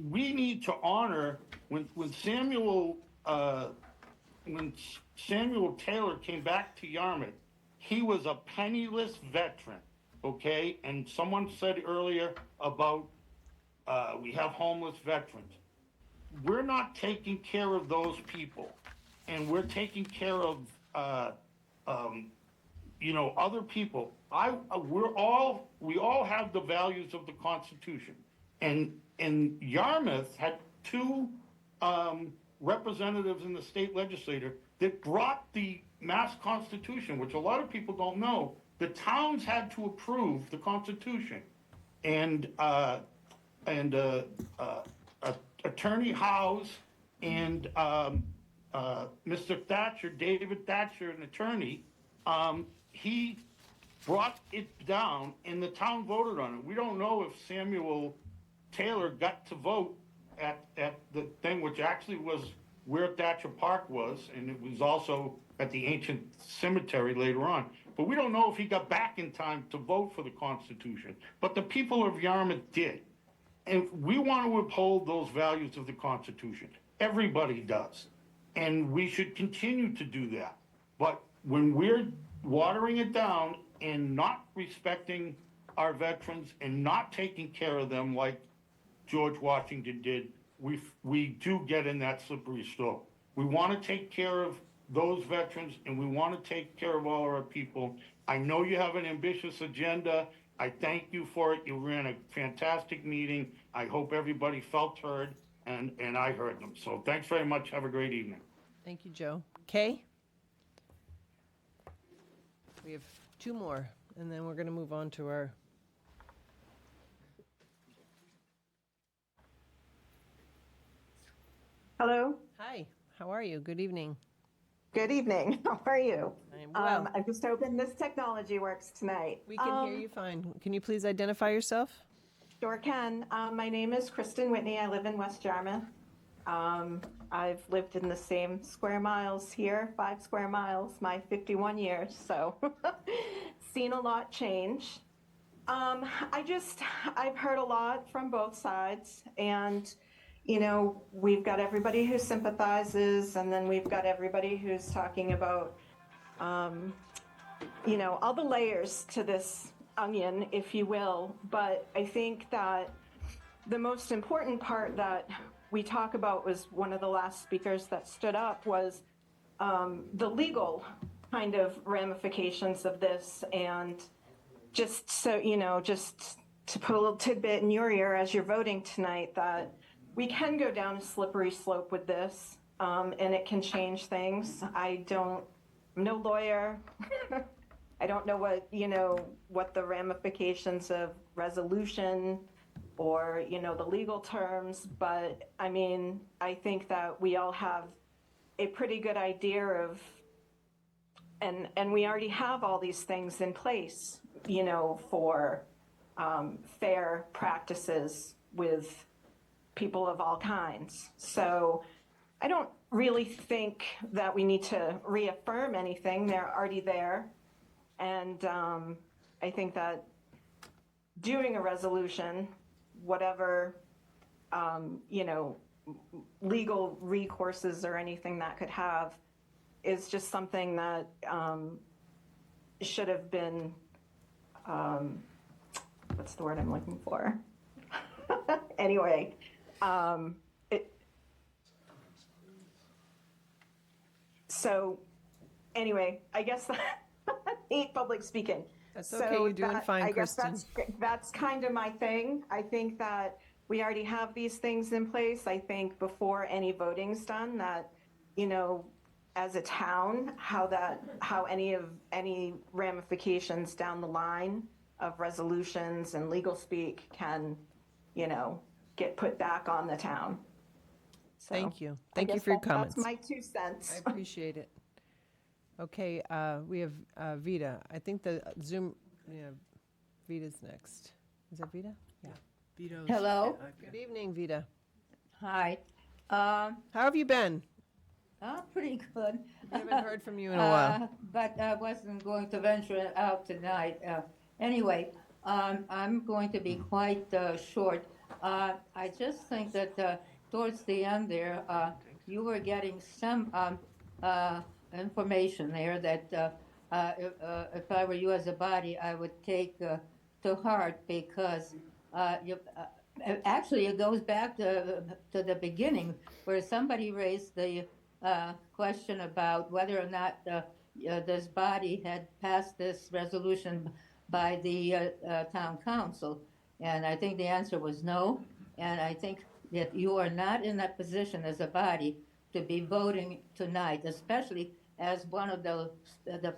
N: we need to honor when Samuel Taylor came back to Yarmouth. He was a penniless veteran, okay? And someone said earlier about we have homeless veterans. We're not taking care of those people, and we're taking care of, you know, other people. We all have the values of the Constitution, and Yarmouth had 2 representatives in the state legislature that brought the Mass Constitution, which a lot of people don't know. The towns had to approve the Constitution, and Attorney Howes and Mr. Thatcher, David Thatcher, an attorney, he brought it down, and the town voted on it. We don't know if Samuel Taylor got to vote at the thing, which actually was where Thatcher Park was, and it was also at the ancient cemetery later on. but we don't know if he got back in time to vote for the Constitution. But the people of Yarmouth did. And we want to uphold those values of the Constitution. Everybody does. And we should continue to do that. But when we're watering it down and not respecting our veterans and not taking care of them like George Washington did, we do get in that slippery slope. We want to take care of those veterans, and we want to take care of all our people. I know you have an ambitious agenda. I thank you for it. You ran a fantastic meeting. I hope everybody felt heard, and I heard them. So thanks very much. Have a great evening.
A: Thank you, Joe. Kay? We have two more, and then we're going to move on to our...
O: Hello.
A: Hi, how are you? Good evening.
O: Good evening. How are you?
A: I am well.
O: I'm just hoping this technology works tonight.
A: We can hear you fine. Can you please identify yourself?
O: Sure can. My name is Kristen Whitney. I live in West Yarmouth. I've lived in the same square miles here, 5 square miles, my 51 years, so seen a lot change. I've heard a lot from both sides, and you know, we've got everybody who sympathizes, and then we've got everybody who's talking about, you know, all the layers to this onion, if you will. But I think that the most important part that we talk about was one of the last speakers that stood up was the legal kind of ramifications of this. And just so, you know, just to put a little tidbit in your ear as you're voting tonight, that we can go down a slippery slope with this, and it can change things. I'm no lawyer. I don't know what, you know, what the ramifications of resolution or, you know, the legal terms, but I mean, I think that we all have a pretty good idea of, and we already have all these things in place, you know, for fair practices with people of all kinds. So I don't really think that we need to reaffirm anything. They're already there. And I think that doing a resolution, whatever, you know, legal recourses or anything that could have, is just something that should have been, what's the word I'm looking for? Anyway, so anyway, I guess that hate public speaking.
A: That's okay, you're doing fine,
O: I guess
A: Kristen.
O: that's kind of my thing. I think that we already have these things in place. I think before any voting's done, that, you know, as a town, how any ramifications down the line of resolutions and legal speak can, you know, get put back on the town. So,
A: Thank you.
O: I
A: Thank you
O: guess
A: for your comments.
O: That's my 2 cents.
A: I appreciate it. Okay, we have Vida. I think the Zoom, yeah, Vita's next. Is that Vida? Yeah. Vito's.
P: Hello.
A: Good evening, Vida.
P: Hi.
A: How have you been?
P: Pretty good.
A: We haven't heard from you in a while.
P: But I wasn't going to venture out tonight. Anyway, I'm going to be quite short. I just think that towards the end there, you were getting some information there that if I were you as a body, I would take to heart, because actually it goes back to the beginning, where somebody raised the question about whether or not this body had passed this resolution by the town council. And I think the answer was no. And I think that you are not in that position as a body to be voting tonight, especially as one of the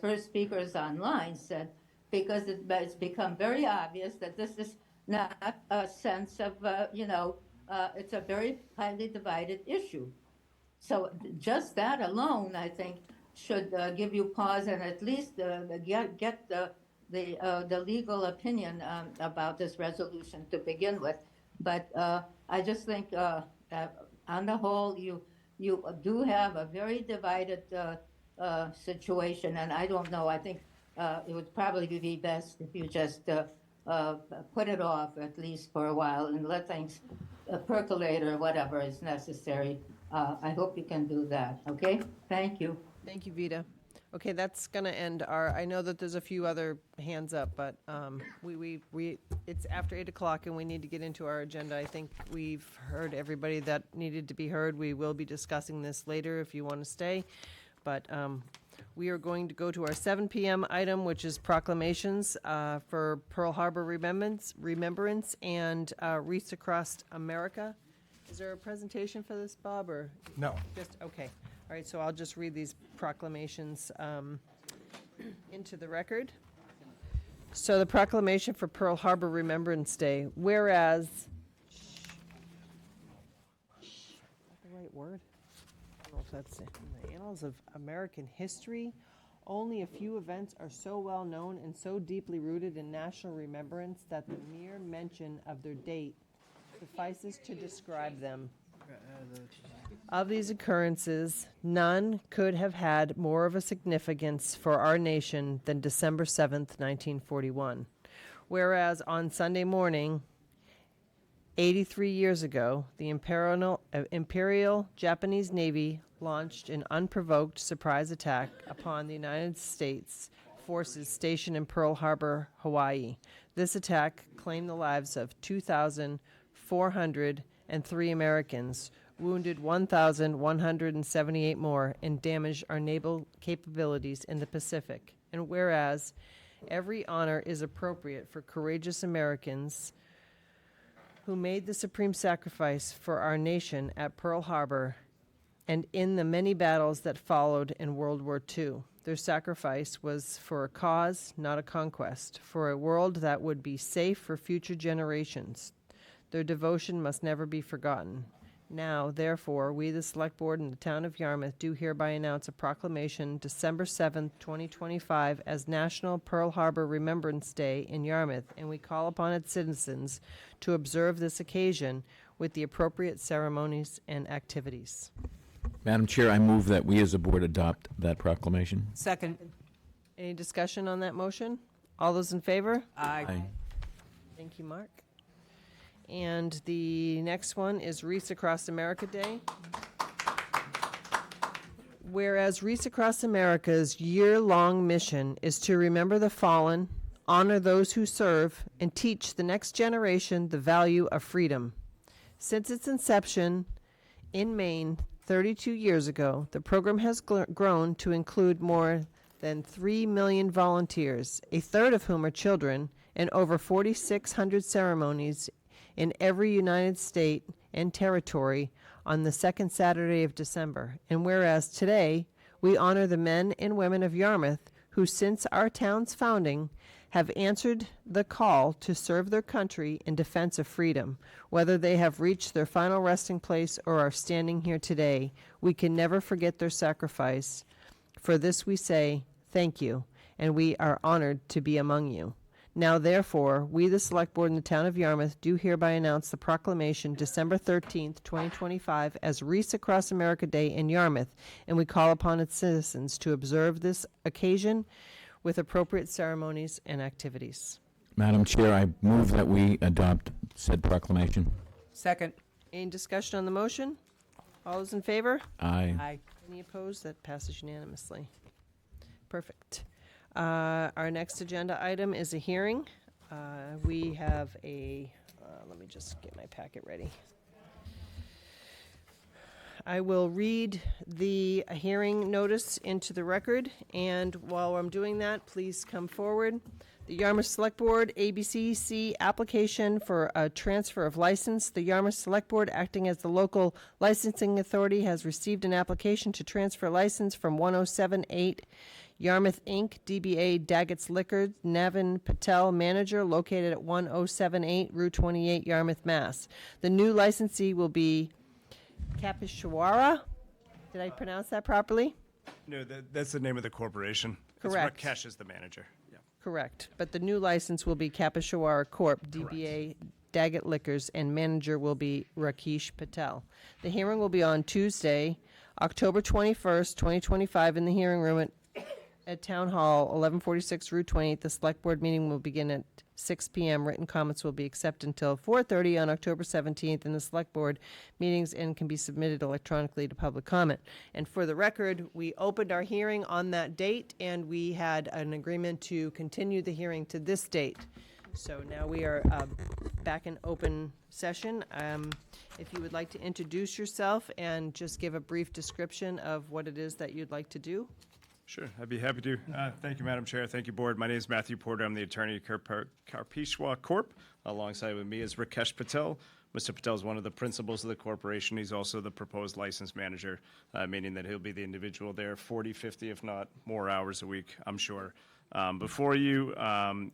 P: first speakers online said, because it's become very obvious that this is not a sense of, you know, it's a very highly divided issue. So just that alone, I think, should give you pause and at least get the legal opinion about this resolution to begin with. But I just think on the whole, you do have a very divided situation, and I don't know. I think it would probably be best if you just put it off at least for a while and let things percolate or whatever is necessary. I hope you can do that, okay? Thank you.
A: Thank you, Vita. Okay, that's gonna end our, I know that there's a few other hands up, but it's after 8 o'clock and we need to get into our agenda. I think we've heard everybody that needed to be heard. We will be discussing this later if you want to stay. But we are going to go to our 7 p.m. item, which is proclamations for Pearl Harbor Remembrance and Wreaths Across America. Is there a presentation for this, Bob, or?
C: No.
A: Just, okay. All right, so I'll just read these proclamations into the record. So the proclamation for Pearl Harbor Remembrance Day, whereas, is that the right word? I don't know if that's it. In the annals of American history, only a few events are so well known and so deeply rooted in national remembrance that the mere mention of their date suffices to describe them. Of these occurrences, none could have had more of a significance for our nation than December 7th, 1941. Whereas on Sunday morning, 83 years ago, the Imperial Japanese Navy launched an unprovoked surprise attack upon the United States forces stationed in Pearl Harbor, Hawaii. This attack claimed the lives of 2,403 Americans, wounded 1,178 more, and damaged our naval capabilities in the Pacific. And whereas every honor is appropriate for courageous Americans who made the supreme sacrifice for our nation at Pearl Harbor and in the many battles that followed in World War II. Their sacrifice was for a cause, not a conquest, for a world that would be safe for future generations. Their devotion must never be forgotten. Now, therefore, we, the Select Board in the town of Yarmouth, do hereby announce a proclamation December 7th, 2025 as National Pearl Harbor Remembrance Day in Yarmouth, and we call upon its citizens to observe this occasion with the appropriate ceremonies and activities.
Q: Madam Chair, I move that we as a board adopt that proclamation.
A: Second. Any discussion on that motion? All those in favor?
Q: Aye.
A: Thank you, Mark. And the next one is Wreaths Across America Day. Whereas Wreaths Across America's year-long mission is to remember the fallen, honor those who serve, and teach the next generation the value of freedom. Since its inception in Maine 32 years ago, the program has grown to include more than 3 million volunteers, a third of whom are children, and over 4,600 ceremonies in every United State and territory on the second Saturday of December. And whereas today we honor the men and women of Yarmouth who, since our town's founding, have answered the call to serve their country in defense of freedom. Whether they have reached their final resting place or are standing here today, we can never forget their sacrifice. For this we say, thank you, and we are honored to be among you. Now, therefore, we, the Select Board in the town of Yarmouth, do hereby announce the proclamation December 13th, 2025 as Wreaths Across America Day in Yarmouth, and we call upon its citizens to observe this occasion with appropriate ceremonies and activities.
Q: Madam Chair, I move that we adopt said proclamation.
A: Second. Any discussion on the motion? All those in favor?
Q: Aye.
A: Any opposed? That passes unanimously. Perfect. Our next agenda item is a hearing. We have a, let me just get my packet ready. I will read the hearing notice into the record, and while I'm doing that, please come forward. The Yarmouth Select Board, ABCC application for a transfer of license. The Yarmouth Select Board, acting as the local licensing authority, has received an application to transfer license from 1078 Yarmouth Inc., DBA Daggett's Liquors, Navin Patel, manager, located at 1078 Route 28, Yarmouth, Mass. The new licensee will be Kapishwara. Did I pronounce that properly?
R: No, that's the name of the corporation.
A: Correct.
R: It's Rakesh is the manager. Yeah.
A: Correct. But the new license will be Kapishwara Corp., DBA Daggett Liquors, and manager will be Rakesh Patel. The hearing will be on Tuesday, October 21st, 2025, in the hearing room at Town Hall, 1146 Route 28. The Select Board meeting will begin at 6 p.m. Written comments will be accepted until 4:30 on October 17th, and the Select Board meetings and can be submitted electronically to public comment. And for the record, we opened our hearing on that date, and we had an agreement to continue the hearing to this date. So now we are back in open session. If you would like to introduce yourself and just give a brief description of what it is that you'd like to do.
R: Sure, I'd be happy to. Thank you, Madam Chair. Thank you, Board. My name is Matthew Porter. I'm the attorney at Karpeshwa Corp. Alongside with me is Rakesh Patel. Mr. Patel is one of the principals of the corporation. He's also the proposed license manager, meaning that he'll be the individual there 40, 50, if not more hours a week, I'm sure. Before you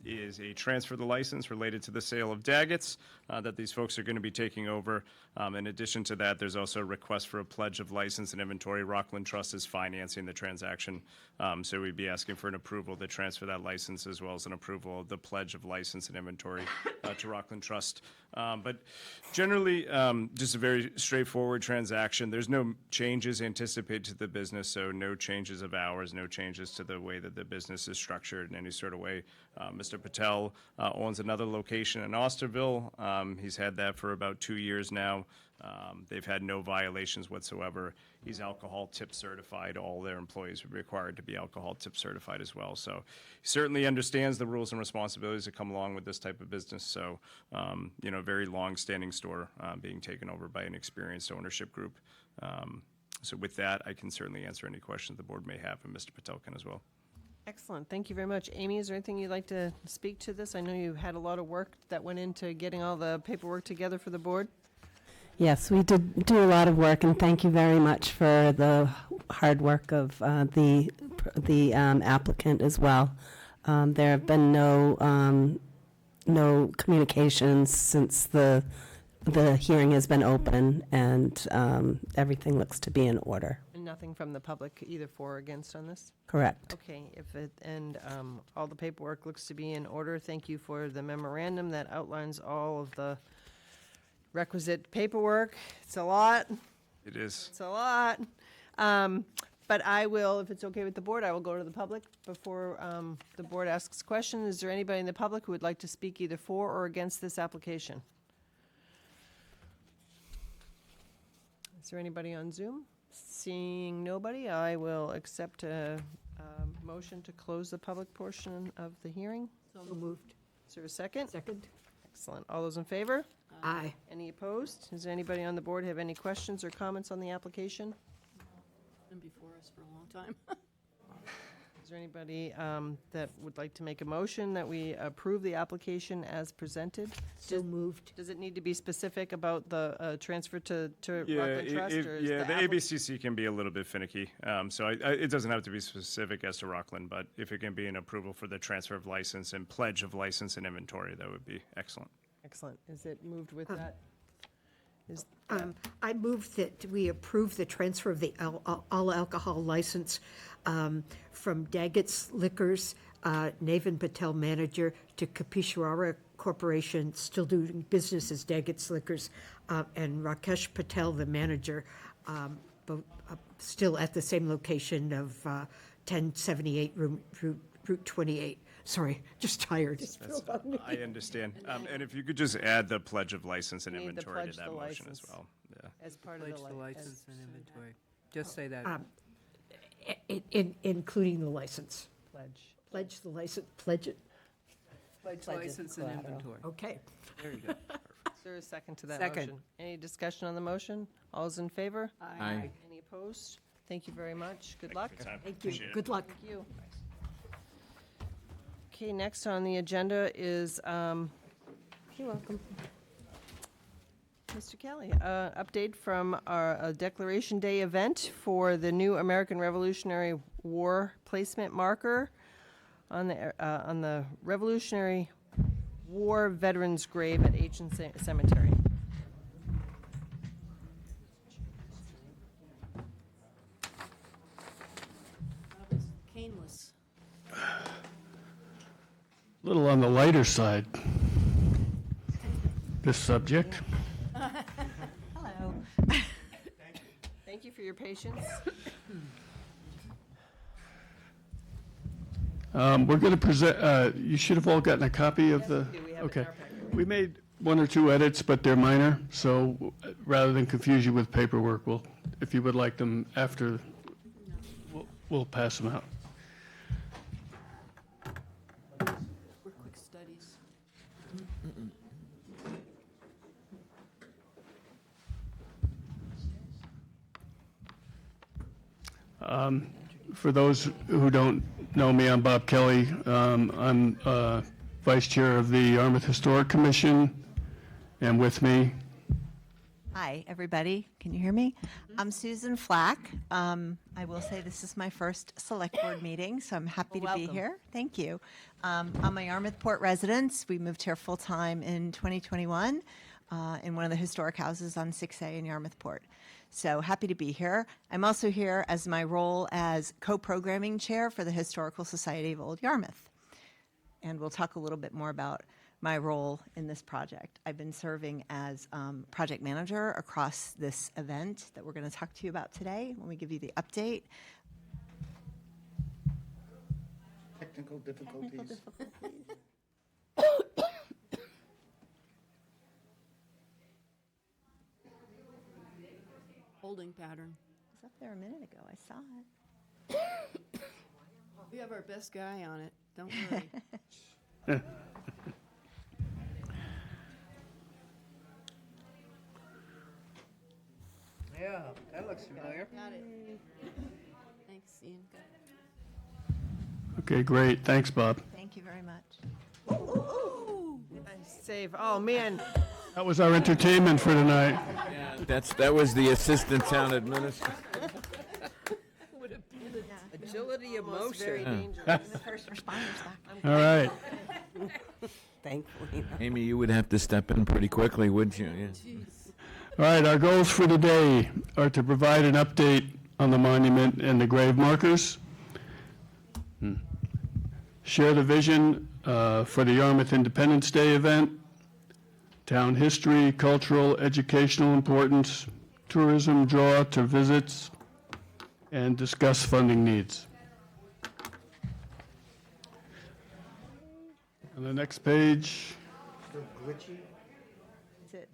R: is a transfer of the license related to the sale of Daggett's that these folks are going to be taking over. In addition to that, there's also a request for a pledge of license and inventory. Rockland Trust is financing the transaction, so we'd be asking for an approval to transfer that license as well as an approval of the pledge of license and inventory to Rockland Trust. But generally, just a very straightforward transaction. There's no changes anticipated to the business, so no changes of hours, no changes to the way that the business is structured in any sort of way. Mr. Patel owns another location in Osterville. He's had that for about 2 years now. They've had no violations whatsoever. He's alcohol tip certified. All their employees are required to be alcohol tip certified as well. So he certainly understands the rules and responsibilities that come along with this type of business. So, very long-standing store being taken over by an experienced ownership group. So with that, I can certainly answer any questions the board may have, and Mr. Patel can as well.
A: Excellent. Thank you very much. Amy, is there anything you'd like to speak to this? I know you had a lot of work that went into getting all the paperwork together for the board.
S: Yes, we did do a lot of work, and thank you very much for the hard work of the applicant as well. There have been no communications since the hearing has been open, and everything looks to be in order.
A: And nothing from the public either for or against on this?
S: Correct.
A: Okay, all the paperwork looks to be in order. Thank you for the memorandum that outlines all of the requisite paperwork. It's a lot.
R: It is.
A: It's a lot. But I will, if it's okay with the board, I will go to the public before the board asks questions. Is there anybody in the public who would like to speak either for or against this application? Is there anybody on Zoom? Seeing nobody, I will accept a motion to close the public portion of the hearing.
F: So moved.
A: Is there a second?
F: Second.
A: Excellent. All those in favor?
F: Aye.
A: Any opposed? Does anybody on the board have any questions or comments on the application?
E: Been before us for a long time.
A: Is there anybody that would like to make a motion that we approve the application as presented?
F: So moved.
A: Does it need to be specific about the transfer to Rockland Trust? Or is
R: the
A: the
R: ABCC can be a little bit finicky. So it doesn't have to be specific as to Rockland, but if it can be an approval for the transfer of license and pledge of license and inventory, that would be excellent.
A: Excellent. Is it moved with that?
F: I move that we approve the transfer of the all alcohol license from Daggett's Liquors, Navan Patel, manager, to Kapishwara Corporation, still doing business as Daggett's Liquors, and Rakesh Patel, the manager, both still at the same location of 1078 Route 28. Sorry, just tired.
R: I understand. And if you could just add the pledge of license and
A: We need to
R: inventory
A: pledge
R: to that
A: the
R: motion as
A: license.
R: well. Yeah.
A: As part of
T: Pledge
A: the
T: the license and inventory. Just say that.
F: Including the license.
A: Pledge.
F: Pledge the license, pledge it.
T: Pledge license and inventory.
F: Okay.
T: There you go.
A: Is there a second to that
T: Second.
A: motion? Any discussion on the motion? All those in favor?
T: Aye.
A: Any opposed? Thank you very much. Good luck.
R: for your time.
F: Thank you.
R: Appreciate it.
F: Good luck.
A: Thank you. Okay, next on the agenda is, you're welcome. Mr. Kelly, update from our Declaration Day event for the new American Revolutionary War placement marker on the Revolutionary War Veterans Grave at Ancient Cemetery.
E: Caneless.
B: A little on the lighter side, this subject.
E: Hello.
A: Thank you for your patience.
D: We're going to present, you should have all gotten a copy of the, okay. We made one or two edits, but they're minor, so rather than confuse you with paperwork, if you would like them after, we'll pass them out.
T: We're quick studies.
D: For those who don't know me, I'm Bob Kelly. I'm Vice Chair of the Yarmouth Historic Commission, and with me,
U: Hi, everybody. Can you hear me? I'm Susan Flack. I will say this is my first select board meeting, so I'm happy to be here. Thank you. I'm a Yarmouthport resident. We moved here full-time in 2021 in one of the historic houses on 6A in Yarmouthport. So happy to be here. I'm also here as my role as co-programming chair for the Historical Society of Old Yarmouth. And we'll talk a little bit more about my role in this project. I've been serving as project manager across this event that we're going to talk to you about today when we give you the update.
C: Technical difficulties.
T: Holding pattern.
U: It was up there a minute ago. I saw it.
T: We have our best guy on it. Don't worry.
L: Yeah, that looks familiar.
T: Got it. Thanks, Ian. Got it.
D: okay, great. Thanks, Bob.
U: Thank you very much.
A: Nice save. Oh, man.
D: That was our entertainment for tonight.
Q: That was the assistant town administrator.
A: Agility of
U: Almost very
A: motion.
U: dangerous. The first responders back.
D: All right.
S: Thankfully.
Q: Amy, you would have to step in pretty quickly, wouldn't you? Yeah.
D: All right, our goals for today are to provide an update on the monument and the grave markers, share the vision for the Yarmouth Independence Day event, town history, cultural, educational importance, tourism draw to visits, and discuss funding needs. On the next page,
C: Still glitchy?
U: Is it?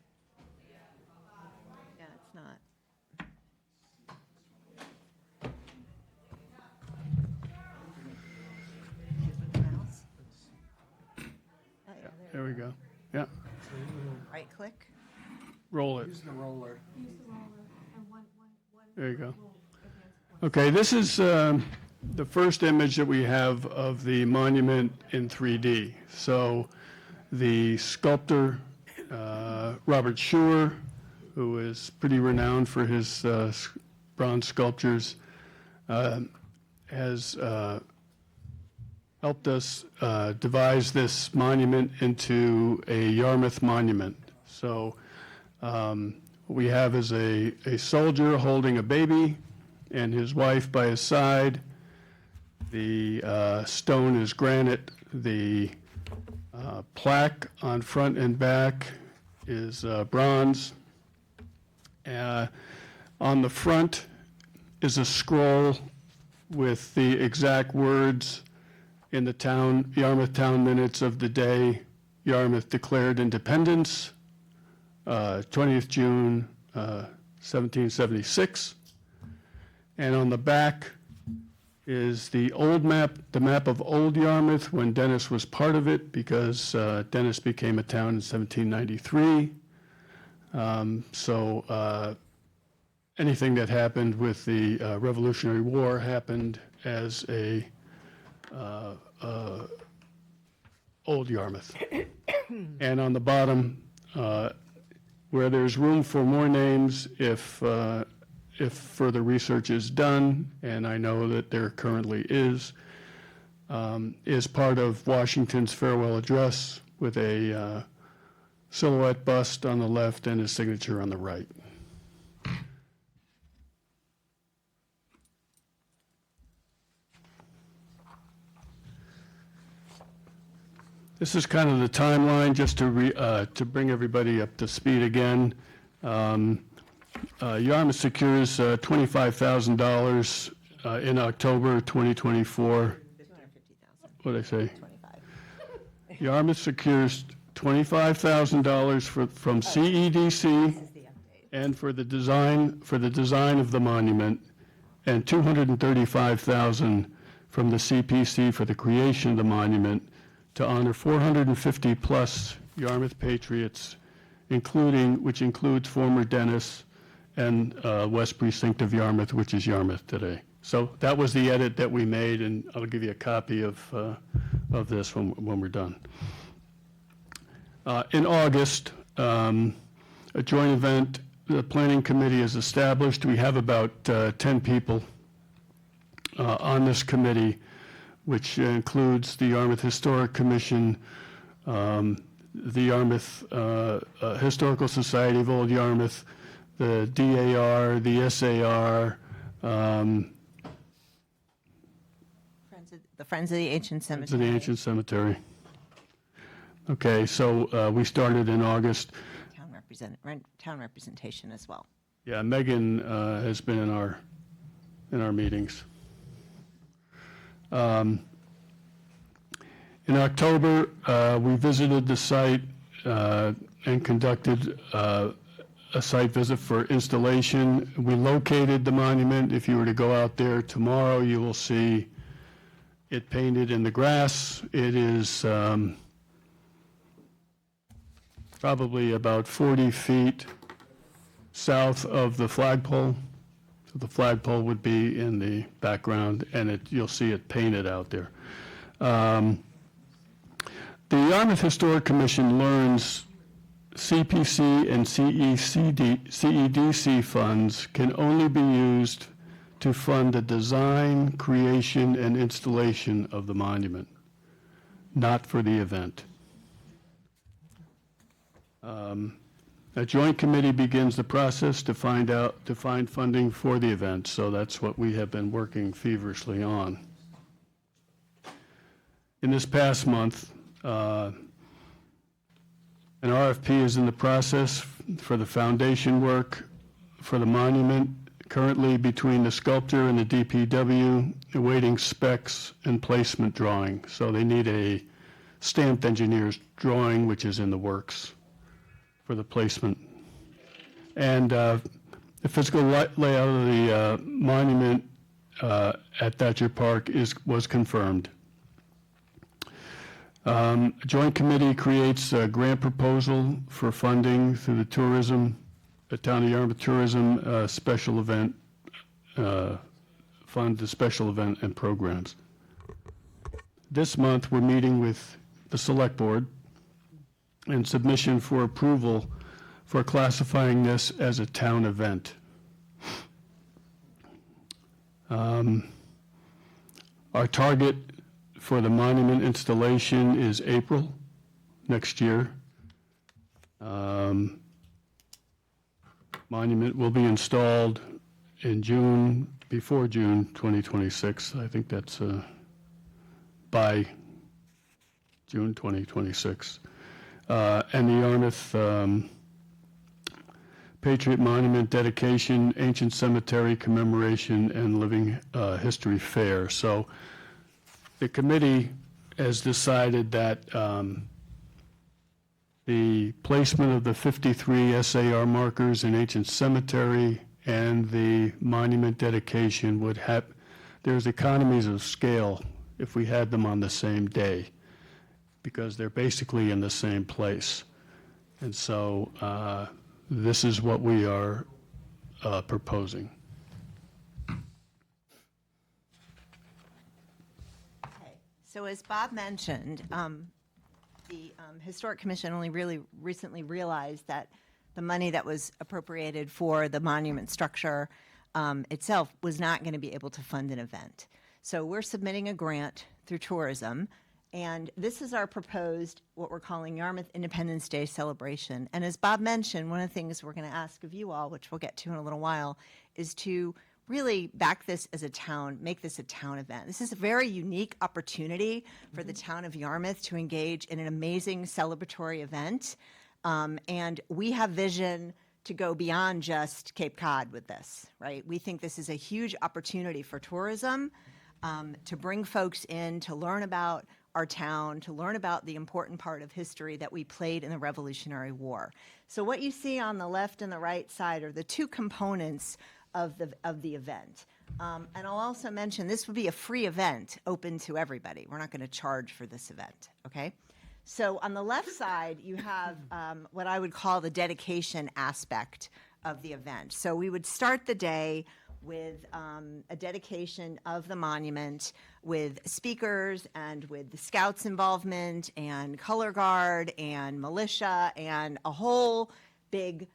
U: Yeah, it's not. Mouse? Oh, yeah,
D: there we go. Yeah,
U: Right click.
D: roll it.
C: Use the roller.
D: There you go. Okay, this is the first image that we have of the monument in 3D. So the sculptor, Robert Schuer, who is pretty renowned for his bronze sculptures, has helped us devise this monument into a Yarmouth monument. So what we have is a soldier holding a baby and his wife by his side. The stone is granite. The plaque on front and back is bronze. On the front is a scroll with the exact words in the Yarmouth town minutes of the day Yarmouth declared independence, 20th June, 1776. And on the back is the old map, the map of Old Yarmouth when Dennis was part of it, because Dennis became a town in 1793. So anything that happened with the Revolutionary War happened as a Old Yarmouth. And on the bottom, where there's room for more names, if further research is done, and I know that there currently is part of Washington's farewell address with a silhouette bust on the left and his signature on the right. This is kind of the timeline, just to bring everybody up to speed again. Yarmouth secures $25,000 in October 2024. what did I say? Yarmouth secures $25,000 from CEDC and for the design of the monument, and $235,000 from the CPC for the creation of the monument to honor 450 plus Yarmouth patriots, which includes former Dennis and West Precinct of Yarmouth, which is Yarmouth today. So that was the edit that we made, and I'll give you a copy of this when we're done. In August, a joint event, the planning committee is established. We have about 10 people on this committee, which includes the Yarmouth Historic Commission, the Yarmouth Historical Society of Old Yarmouth, the DAR, the SAR,
U: The Friends of the Ancient Cemetery.
D: Friends of the Ancient Cemetery. Okay, so we started in August.
U: Town representation as well.
D: Yeah, Megan has been in our meetings. In October, we visited the site and conducted a site visit for installation. We located the monument. If you were to go out there tomorrow, you will see it painted in the grass. It is probably about 40 feet south of the flagpole. So the flagpole would be in the background, and you'll see it painted out there. The Yarmouth Historic Commission learns CPC and CEDC funds can only be used to fund the design, creation, and installation of the monument, not for the event. A joint committee begins the process to find funding for the event, so that's what we have been working feverishly on. In this past month, an RFP is in the process for the foundation work for the monument, currently between the sculptor and the DPW, awaiting specs and placement drawing. So they need a stamped engineer's drawing, which is in the works for the placement. And the physical layout of the monument at Thatcher Park was confirmed. A joint committee creates a grant proposal for funding through the Town of Yarmouth Tourism special event fund, the special event and programs. This month, we're meeting with the Select Board and submission for approval for classifying this as a town event. Our target for the monument installation is April next year. Monument will be installed in June, before June 2026. I think that's by June 2026. And the Yarmouth Patriot Monument Dedication, Ancient Cemetery Commemoration, and Living History Fair. So the committee has decided that the placement of the 53 SAR markers in Ancient Cemetery and the monument dedication would have, there's economies of scale if we had them on the same day, because they're basically in the same place. And so this is what we are proposing.
U: Okay. So as Bob mentioned, the Historic Commission only really recently realized that the money that was appropriated for the monument structure itself was not going to be able to fund an event. So we're submitting a grant through tourism, and this is our proposed, what we're calling Yarmouth Independence Day celebration. And as Bob mentioned, one of the things we're going to ask of you all, which we'll get to in a little while, is to really back this as a town, make this a town event. This is a very unique opportunity for the town of Yarmouth to engage in an amazing celebratory event. And we have vision to go beyond just Cape Cod with this, right? We think this is a huge opportunity for tourism. to bring folks in to learn about our town, to learn about the important part of history that we played in the Revolutionary War. So what you see on the left and the right side are the two components of the event. And I'll also mention this would be a free event open to everybody. We're not going to charge for this event, okay? So on the left side, you have what I would call the dedication aspect of the event. So we would start the day with a dedication of the monument with speakers and with the Scouts' involvement and Color Guard and militia and a whole big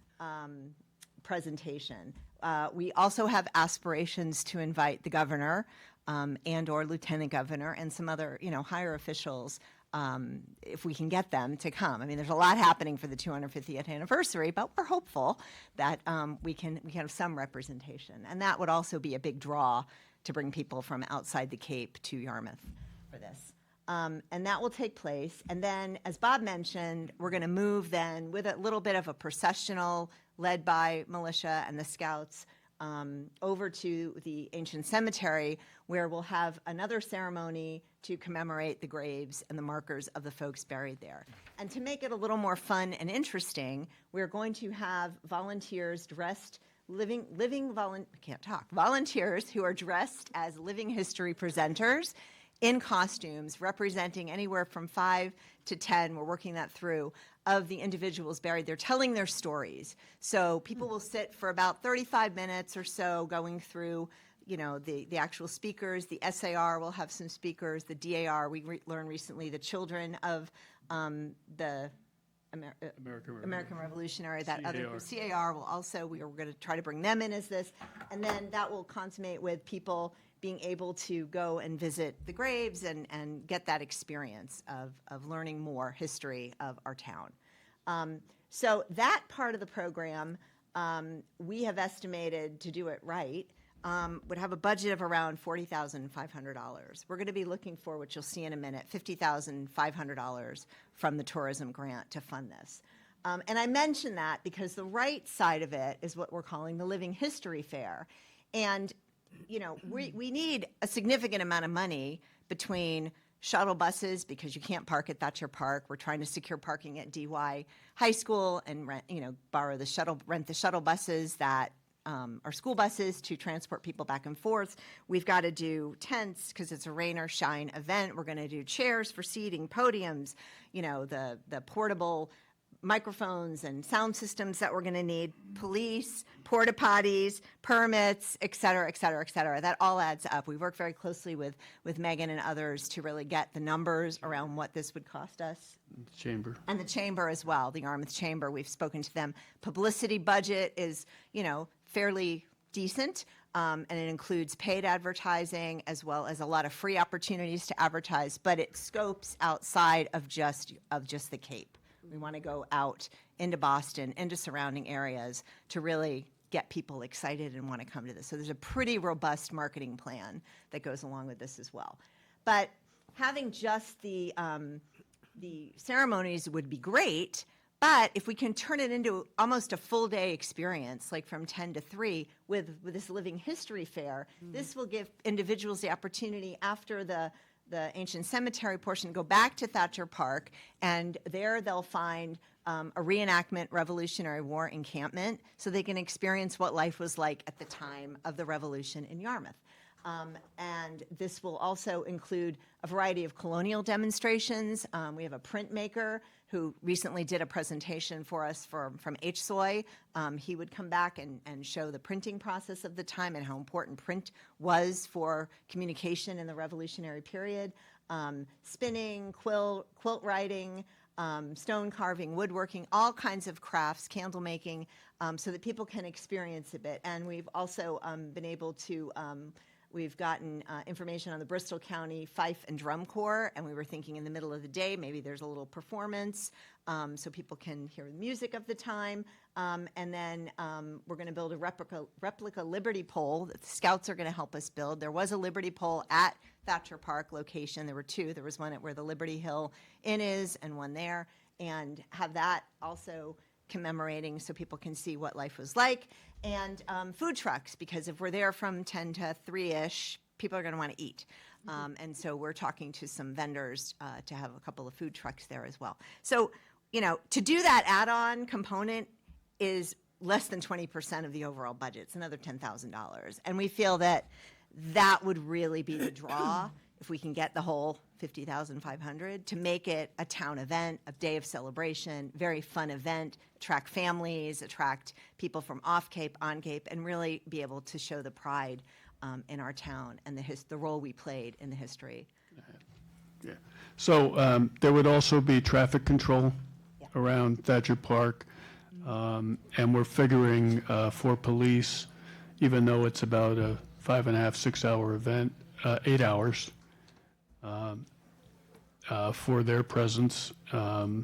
U: presentation. We also have aspirations to invite the governor and or lieutenant governor and some other, higher officials if we can get them to come. I mean, there's a lot happening for the 250th anniversary, but we're hopeful that we can have some representation. And that would also be a big draw to bring people from outside the Cape to Yarmouth for this. And that will take place. And then, as Bob mentioned, we're going to move then with a little bit of a processional led by militia and the Scouts over to the ancient cemetery, where we'll have another ceremony to commemorate the graves and the markers of the folks buried there. And to make it a little more fun and interesting, we're going to have volunteers dressed, volunteers who are dressed as living history presenters in costumes representing anywhere from 5 to 10, we're working that through, of the individuals buried. They're telling their stories. So people will sit for about 35 minutes or so going through, the actual speakers. The SAR will have some speakers. The DAR, we learned recently, the children of the American Revolutionary, that other CAR will also, we are going to try to bring them in as this. And then that will consummate with people being able to go and visit the graves and get that experience of learning more history of our town. So that part of the program, we have estimated, to do it right, would have a budget of around $40,500. We're going to be looking for, which you'll see in a minute, $50,500 from the tourism grant to fund this. And I mention that because the right side of it is what we're calling the Living History Fair. And we need a significant amount of money between shuttle buses, because you can't park at Thatcher Park. We're trying to secure parking at DY High School and rent the shuttle buses that are school buses to transport people back and forth. We've got to do tents because it's a rain or shine event. We're going to do chairs for seating, podiums, the portable microphones and sound systems that we're going to need, police, porta potties, permits, et cetera, et cetera, et cetera. That all adds up. We work very closely with Megan and others to really get the numbers around what this would cost us.
D: Chamber.
U: And the chamber as well, the Yarmouth Chamber. We've spoken to them. Publicity budget is, fairly decent, and it includes paid advertising as well as a lot of free opportunities to advertise, but it scopes outside of just the Cape. We want to go out into Boston, into surrounding areas to really get people excited and want to come to this. So there's a pretty robust marketing plan that goes along with this as well. But having just the ceremonies would be great, but if we can turn it into almost a full day experience, like from 10 to 3 with this Living History Fair, this will give individuals the opportunity after the ancient cemetery portion, go back to Thatcher Park, and there they'll find a reenactment Revolutionary War encampment so they can experience what life was like at the time of the Revolution in Yarmouth. And this will also include a variety of colonial demonstrations. We have a printmaker who recently did a presentation for us from HSOI. He would come back and show the printing process of the time and how important print was for communication in the Revolutionary period. Spinning, quilt writing, stone carving, woodworking, all kinds of crafts, candle making, so that people can experience a bit. And we've also been able to we've gotten information on the Bristol County Fife and Drum Corps, and we were thinking in the middle of the day, maybe there's a little performance so people can hear the music of the time. And then we're going to build a replica Liberty Pole that the Scouts are going to help us build. There was a Liberty Pole at Thatcher Park location. There were two. There was one at where the Liberty Hill Inn is and one there. And have that also commemorating so people can see what life was like. And food trucks, because if we're there from 10 to 3-ish, people are going to want to eat. And so we're talking to some vendors to have a couple of food trucks there as well. So, you know, to do that add-on component is less than 20% of the overall budget. It's another $10,000. And we feel that that would really be the draw if we can get the whole $50,500 to make it a town event, a day of celebration, very fun event, attract families, attract people from off Cape, on Cape, and really be able to show the pride in our town and the role we played in the history.
D: Yeah. So there would also be traffic control around Thatcher Park. And we're figuring for police, even though it's about a 5.5, 6 hour event, 8 hours for their presence.
U: We're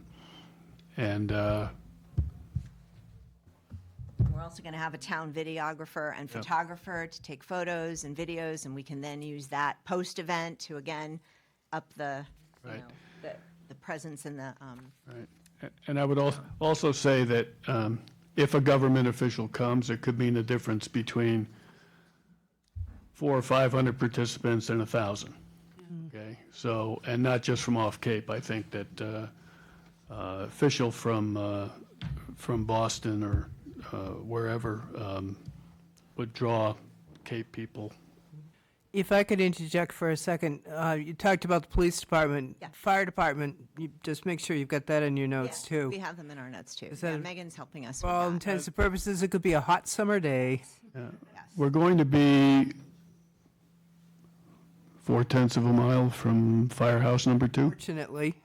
U: also going to have a town videographer and photographer to take photos and videos, and we can then use that post-event to, again, up the, you
D: Right.
U: know, the presence and the,
D: Right. And I would also say that if a government official comes, it could mean a difference between 400 or 500 participants and 1,000. Okay, so, and not just from off Cape. I think that official from Boston or wherever would draw Cape people.
L: If I could interject for a second, you talked about the police department, fire department. You just make sure you've got that in your notes too.
U: we have them in our notes too.
L: Is
U: Yeah,
L: that-
U: Megan's helping us
L: For
U: with
L: all
U: that.
L: intents and purposes, it could be a hot summer day.
D: We're going to be 0.4 of a mile from Firehouse Number 2.
L: Fortunately.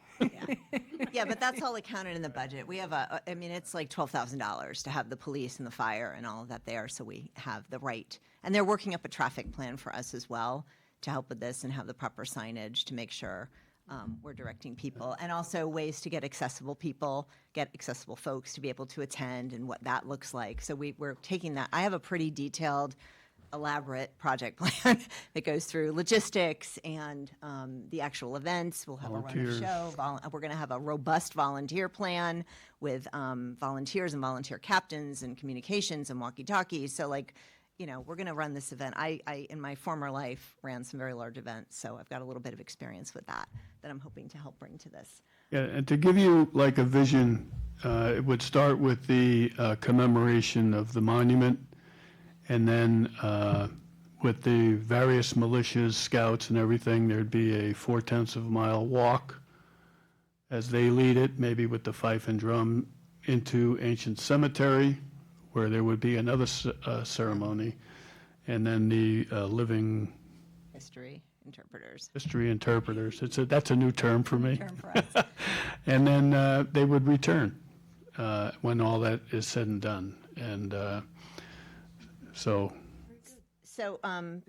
U: Yeah, but that's all accounted in the budget. We have I mean, it's like $12,000 to have the police and the fire and all of that there, so we have the right. And they're working up a traffic plan for us as well to help with this and have the proper signage to make sure we're directing people. And also ways to get accessible people, get accessible folks to be able to attend and what that looks like. So we're taking that. I have a pretty detailed, elaborate project plan that goes through logistics and the actual events. We'll have a run of
D: Volunteers.
U: show. We're going to have a robust volunteer plan with volunteers and volunteer captains and communications and walkie-talkies. So, like, you know, we're going to run this event. I, in my former life, ran some very large events, so I've got a little bit of experience with that I'm hoping to help bring to this.
D: Yeah, and to give you like a vision, it would start with the commemoration of the monument, and then with the various militias, scouts, and everything, there'd be a 0.4 of a mile walk as they lead it, maybe with the fife and drum, into Ancient Cemetery, where there would be another ceremony, and then the living
U: History interpreters.
D: history interpreters. That's a new term for me.
U: Term for us.
D: And then they would return when all that is said and done. And so,
U: So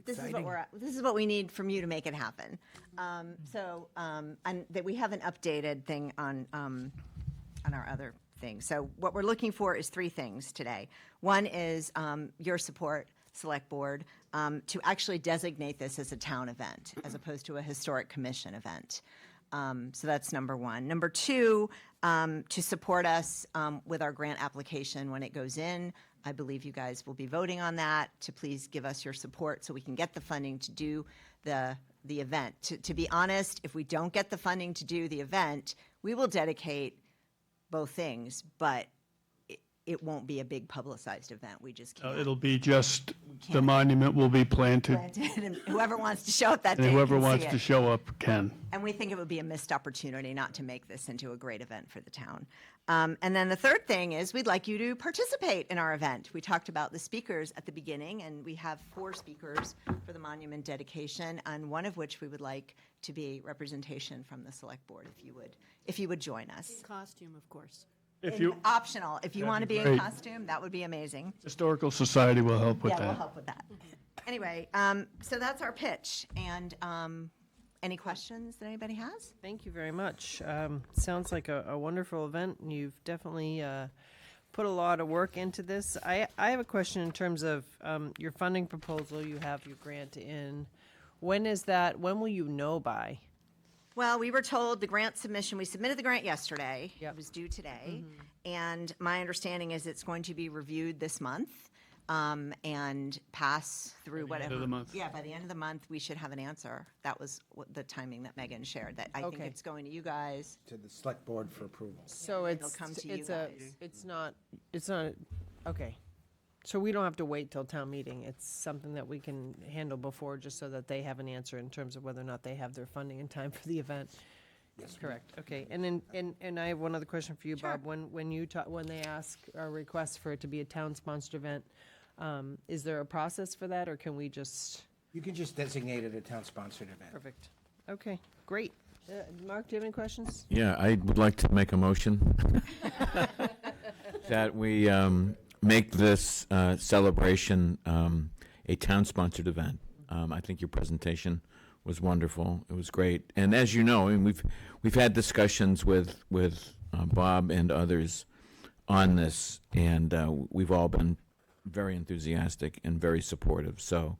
U: this is what we need from you to make it happen. And that we have an updated thing on our other thing. So what we're looking for is 3 things today. One is your support, Select Board, to actually designate this as a town event as opposed to a historic commission event. So that's number 1. Number 2, to support us with our grant application when it goes in. I believe you guys will be voting on that, to please give us your support so we can get the funding to do the event. To be honest, if we don't get the funding to do the event, we will dedicate both things, but it won't be a big publicized event. We just can't.
D: it'll be just, the monument will be planted,
U: And whoever wants to show up that
D: and
U: day
D: whoever
U: can see
D: wants
U: it.
D: to show up can.
U: And we think it would be a missed opportunity not to make this into a great event for the town. And then the third thing is we'd like you to participate in our event. We talked about the speakers at the beginning, and we have 4 speakers for the monument dedication, and one of which we would like to be representation from the Select Board, if you would join us.
T: Costume, of course.
U: Optional. If you
D: That'd
U: want to
D: be
U: be in
D: great.
U: costume, that would be amazing.
D: Historical Society will help with
U: Yeah,
D: that.
U: we'll help with that. Anyway, so that's our pitch. And any questions that anybody has?
A: Thank you very much. Sounds like a wonderful event, and you've definitely put a lot of work into this. I have a question in terms of your funding proposal. You have your grant in. When will you know by?
U: Well, we were told the grant submission, we submitted the grant yesterday. It was due today. And my understanding is it's going to be reviewed this month. and pass through
D: end
U: whatever.
D: of the month.
U: Yeah, by the end of the month, we should have an answer. That was the timing that Megan shared, that I think
A: Okay.
U: it's going to you guys.
C: To the select board for approval.
A: So
U: It'll
A: it's,
U: come to you
A: it's
U: guys.
A: it's not, okay. So we don't have to wait till town meeting. It's something that we can handle before, just so that they have an answer in terms of whether or not they have their funding in time for the event. Yes, correct. Okay, and then, and I have one other question for you, Bob. When you when they ask or request for it to be a town-sponsored event, is there a process for that, or can we just?
C: You can just designate it a town-sponsored event.
A: Perfect. Okay, great. Mark, do you have any questions?
Q: Yeah, I would like to make a motion that we make this celebration a town-sponsored event. I think your presentation was wonderful. It was great. And as you know, and we've had discussions with Bob and others on this, and we've all been very enthusiastic and very supportive. So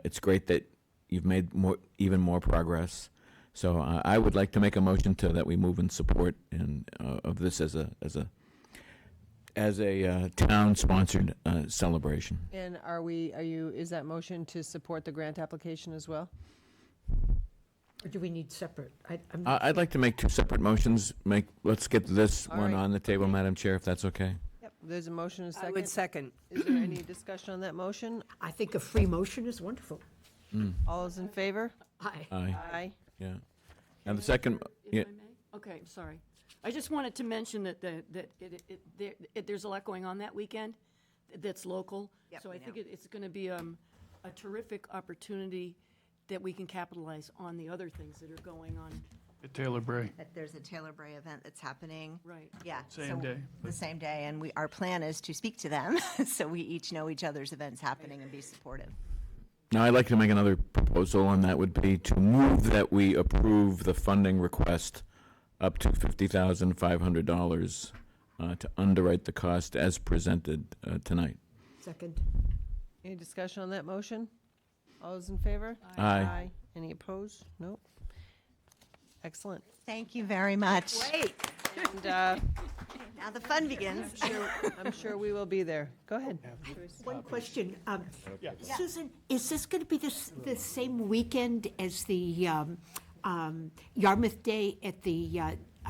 Q: it's great that you've made even more progress. So I would like to make a motion that we move in support of this as a town-sponsored celebration.
A: And is that motion to support the grant application as well?
F: Or do we need separate?
Q: I'd like to make two separate motions. Let's get this
A: All
Q: one
A: right.
Q: on the table, Madam Chair, if that's okay.
A: Yep. There's a motion, and a second.
L: I would second.
A: Is there any discussion on that motion?
F: I think a free motion is wonderful.
A: All those in favor?
F: Aye.
Q: Aye.
A: Aye.
Q: Yeah. And the second, yeah,
T: Okay, sorry. I just wanted to mention that there's a lot going on that weekend that's local.
U: Yep,
T: So
U: we
T: I think
U: know.
T: it's going to be a terrific opportunity that we can capitalize on the other things that are going on.
D: At Taylor Bray.
U: That there's a Taylor Bray event that's happening.
T: Right.
U: Yeah.
D: Same day.
U: The same day, and our plan is to speak to them, so we each know each other's events happening and be supportive.
Q: now I'd like to make another proposal, and that would be to move that we approve the funding request up to $50,500 to underwrite the cost as presented tonight.
F: Second.
A: Any discussion on that motion? All those in favor?
Q: Aye.
A: Any opposed? Nope. Excellent.
U: Thank you very much.
A: Great. And
U: Now the fun begins.
A: I'm sure we will be there. Go ahead.
F: One question. Susan, is this going to be the same weekend as the Yarmouth Day at the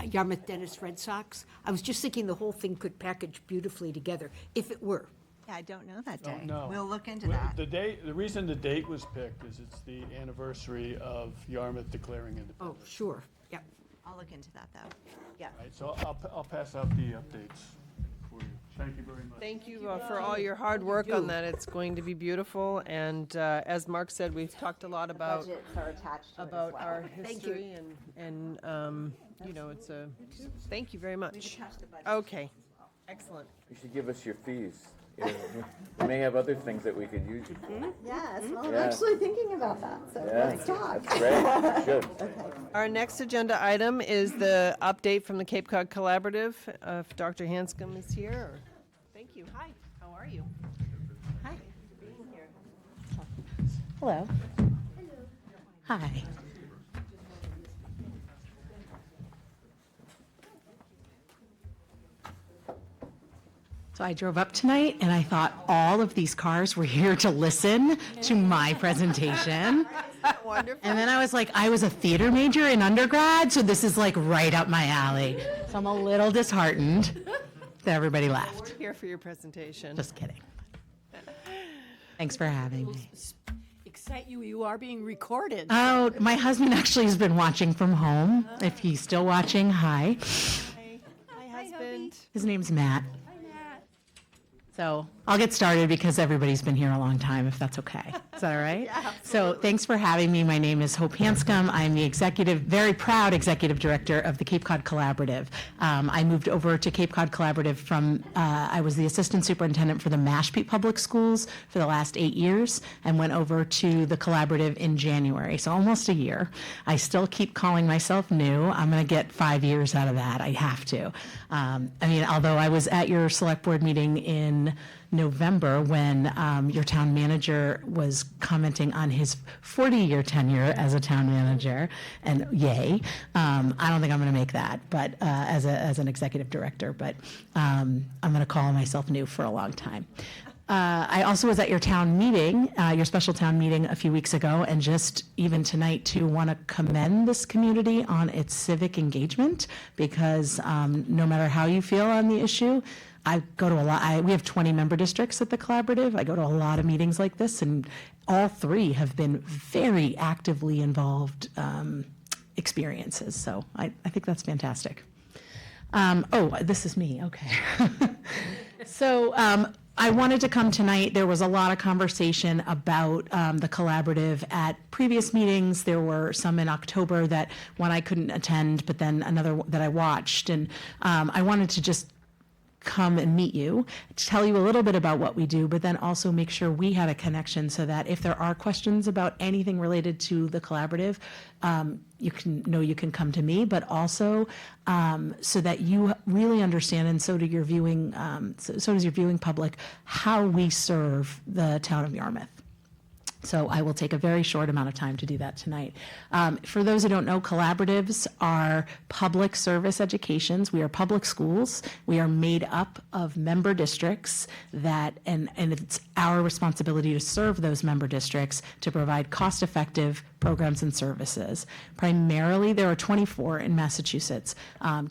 F: Yarmouth Dennis Red Sox? I was just thinking the whole thing could package beautifully together, if it were.
U: Yeah, I don't know that day.
D: No.
U: We'll look into
D: Well,
U: that.
D: The reason the date was picked is it's the anniversary of Yarmouth declaring independence.
F: Oh, sure. Yep.
U: I'll look into that, though. Yeah.
D: Right, so I'll pass out the updates for you. Thank you very much.
A: Thank you for all your hard work on that. It's going to be beautiful. And as Mark said, we've talked a lot about
U: Budgets are attached to it as
A: about
U: well.
A: our
U: Thank you.
A: history and it's a, thank you very much. Okay, excellent.
Q: You should give us your fees. We may have other things that we could use.
U: Yes, well, I'm
Q: Yeah.
U: actually thinking about that, so let's talk.
Q: That's great. Good.
A: Our next agenda item is the update from the Cape Cod Collaborative. If Dr. Hanscom is here. Thank you. Hi, how are you?
U: Hi. Hello. Hi.
G: So I drove up tonight and I thought all of these cars were here to listen to my presentation.
A: Wonderful.
G: And then I was like, I was a theater major in undergrad, so this is like right up my alley. So I'm a little disheartened that everybody left.
A: We're here for your presentation.
G: Just kidding. Thanks for having me.
T: Excite you, you are being recorded.
G: Oh, my husband actually has been watching from home. If he's still watching, hi.
A: Hi, husband.
G: His name's Matt. So I'll get started because everybody's been here a long time, if that's okay. Is that all right?
U: Yeah,
G: So thanks for having me. My name is Hope Hanscom. I'm the very proud executive director of the Cape Cod Collaborative. I moved over to Cape Cod Collaborative from, I was the assistant superintendent for the Mashpee Public Schools for the last 8 years and went over to the Collaborative in January, so almost a year. I still keep calling myself new. I'm going to get 5 years out of that. I have to. Although I was at your select board meeting in November when your town manager was commenting on his 40-year tenure as a town manager, and yay. I don't think I'm going to make that, but as an executive director, but I'm going to call myself new for a long time. I also was at your town meeting, your special town meeting a few weeks ago, and just even tonight too, want to commend this community on its civic engagement, because no matter how you feel on the issue, I go to a lot, we have 20 member districts at the Collaborative. I go to a lot of meetings like this, and all 3 have been very actively involved experiences. So I think that's fantastic. This is me, okay. So I wanted to come tonight. There was a lot of conversation about the Collaborative at previous meetings. There were some in October that one I couldn't attend, but then another that I watched. And I wanted to just come and meet you, tell you a little bit about what we do, but then also make sure we had a connection so that if there are questions about anything related to the Collaborative, you can come to me, but also so that you really understand, and so do your viewing, so does your viewing public, how we serve the town of Yarmouth. So I will take a very short amount of time to do that tonight. For those who don't know, Collaboratives are public service educations. We are public schools. We are made up of member districts and it's our responsibility to serve those member districts to provide cost-effective programs and services. Primarily, there are 24 in Massachusetts.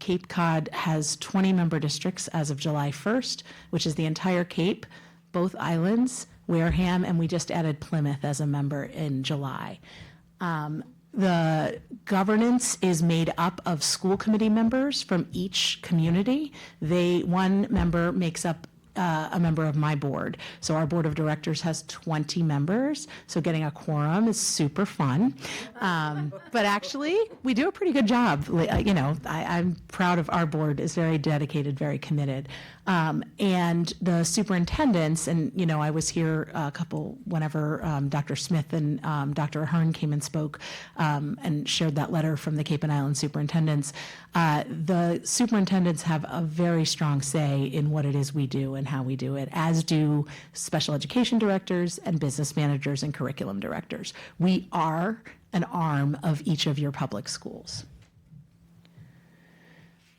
G: Cape Cod has 20 member districts as of July 1st, which is the entire Cape, both islands, Wareham, and we just added Plymouth as a member in July. The governance is made up of school committee members from each community. One member makes up a member of my board. So our board of directors has 20 members. So getting a quorum is super fun. But actually, we do a pretty good job. I'm proud of our board. Is very dedicated, very committed. And the superintendents, and I was here whenever Dr. Smith and Dr. Ahern came and spoke and shared that letter from the Cape and Island superintendents. The superintendents have a very strong say in what it is we do and how we do it, as do special education directors and business managers and curriculum directors. We are an arm of each of your public schools.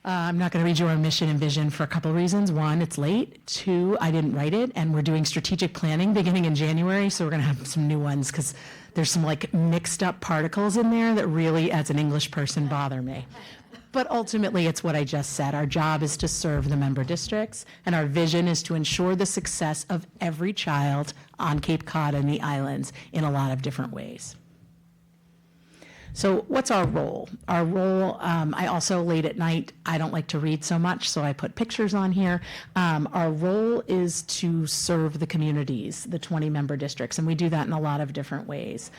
G: I'm not going to read you our mission and vision for a couple of reasons. One, it's late. Two, I didn't write it, and we're doing strategic planning beginning in January, so we're going to have some new ones because there's some mixed up particles in there that really, as an English person, bother me. But ultimately, it's what I just said. Our job is to serve the member districts, and our vision is to ensure the success of every child on Cape Cod and the islands in a lot of different ways. So what's our role? Our role, I also late at night, I don't like to read so much, so I put pictures on here. Our role is to serve the communities, the 20 member districts, and we do that in a lot of different ways.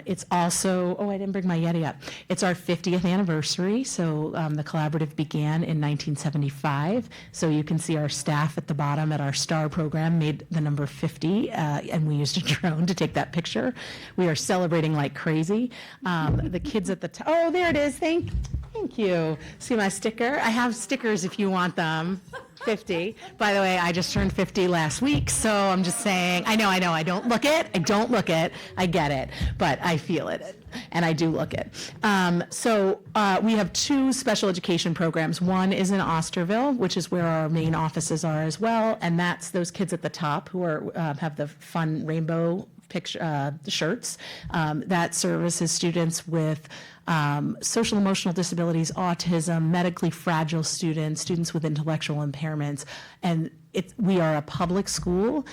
G: It's also, I didn't bring my Yeti up. It's our 50th anniversary, so the Collaborative began in 1975. So you can see our staff at the bottom at our STAR program made the number 50, and we used a drone to take that picture. We are celebrating like crazy. The kids at the top. Oh, there it is. Thank you. See my sticker? I have stickers if you want them. 50. By the way, I just turned 50 last week, so I'm just saying, I know, I don't look it. I get it, but I feel it, and I do look it. We have 2 special education programs. One is in Osterville, which is where our main offices are as well, and that's those kids at the top who have the fun rainbow shirts that services students with social emotional disabilities, autism, medically fragile students with intellectual impairments. And we are a public school,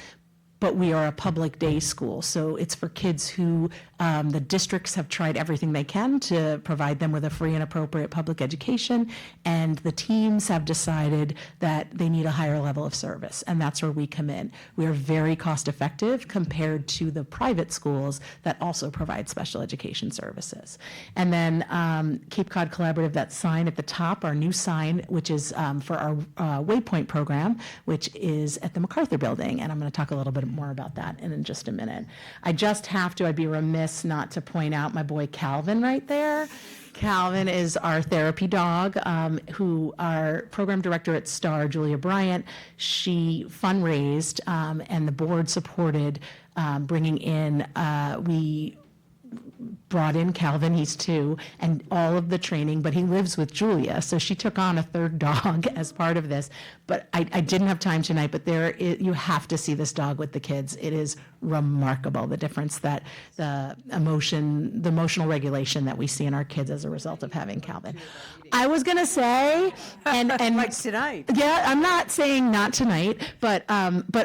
G: but we are a public day school. So it's for kids who the districts have tried everything they can to provide them with a free and appropriate public education, and the teams have decided that they need a higher level of service, and that's where we come in. We are very cost effective compared to the private schools that also provide special education services. And then Cape Cod Collaborative, that sign at the top, our new sign, which is for our Waypoint program, which is at the MacArthur Building, and I'm going to talk a little bit more about that in just a minute. I'd be remiss not to point out my boy Calvin right there. Calvin is our therapy dog, who our program director at STAR, Julia Bryant, she fundraised and the board supported bringing in, we brought in Calvin, he's 2, and all of the training, but he lives with Julia, so she took on a 3rd dog as part of this. But I didn't have time tonight, but you have to see this dog with the kids. It is remarkable, the difference that the emotional regulation that we see in our kids as a result of having Calvin. I was gonna say, and
L: like tonight.
G: Yeah, I'm not saying not tonight, but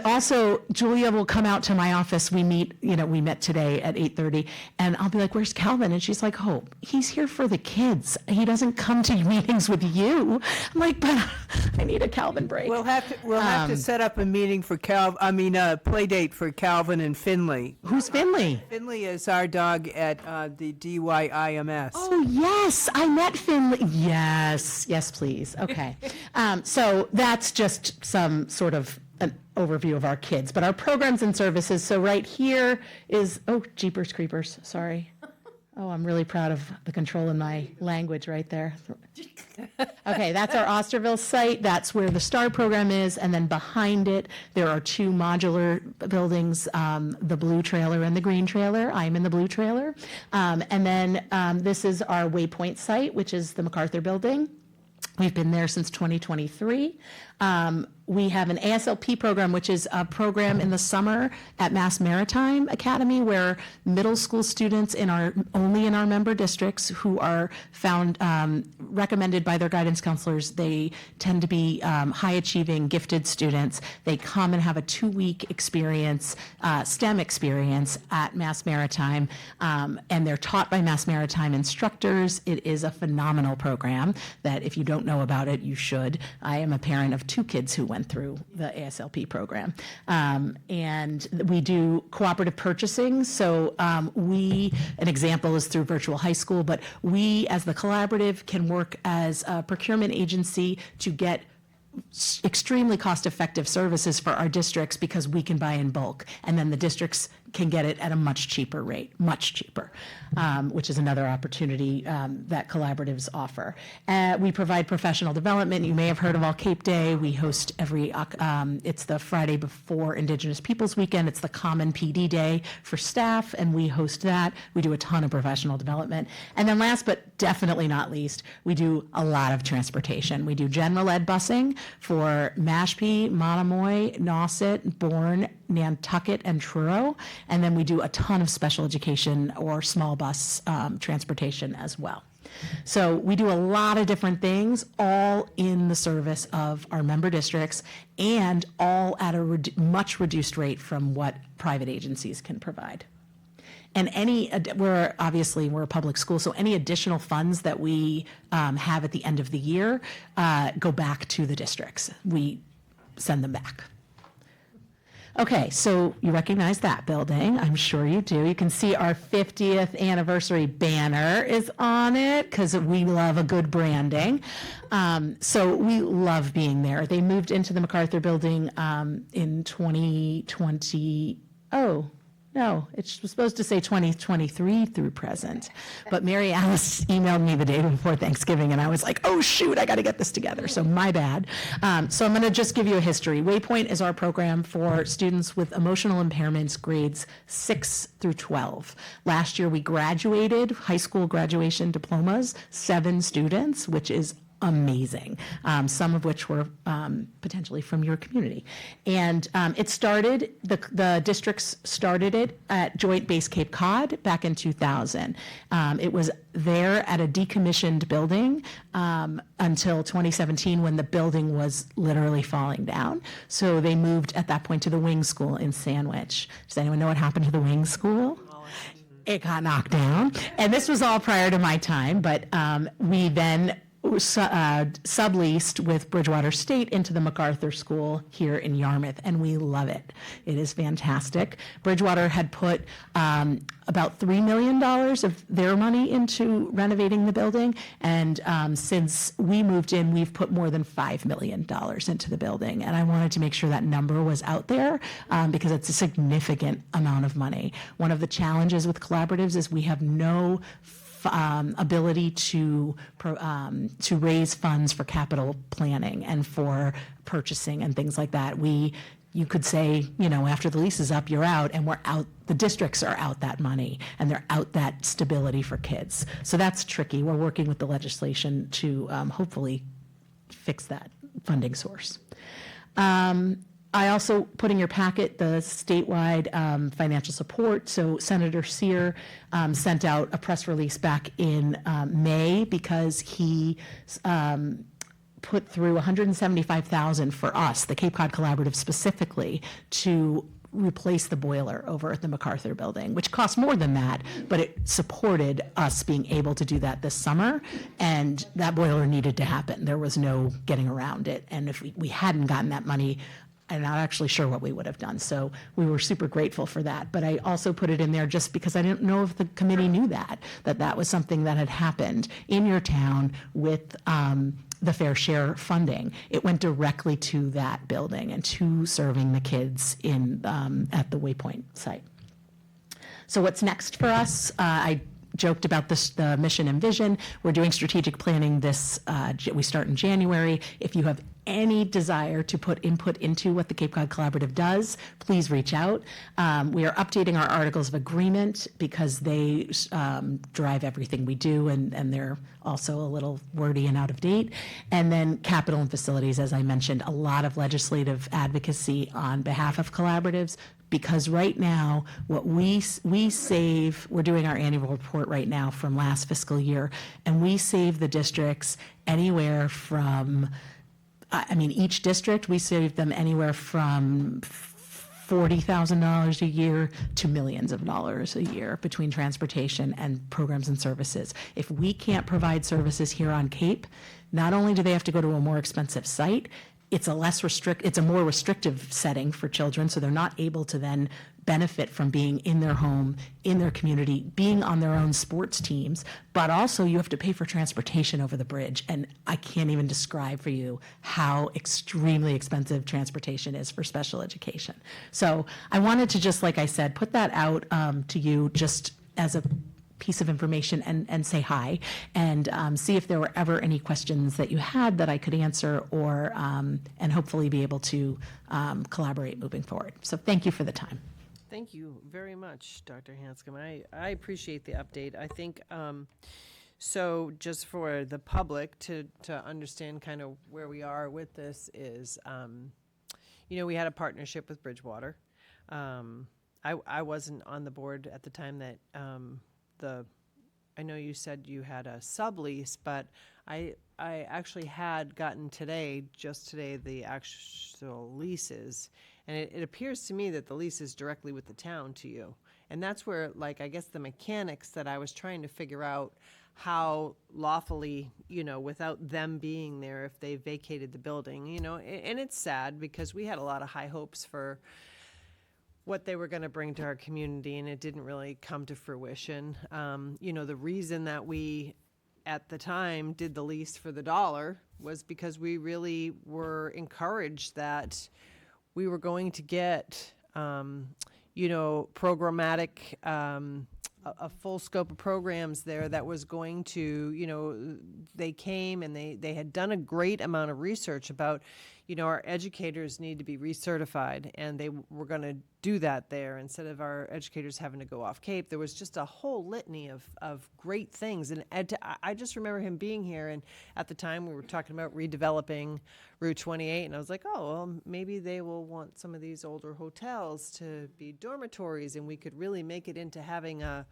G: also Julia will come out to my office. We met today at 8:30, and I'll be like, "Where's Calvin?" And she's like, "Hope, he's here for the kids. He doesn't come to meetings with you." I'm like, "But I need a Calvin break."
L: We'll have to set up a meeting for play date for Calvin and Finley.
G: Who's Finley?
L: Finley is our dog at the DYIMS.
G: Oh, yes, I met Finley. Yes, please. Okay. So that's just some sort of an overview of our kids, but our programs and services. So right here is, oh, Jeepers Creepers, sorry. Oh, I'm really proud of the control in my language right there. Okay, that's our Osterville site. That's where the STAR program is. And then behind it, there are 2 modular buildings, the blue trailer and the green trailer. I'm in the blue trailer. And then this is our Waypoint site, which is the MacArthur building. We've been there since 2023. We have an ASLP program, which is a program in the summer at Mass Maritime Academy where middle school students only in our member districts who are found recommended by their guidance counselors, they tend to be high achieving, gifted students. They come and have a 2-week experience, STEM experience at Mass Maritime, and they're taught by Mass Maritime instructors. It is a phenomenal program that if you don't know about it, you should. I am a parent of 2 kids who went through the ASLP program. And we do cooperative purchasing. So an example is through Virtual High School, but we as the collaborative can work as a procurement agency to get extremely cost-effective services for our districts because we can buy in bulk, and then the districts can get it at a much cheaper rate, much cheaper, which is another opportunity that collaboratives offer. We provide professional development. You may have heard of All Cape Day. We host it's the Friday before Indigenous Peoples Weekend. It's the Common PD Day for staff, and we host that. We do a ton of professional development. And then last but definitely not least, we do a lot of transportation. We do general ed busing for Mashpee, Monomoy, Nauset, Bourne, Nantucket, and Truro. And then we do a ton of special education or small bus transportation as well. So we do a lot of different things, all in the service of our member districts and all at a much reduced rate from what private agencies can provide. And we're a public school, so any additional funds that we have at the end of the year go back to the districts. We send them back. Okay, so you recognize that building. I'm sure you do. You can see our 50th anniversary banner is on it because we love a good branding. So we love being there. They moved into the MacArthur building in 2020. Oh, no, it's supposed to say 2023 through present. But Mary Alice emailed me the day before Thanksgiving, and I was like, oh, shoot, I got to get this together. So my bad. So I'm going to just give you a history. Waypoint is our program for students with emotional impairments, grades 6 through 12. Last year, we graduated, high school graduation diplomas, 7 students, which is amazing, some of which were potentially from your community. And it started, the districts started it at Joint Base Cape Cod back in 2000. It was there at a decommissioned building until 2017 when the building was literally falling down. So they moved at that point to the Wing School in Sandwich. Does anyone know what happened to the Wing School? It got knocked down. And this was all prior to my time, but we then subleased with Bridgewater State into the MacArthur School here in Yarmouth, and we love it. It is fantastic. Bridgewater had put about $3 million of their money into renovating the building, and since we moved in, we've put more than $5 million into the building, and I wanted to make sure that number was out there because it's a significant amount of money. One of the challenges with collaboratives is we have no ability to raise funds for capital planning and for purchasing and things like that. We you could say, you know, after the lease is up, you're out, and we're out, the districts are out that money, and they're out that stability for kids. So that's tricky. We're working with the legislation to hopefully fix that funding source. I also put in your packet the statewide financial support. So Senator Sear sent out a press release back in May because he put through $175,000 for us, the Cape Cod Collaborative specifically, to replace the boiler over at the MacArthur Building, which cost more than that, but it supported us being able to do that this summer, and that boiler needed to happen. There was no getting around it, and if we hadn't gotten that money, I'm not actually sure what we would have done. So we were super grateful for that. But I also put it in there just because I didn't know if the committee knew that was something that had happened in your town with the fair share funding. It went directly to that building and to serving the kids in at the Waypoint site. So what's next for us? I joked about this, the mission and vision. We're doing strategic planning this, we start in January. If you have any desire to put input into what the Cape Cod Collaborative does, please reach out. We are updating our articles of agreement because they drive everything we do, and they're also a little wordy and out of date. And then capital and facilities, as I mentioned, a lot of legislative advocacy on behalf of collaboratives, because right now, what we save, we're doing our annual report right now from last fiscal year, and we save the districts anywhere from, each district, we save them anywhere from $40,000 a year to millions of dollars a year between transportation and programs and services. If we can't provide services here on Cape, not only do they have to go to a more expensive site, it's a more restrictive setting for children, so they're not able to then benefit from being in their home, in their community, being on their own sports teams, but also you have to pay for transportation over the bridge. And I can't even describe for you how extremely expensive transportation is for special education. So I wanted to just, like I said, put that out to you just as a piece of information and say hi and see if there were ever any questions that you had that I could answer or and hopefully be able to collaborate moving forward. So thank you for the time.
A: Thank you very much, Dr. Hanscom. I appreciate the update. I think, so just for the public to understand kind of where we are with this is, we had a partnership with Bridgewater. I wasn't on the board at the time that I know you said you had a sublease, but I actually had gotten just today, the actual leases. And it appears to me that the lease is directly with the town to you. And that's where, I guess the mechanics that I was trying to figure out how lawfully, without them being there, if they vacated the building, and it's sad because we had a lot of high hopes for what they were going to bring to our community, and it didn't really come to fruition. The reason that we, at the time, did the lease for the dollar was because we really were encouraged that we were going to get, programmatic, a full scope of programs there that was going to, they came and they had done a great amount of research about, our educators need to be recertified, and they were going to do that there instead of our educators having to go off Cape. There was just a whole litany of great things. And Ed, I just remember him being here, and at the time we were talking about redeveloping Route 28, and I was like, oh, well, maybe they will want some of these older hotels to be dormitories, and we could really make it into having a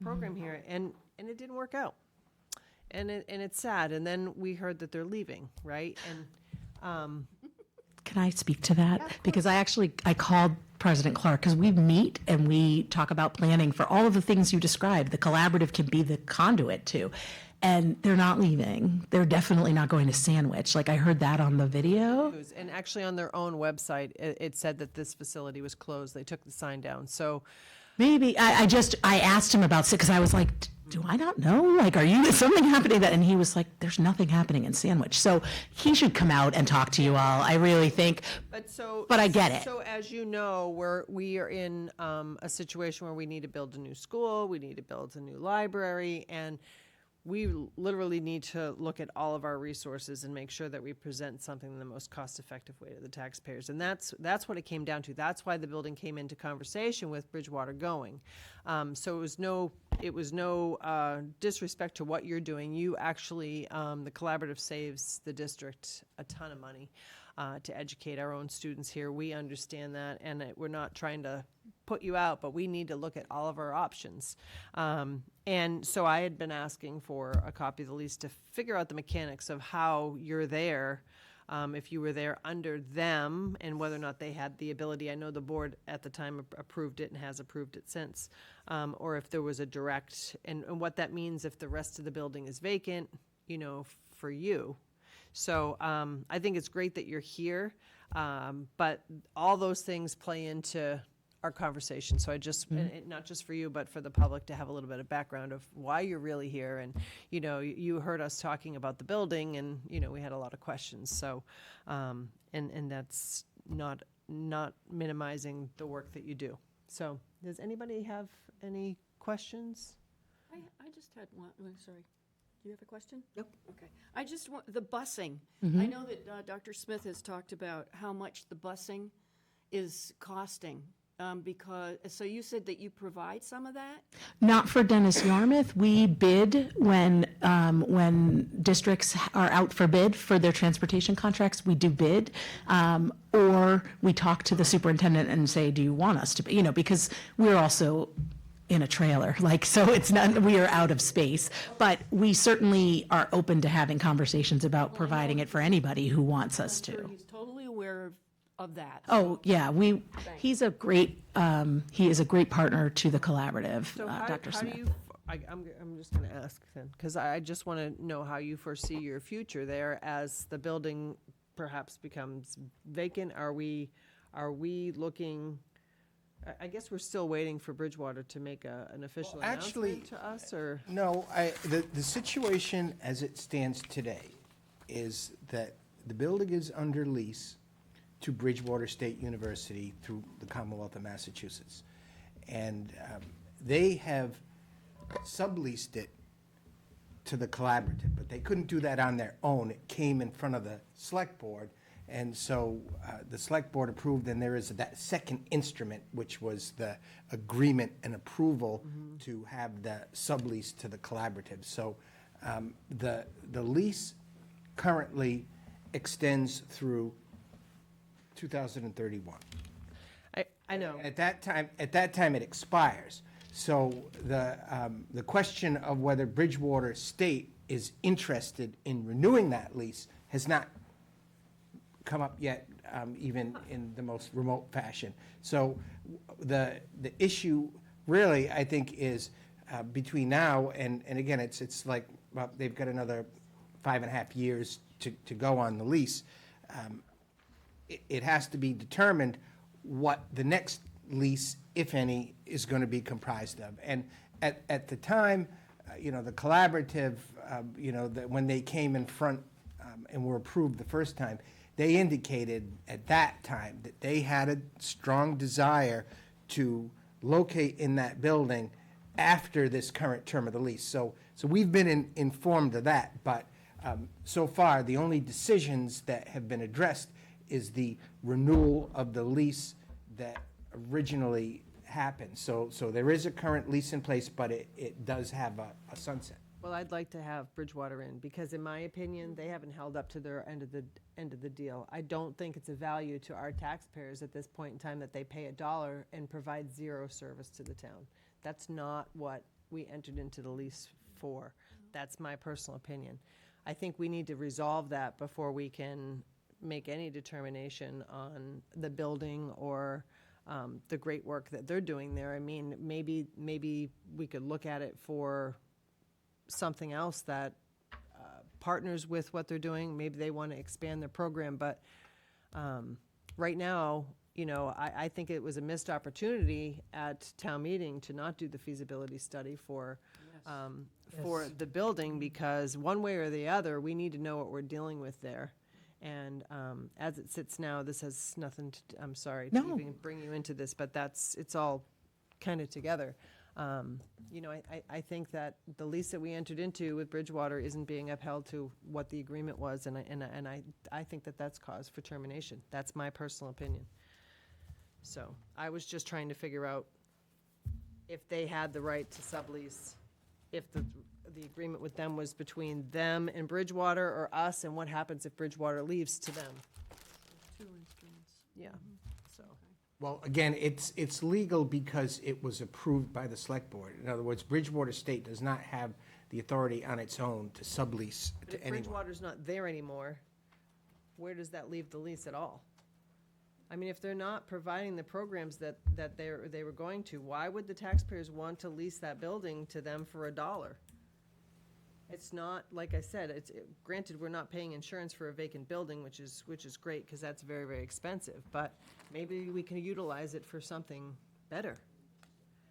A: program here. And it didn't work out. And it's sad. And then we heard that they're leaving, right? And
G: Can I speak to that? Because I called President Clark because we meet and we talk about planning for all of the things you described. The collaborative can be the conduit to. And they're not leaving. They're definitely not going to Sandwich. I heard that on the video.
A: And actually on their own website, it said that this facility was closed. They took the sign down. So
G: maybe I asked him about it because I was like, do I not know? Is something happening that? And he was like, there's nothing happening in Sandwich. So he should come out and talk to you all. I really think, but I get it.
A: So as you know, we are in a situation where we need to build a new school. We need to build a new library. And we literally need to look at all of our resources and make sure that we present something in the most cost-effective way to the taxpayers. And that's what it came down to. That's why the building came into conversation with Bridgewater going. So it was no disrespect to what you're doing. You actually, the collaborative saves the district a ton of money to educate our own students here. We understand that, and we're not trying to put you out, but we need to look at all of our options. And so I had been asking for a copy of the lease to figure out the mechanics of how you're there, if you were there under them, and whether or not they had the ability. I know the board at the time approved it and has approved it since, or if there was a direct, and what that means if the rest of the building is vacant, you know, for you. So I think it's great that you're here, but all those things play into our conversation. So I just, and not just for you, but for the public to have a little bit of background of why you're really here. And, you know, you heard us talking about the building, and, you know, we had a lot of questions. So, and that's not minimizing the work that you do. So does anybody have any questions?
T: I just had one, sorry. Do you have a question?
F: Nope.
T: Okay. I just want, the busing.
G: Mhm.
T: I know that Dr. Smith has talked about how much the busing is costing. So you said that you provide some of that?
G: Not for Dennis Yarmouth. We bid when districts are out for bid for their transportation contracts. We do bid, or we talk to the superintendent and say, "Do you want us to?" You know, because we're also in a trailer, like, so it's not, we are out of space, but we certainly are open to having conversations about providing it for anybody who wants us
T: I'm sure
G: to.
T: he's totally aware of that.
G: Oh, yeah, he's a great, he is a great partner to the collaborative,
A: So
G: Dr.
A: how
G: Smith.
A: do you, I'm just going to ask then, because I just want to know how you foresee your future there as the building perhaps becomes vacant. Are we looking, I guess we're still waiting for Bridgewater to make an official
C: actually,
A: announcement to us, or?
C: No, the situation as it stands today is that the building is under lease to Bridgewater State University through the Commonwealth of Massachusetts. And they have subleased it to the collaborative, but they couldn't do that on their own. It came in front of the select board, and so the select board approved, and there is that second instrument, which was the agreement and approval to have the sublease to the collaborative. So the lease currently extends through 2031.
A: I know.
C: At that time it expires. So the question of whether Bridgewater State is interested in renewing that lease has not come up yet, even in the most remote fashion. So the issue really, I think, is between now and again, it's like, well, they've got another 5.5 years to go on the lease. It has to be determined what the next lease, if any, is going to be comprised of. And at the time, you know, the collaborative, you know, that when they came in front and were approved the first time, they indicated at that time that they had a strong desire to locate in that building after this current term of the lease. So we've been informed of that, but so far, the only decisions that have been addressed is the renewal of the lease that originally happened. So there is a current lease in place, but it does have a sunset.
A: Well, I'd like to have Bridgewater in, because in my opinion, they haven't held up to their end of the deal. I don't think it's a value to our taxpayers at this point in time that they pay $1 and provide zero service to the town. That's not what we entered into the lease for. That's my personal opinion. I think we need to resolve that before we can make any determination on the building or the great work that they're doing there. I mean, maybe we could look at it for something else that partners with what they're doing. Maybe they want to expand their program, but right now, you know, I think it was a missed opportunity at town meeting to not do the feasibility study for the building, because one way or the other, we need to know what we're dealing with there. And as it sits now, this has nothing to, I'm sorry to even bring you into this, but it's all kind of together. You know, I think that the lease that we entered into with Bridgewater isn't being upheld to what the agreement was, and I think that that's cause for termination. That's my personal opinion. So I was just trying to figure out if they had the right to sublease, if the agreement with them was between them and Bridgewater or us, and what happens if Bridgewater leaves to them.
T: Two instruments.
A: Yeah, so.
C: Well, again, it's legal because it was approved by the select board. In other words, Bridgewater State does not have the authority on its own to sublease
A: But
C: to
A: if
C: anyone.
A: Bridgewater's not there anymore, where does that leave the lease at all? I mean, if they're not providing the programs that they were going to, why would the taxpayers want to lease that building to them for $1? It's not, like I said, granted, we're not paying insurance for a vacant building, which is great, because that's very, very expensive, but maybe we can utilize it for something better.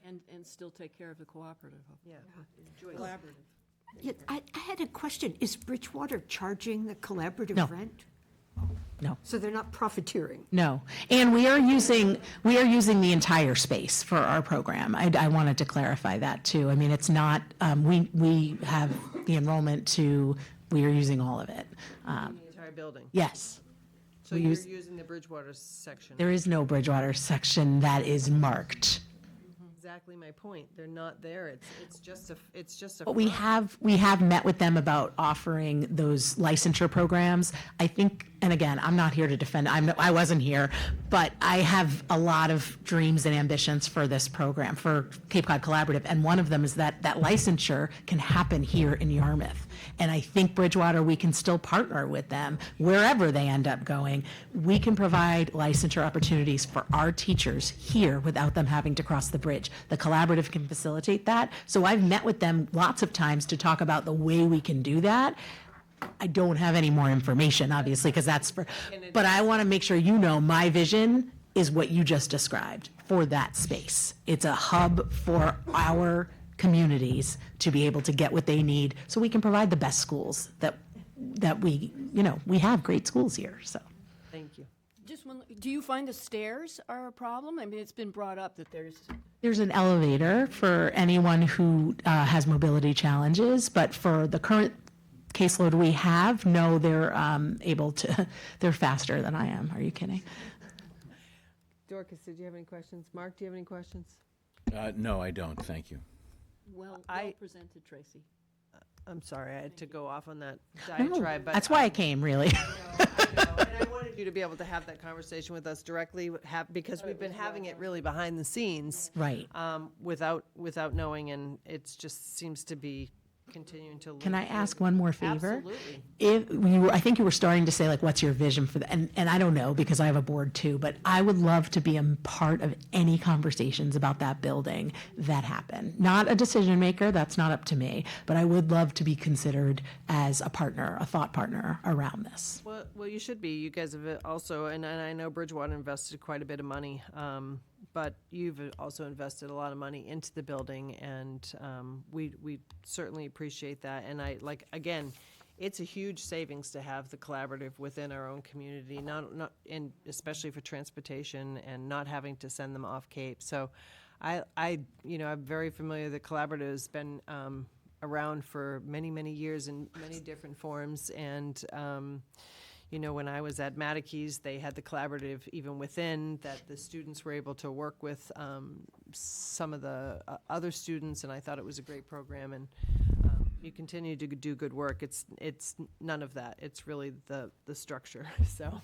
T: And still take care of the cooperative.
A: Yeah.
T: Collaborative.
F: Yeah, I had a question. Is Bridgewater charging the collaborative
G: No.
F: rent?
G: No.
F: So they're not profiteering?
G: No. And we are using the entire space for our program. I wanted to clarify that too. I mean, it's not, we have the enrollment we are using all of it.
A: The entire building?
G: Yes.
A: So
G: We
A: you're
G: use-
A: using the Bridgewater section?
G: There is no Bridgewater section that is marked.
A: Exactly my point. They're not there. It's just a.
G: But we have met with them about offering those licensure programs. I think, and again, I'm not here to defend, I wasn't here, but I have a lot of dreams and ambitions for this program, for Cape Cod Collaborative, and one of them is that licensure can happen here in Yarmouth. And I think Bridgewater, we can still partner with them wherever they end up going. We can provide licensure opportunities for our teachers here without them having to cross the bridge. The collaborative can facilitate that. So I've met with them lots of times to talk about the way we can do that. I don't have any more information, obviously, because that's but I want to make sure you know my vision is what you just described for that space. It's a hub for our communities to be able to get what they need so we can provide the best schools that we have great schools here, so.
A: Thank you.
T: Just one, do you find the stairs are a problem? I mean, it's been brought up that
G: There's an elevator for anyone who has mobility challenges, but for the current caseload we have, no, they're able to, they're faster than I am. Are you kidding?
A: Dorcas, did you have any questions? Mark, do you have any questions?
Q: No, I don't, thank you.
T: well presented, Tracy.
A: I'm sorry, I had to go off on that
G: No,
A: diatribe, but.
G: that's why I came, really.
A: And I wanted you to be able to have that conversation with us directly, because we've been having it really behind the scenes.
G: Right.
A: Without knowing, and it just seems to be continuing to.
G: Can I ask one more favor?
A: Absolutely.
G: I think you were starting to say, like, what's your vision for that? And I don't know, because I have a board too, but I would love to be a part of any conversations about that building that happen. Not a decision maker, that's not up to me, but I would love to be considered as a partner, a thought partner around this.
A: Well, you should be. You guys have also, and I know Bridgewater invested quite a bit of money, but you've also invested a lot of money into the building, and we certainly appreciate that. And again, it's a huge savings to have the collaborative within our own community, and especially for transportation and not having to send them off Cape. So, I'm very familiar. The collaborative has been around for many, many years in many different forms, and. When I was at Matikes, they had the collaborative even within that the students were able to work with some of the other students, and I thought it was a great program, and you continue to do good work. It's none of that. It's really the structure, so.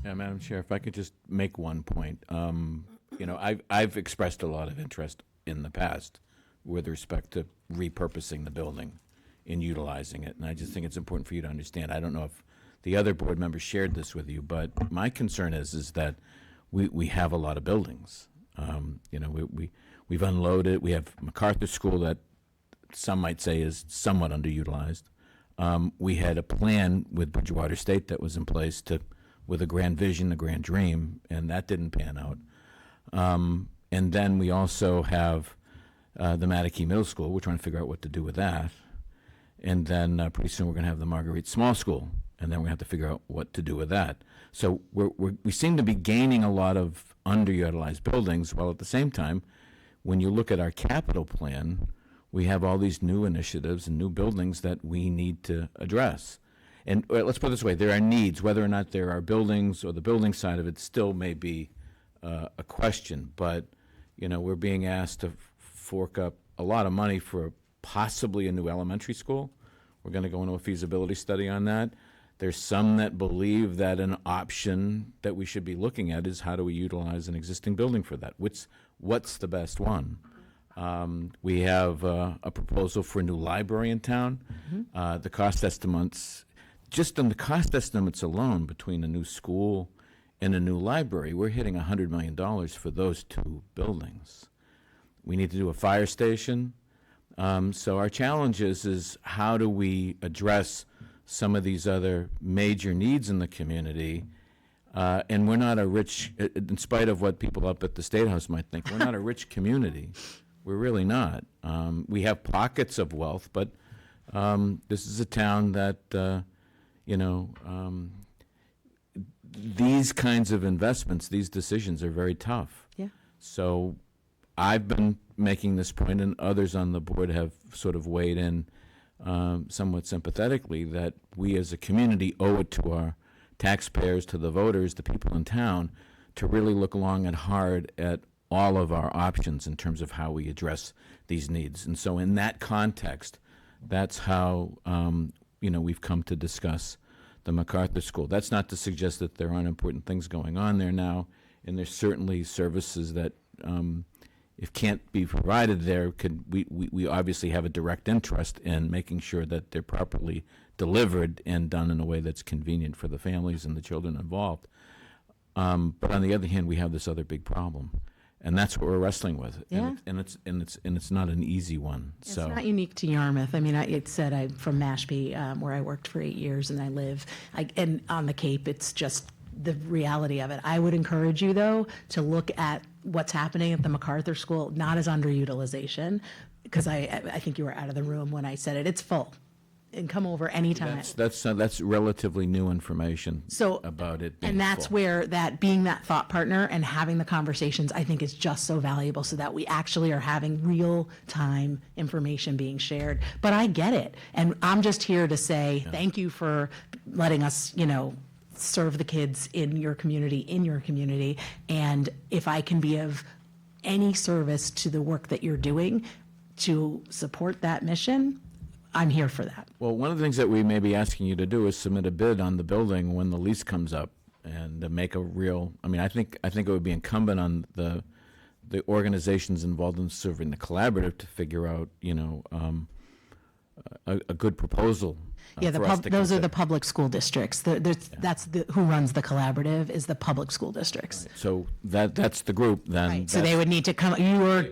Q: Yeah, Madam Chair, if I could just make one point. I've expressed a lot of interest in the past with respect to repurposing the building in utilizing it. And I just think it's important for you to understand. I don't know if the other board members shared this with you, but my concern is that we have a lot of buildings. We've unloaded. We have MacArthur School that some might say is somewhat underutilized. We had a plan with Bridgewater State that was in place with a grand vision, a grand dream, and that didn't pan out. And then we also have the Matikee Middle School. We're trying to figure out what to do with that. And then pretty soon we're going to have the Marguerite Small School, and then we have to figure out what to do with that. So we seem to be gaining a lot of underutilized buildings, while at the same time when you look at our capital plan, we have all these new initiatives and new buildings that we need to address. And let's put it this way, there are needs, whether or not there are buildings or the building side of it still may be a question, but, you know, we're being asked to fork up a lot of money for possibly a new elementary school. We're going to go into a feasibility study on that. There's some that believe that an option that we should be looking at is how do we utilize an existing building for that? What's the best one? We have a proposal for a new library in town. The cost estimates, just on the cost estimates alone between a new school and a new library, we're hitting $100 million for those two buildings. We need to do a fire station. So our challenge is how do we address some of these other major needs in the community? And we're not a rich, in spite of what people up at the State House might think, we're not a rich community. We're really not. We have pockets of wealth, but this is a town that, you know, these kinds of investments, these decisions are very tough.
G: Yeah.
Q: So I've been making this point, and others on the board have sort of weighed in somewhat sympathetically, that we as a community owe it to our taxpayers, to the voters, the people in town, to really look long and hard at all of our options in terms of how we address these needs. And so in that context, that's how, you know, we've come to discuss the MacArthur School. That's not to suggest that there aren't important things going on there now, and there's certainly services that, if can't be provided there, we obviously have a direct interest in making sure that they're properly delivered and done in a way that's convenient for the families and the children involved. But on the other hand, we have this other big problem, and that's what we're wrestling with.
G: Yeah.
Q: And it's not an easy one.
G: It's not unique to Yarmouth. I mean, I'm from Mashpee, where I worked for 8 years, and I live, and on the Cape, it's just the reality of it. I would encourage you, though, to look at what's happening at the MacArthur School, not as underutilization, because I think you were out of the room when I said it. It's full, and come over anytime.
Q: That's relatively new information
G: So,
Q: about it being
G: and that's
Q: full.
G: where that being that thought partner and having the conversations, I think, is just so valuable, so that we actually are having real time information being shared. But I get it, and I'm just here to say thank you for letting us, you know, serve the kids in your community, and if I can be of any service to the work that you're doing to support that mission, I'm here for that.
Q: Well, one of the things that we may be asking you to do is submit a bid on the building when the lease comes up, and to make a real, I mean, I think it would be incumbent on the organizations involved in serving the collaborative to figure out, you know, a good proposal.
G: Yeah,
Q: for us to
G: those are
Q: consider.
G: the public school districts. That's who runs the collaborative is the public school districts.
Q: So that's the group then.
G: So they would need to come, your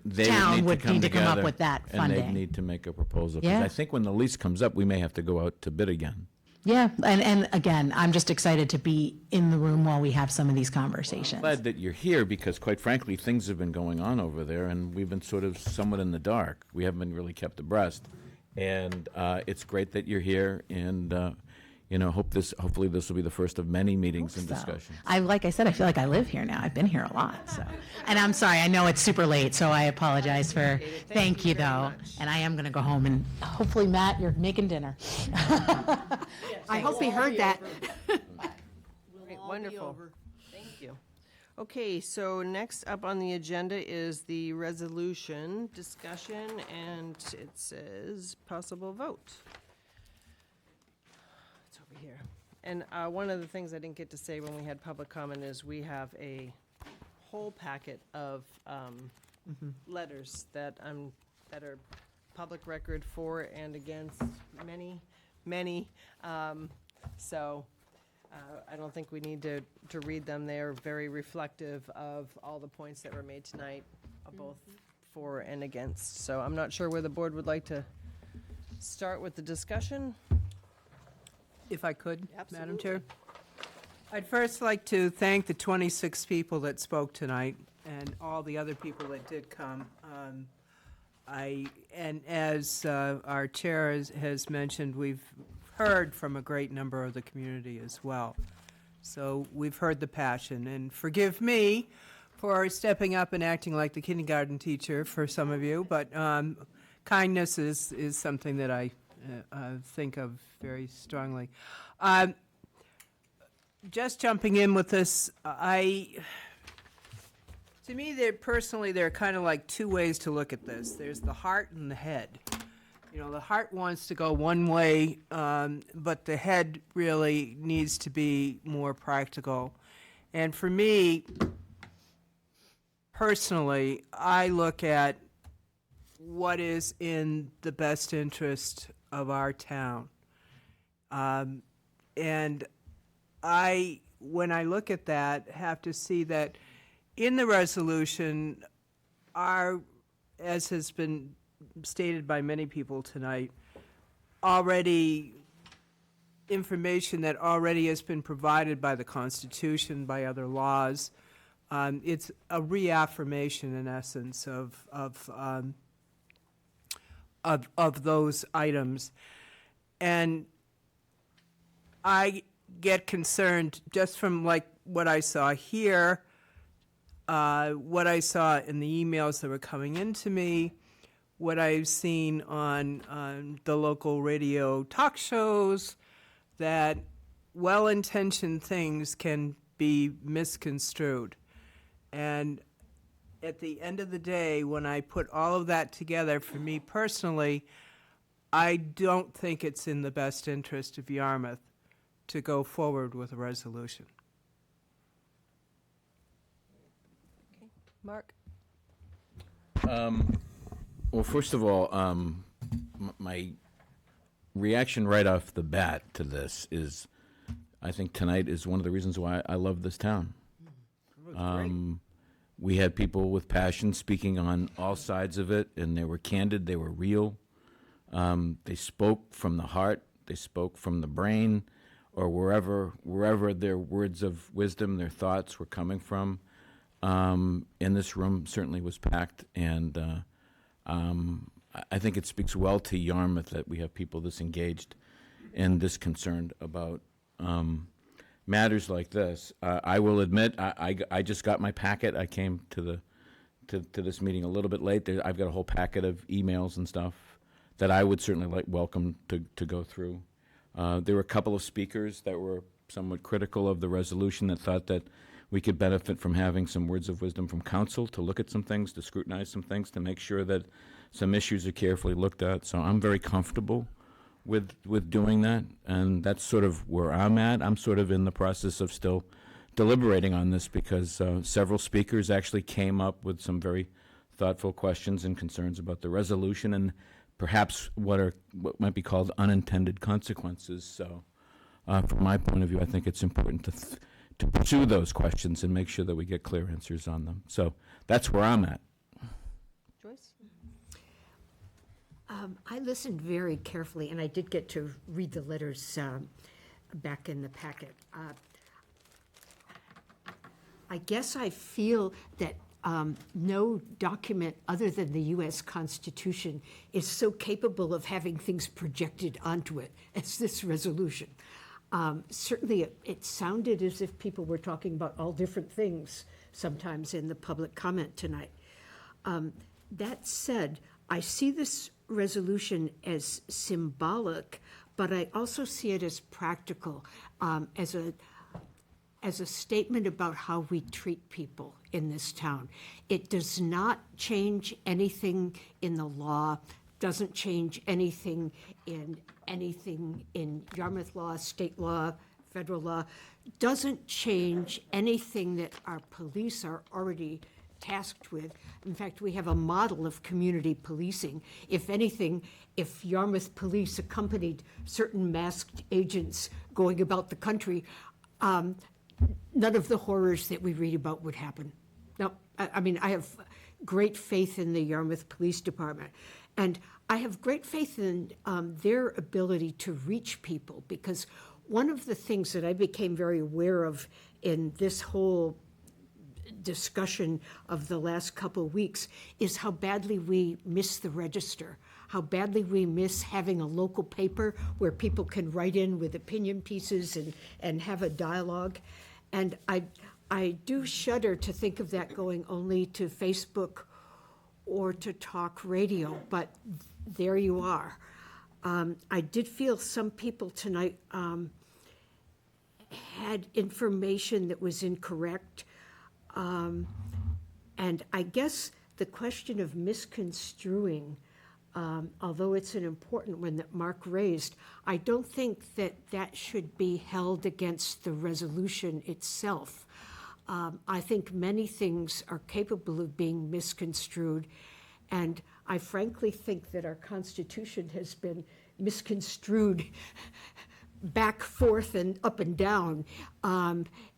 Q: They
G: town would need to come up
Q: together,
G: with that
Q: And they'd
G: funding.
Q: need to make a proposal. 'Cause
G: Yeah.
Q: I think when the lease comes up, we may have to go out to bid again.
G: Yeah, and again, I'm just excited to be in the room while we have some of these conversations.
Q: Glad that you're here, because quite frankly, things have been going on over there, and we've been sort of somewhat in the dark. We haven't been really kept abreast. And it's great that you're here, and you know, hopefully this will be the first of many meetings and discussions.
G: Like I said, I feel like I live here now. I've been here a lot, so. And I'm sorry, I know it's super late, so I apologize for, thank you though. And I am gonna go home, and hopefully, Matt, you're making dinner.
F: I hope he heard that.
A: Great, wonderful. Thank you. Okay, so next up on the agenda is the resolution discussion, and it says possible vote. It's over here. And one of the things I didn't get to say when we had public comment is we have a whole packet of letters that are public record for and against many. So I don't think we need to read them. They are very reflective of all the points that were made tonight, both for and against. So I'm not sure where the board would like to start with the discussion.
L: If I could, Madam Chair. I'd first like to thank the 26 people that spoke tonight and all the other people that did come. And as our chair has mentioned, we've heard from a great number of the community as well. So we've heard the passion, and forgive me for stepping up and acting like the kindergarten teacher for some of you, but kindness is something that I think of very strongly. Just jumping in with this, to me, there are kind of like two ways to look at this. There's the heart and the head. You know, the heart wants to go one way, but the head really needs to be more practical. And for me, personally, I look at what is in the best interest of our town. And when I look at that, have to see that in the resolution, as has been stated by many people tonight, information that already has been provided by the Constitution, by other laws. It's a reaffirmation, in essence, of those items. And I get concerned just from like what I saw here, what I saw in the emails that were coming into me, what I've seen on the local radio talk shows, that well-intentioned things can be misconstrued. And at the end of the day, when I put all of that together, for me personally, I don't think it's in the best interest of Yarmouth to go forward with a resolution.
A: Mark?
Q: Well, first of all, my reaction right off the bat to this is, I think tonight is one of the reasons why I love this town. We had people with passion speaking on all sides of it, and they were candid, they were real. They spoke from the heart, they spoke from the brain, or wherever their words of wisdom, their thoughts were coming from. And this room certainly was packed, and I think it speaks well to Yarmouth that we have people this engaged and this concerned about matters like this. I will admit, I just got my packet. I came to this meeting a little bit late. I've got a whole packet of emails and stuff that I would certainly welcome to go through. There were a couple of speakers that were somewhat critical of the resolution, that thought that we could benefit from having some words of wisdom from council to look at some things, to scrutinize some things, to make sure that some issues are carefully looked at. So I'm very comfortable with doing that, and that's sort of where I'm at. I'm sort of in the process of still deliberating on this, because several speakers actually came up with some very thoughtful questions and concerns about the resolution, and perhaps what might be called unintended consequences. So from my point of view, I think it's important to pursue those questions and make sure that we get clear answers on them. So that's where I'm at.
A: Joyce?
F: I listened very carefully, and I did get to read the letters back in the packet. I guess I feel that no document other than the U.S. Constitution is so capable of having things projected onto it as this resolution. Certainly, it sounded as if people were talking about all different things sometimes in the public comment tonight. That said, I see this resolution as symbolic, but I also see it as practical, as a statement about how we treat people in this town. It does not change anything in the law, doesn't change anything in Yarmouth law, state law, federal law, doesn't change anything that our police are already tasked with. In fact, we have a model of community policing. If anything, if Yarmouth police accompanied certain masked agents going about the country, none of the horrors that we read about would happen. No, I mean, I have great faith in the Yarmouth Police Department. And I have great faith in their ability to reach people, because one of the things that I became very aware of in this whole discussion of the last couple of weeks is how badly we miss the register, how badly we miss having a local paper where people can write in with opinion pieces and have a dialogue. And I do shudder to think of that going only to Facebook or to talk radio, but there you are. I did feel some people tonight had information that was incorrect. And I guess the question of misconstruing, although it's an important one that Mark raised, I don't think that that should be held against the resolution itself. I think many things are capable of being misconstrued, and I frankly think that our Constitution has been misconstrued back, forth, and up and down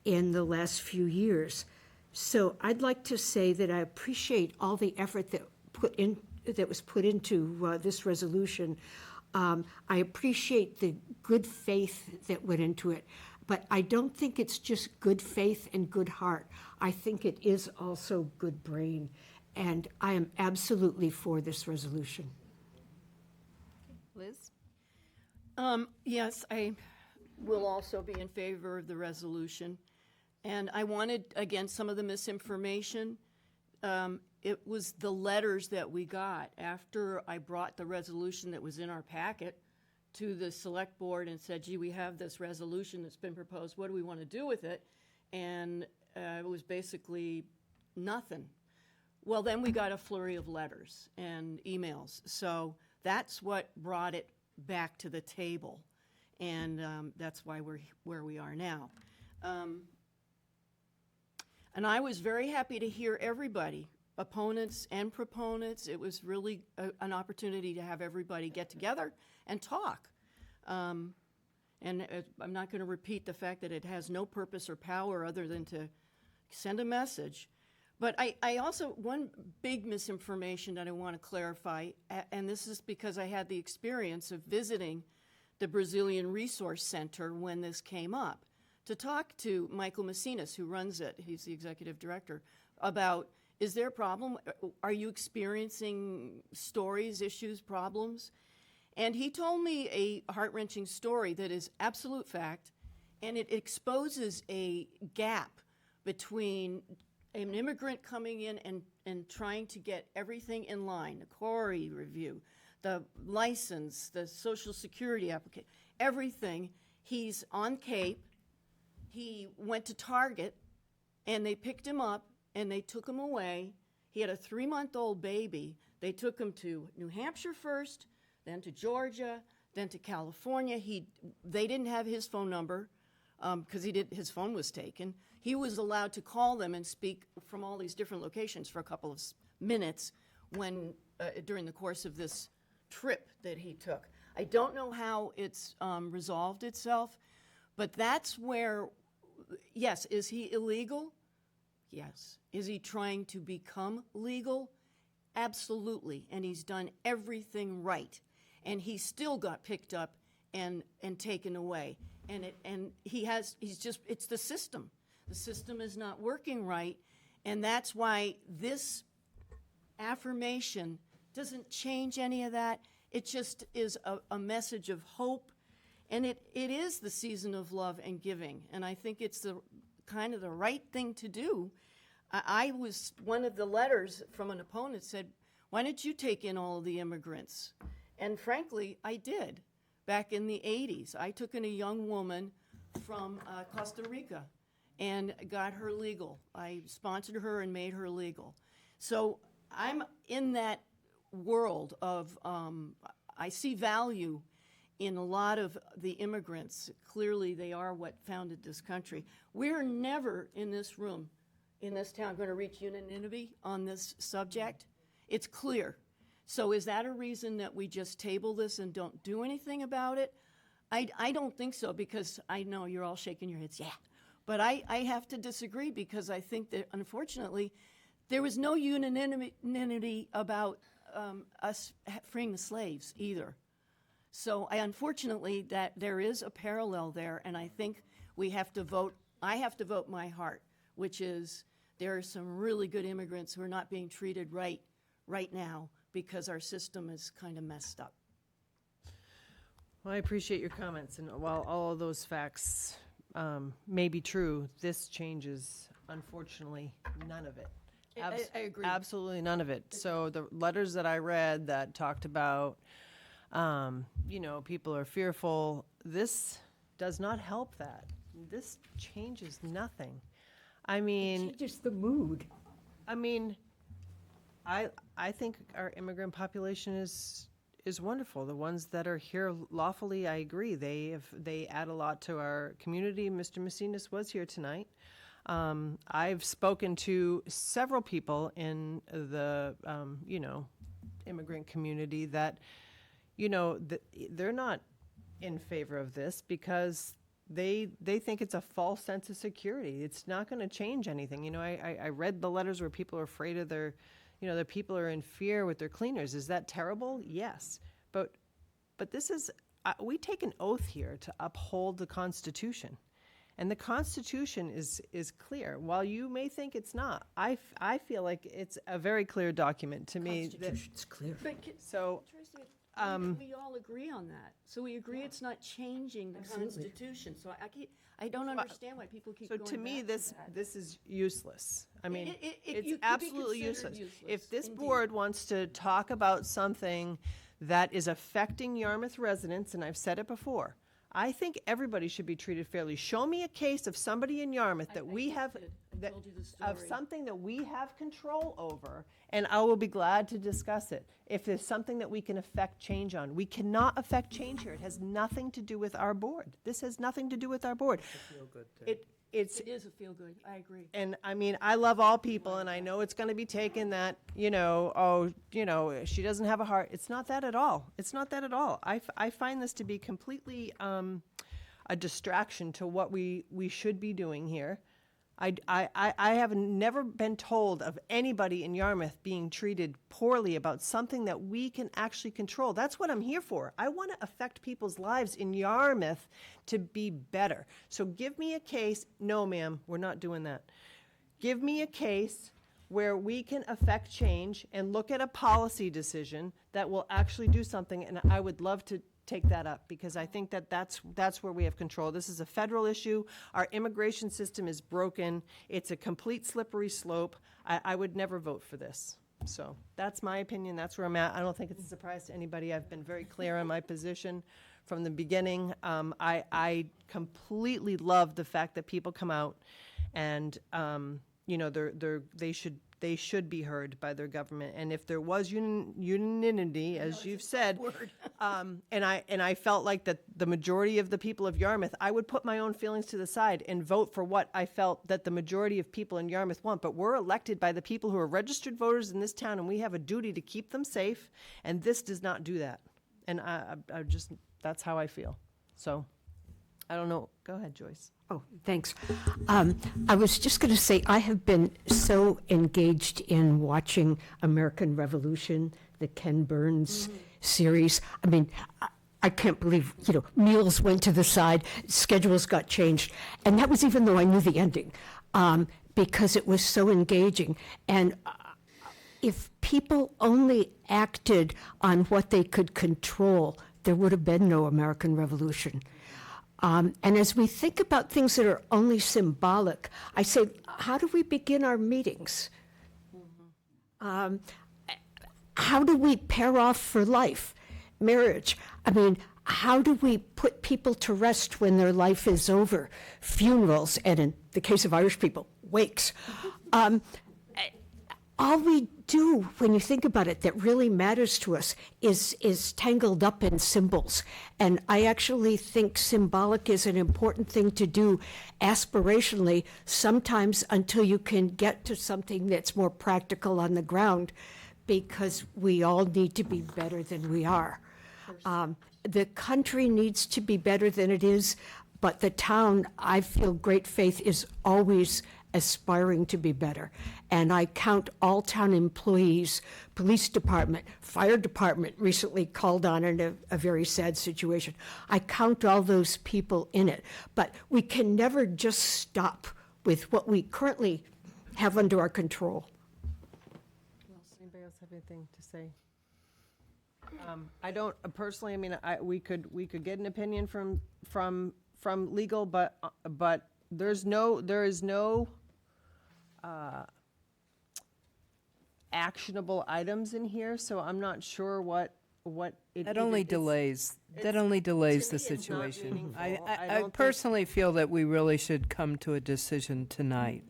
F: in the last few years. So I'd like to say that I appreciate all the effort that was put into this resolution. I appreciate the good faith that went into it, but I don't think it's just good faith and good heart. I think it is also good brain, and I am absolutely for this resolution.
T: Liz? Yes, I will also be in favor of the resolution. And I wanted, again, some of the misinformation. It was the letters that we got after I brought the resolution that was in our packet to the select board and said, gee, we have this resolution that's been proposed. What do we want to do with it? And it was basically nothing. Well, then we got a flurry of letters and emails. So that's what brought it back to the table. And that's why we're where we are now. And I was very happy to hear everybody, opponents and proponents. It was really an opportunity to have everybody get together and talk. And I'm not going to repeat the fact that it has no purpose or power other than to send a message. But I also, one big misinformation that I want to clarify, and this is because I had the experience of visiting the Brazilian Resource Center when this came up, to talk to Michael Messinas, who runs it, he's the executive director, about, is there a problem? Are you experiencing stories, issues, problems? And he told me a heart-wrenching story that is absolute fact, and it exposes a gap between an immigrant coming in and trying to get everything in line, the query review, the license, the Social Security application, everything. He's on Cape. He went to Target, and they picked him up, and they took him away. He had a 3-month-old baby. They took him to New Hampshire first, then to Georgia, then to California. They didn't have his phone number because his phone was taken. He was allowed to call them and speak from all these different locations for a couple of minutes during the course of this trip that he took. I don't know how it's resolved itself, but that's where, yes, is he illegal? Yes. Is he trying to become legal? Absolutely. And he's done everything right. And he still got picked up and taken away. And it's the system. The system is not working right. And that's why this affirmation doesn't change any of that. It just is a message of hope. And it is the season of love and giving. And I think it's the kind of the right thing to do. I was, one of the letters from an opponent said, why didn't you take in all of the immigrants? And frankly, I did. Back in the 80s, I took in a young woman from Costa Rica and got her legal. I sponsored her and made her legal. So I'm in that world of, I see value in a lot of the immigrants. Clearly, they are what founded this country. We're never in this room, in this town, going to reach unanimity on this subject. It's clear. So is that a reason that we just table this and don't do anything about it? I don't think so, because I know you're all shaking your heads, yeah. But I have to disagree, because I think that, unfortunately, there was no unanimity about us freeing the slaves either. So unfortunately, that there is a parallel there, and I think we have to vote, I have to vote my heart, which is there are some really good immigrants who are not being treated right now because our system is kind of messed up.
A: Well, I appreciate your comments, and while all of those facts may be true, this changes unfortunately, none of it.
T: I agree.
A: Absolutely none of it. So the letters that I read that talked about, people are fearful, this does not help that. This changes nothing. I mean.
F: It changes the mood.
A: I mean, I think our immigrant population is wonderful. The ones that are here lawfully, I agree. They add a lot to our community. Mr. Messinas was here tonight. I've spoken to several people in the immigrant community that they're not in favor of this because they think it's a false sense of security. It's not going to change anything. I read the letters where people are afraid of their people are in fear with their cleaners. Is that terrible? Yes. But this is, we take an oath here to uphold the Constitution. And the Constitution is clear. While you may think it's not, I feel like it's a very clear document to me.
F: Constitution's clear.
A: So,
T: We all agree on that. So we agree it's not changing the Constitution. So I don't understand why people keep
A: So
T: going
A: to me,
T: back
A: this
T: to that.
A: this is useless. I mean,
T: you
A: it's
T: could be
A: absolutely
T: considered
A: useless.
T: useless,
A: If this
T: indeed.
A: board wants to talk about something that is affecting Yarmouth residents, and I've said it before, I think everybody should be treated fairly. Show me a case of somebody in Yarmouth that we have, that,
T: told you the
A: of
T: story.
A: something that we have control over, and I will be glad to discuss it. If there's something that we can affect change on, we cannot affect change here. It has nothing to do with our board. This has nothing to do with our board.
T: It is a feel-good, I agree.
A: And I mean, I love all people, and I know it's going to be taken that, she doesn't have a heart. It's not that at all. It's not that at all. I find this to be completely a distraction to what we should be doing here. I have never been told of anybody in Yarmouth being treated poorly about something that we can actually control. That's what I'm here for. I want to affect people's lives in Yarmouth to be better. So give me a case. No, ma'am, we're not doing that. Give me a case where we can affect change and look at a policy decision that will actually do something, and I would love to take that up, because I think that that's where we have control. This is a federal issue. Our immigration system is broken. It's a complete slippery slope. I would never vote for this. So that's my opinion. That's where I'm at. I don't think it's a surprise to anybody. I've been very clear on my position from the beginning. I completely love the fact that people come out and they should be heard by their government. And if there was unanimity, as you've said, and I felt like that the majority of the people of Yarmouth, I would put my own feelings to the side and vote for what I felt that the majority of people in Yarmouth want. But we're elected by the people who are registered voters in this town, and we have a duty to keep them safe, and this does not do that. And I just, that's how I feel. So, I don't know. Go ahead, Joyce.
F: Oh, thanks. I was just going to say, I have been so engaged in watching American Revolution, the Ken Burns series. I mean, I can't believe, meals went to the side, schedules got changed. And that was even though I knew the ending, because it was so engaging. And if people only acted on what they could control, there would have been no American Revolution. And as we think about things that are only symbolic, I say, how do we begin our meetings? How do we pair off for life? Marriage. I mean, how do we put people to rest when their life is over? Funerals, and in the case of Irish people, wakes. All we do, when you think about it, that really matters to us is tangled up in symbols. And I actually think symbolic is an important thing to do aspirationally, sometimes until you can get to something that's more practical on the ground, because we all need to be better than we are. The country needs to be better than it is, but the town, I feel great faith, is always aspiring to be better. And I count all town employees, police department, fire department recently called on in a very sad situation. I count all those people in it. But we can never just stop with what we currently have under our control.
A: Anybody else have anything to say? I don't personally. I mean, we could get an opinion from legal, but there is no actionable items in here, so I'm not sure what it.
H: That only delays the situation. I personally feel that we really should come to a decision tonight.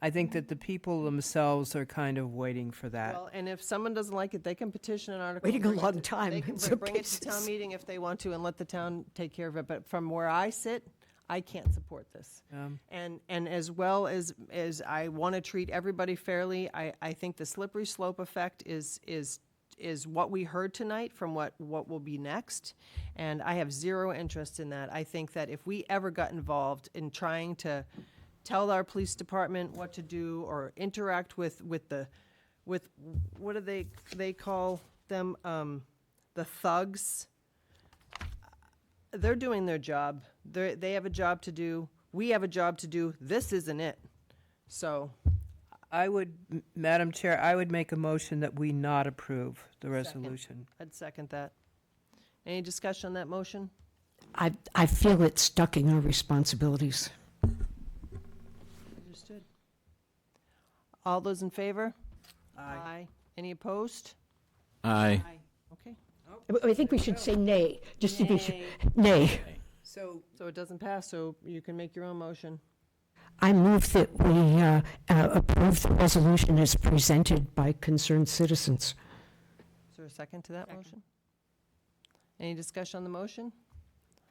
H: I think that the people themselves are kind of waiting for that.
A: Well, and if someone doesn't like it, they can petition an article.
F: Waiting a
A: and bring it
F: long
A: to-
F: time
A: They can
F: in some
A: bring it to town
F: cases.
A: meeting if they want to and let the town take care of it, but from where I sit, I can't support this. And as well as I want to treat everybody fairly, I think the slippery slope effect is what we heard tonight from what will be next. And I have zero interest in that. I think that if we ever got involved in trying to tell our police department what to do or interact with what do they call them? The thugs. They're doing their job. They have a job to do. We have a job to do. This isn't it. So,
H: Madam Chair, I would make a motion that we not approve the resolution.
A: I'd second that. Any discussion on that motion?
F: I feel it's ducking our responsibilities.
A: Understood. All those in favor? Aye. Any opposed?
Q: Aye.
A: Okay.
F: I think we should say nay, just to be sure. Nay.
A: So it doesn't pass, so you can make your own motion.
F: I move that we approve the resolution as presented by concerned citizens.
A: Is there a second to that motion? Any discussion on the motion?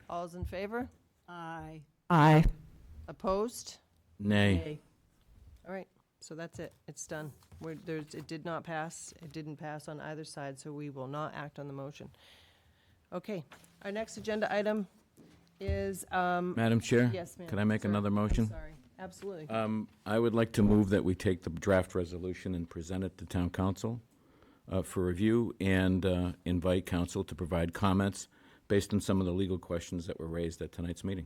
A: All those in favor?
T: Aye.
F: Aye.
A: Opposed?
Q: Nay.
A: All right, so that's it. It's done. It did not pass. It didn't pass on either side, so we will not act on the motion. Okay, our next agenda item is.
Q: Madam Chair?
A: Yes, ma'am.
Q: Could I make
A: Sorry.
Q: another
A: I'm
Q: motion?
A: sorry, absolutely.
Q: I would like to move that we take the draft resolution and present it to town council for review and invite council to provide comments based on some of the legal questions that were raised at tonight's meeting.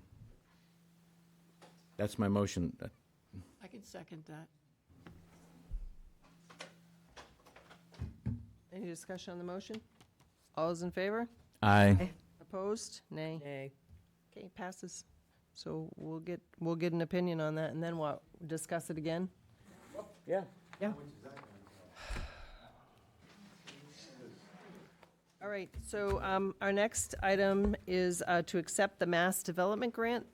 Q: That's my motion.
T: I can second that.
A: Any discussion on the motion? All those in favor?
Q: Aye.
A: Opposed? Nay.
H: Nay.
A: Okay, passes. So we'll get an opinion on that, and then what? Discuss it again?
Q: Yeah.
A: Yeah. All right, so our next item is to accept the Mass Development Grant.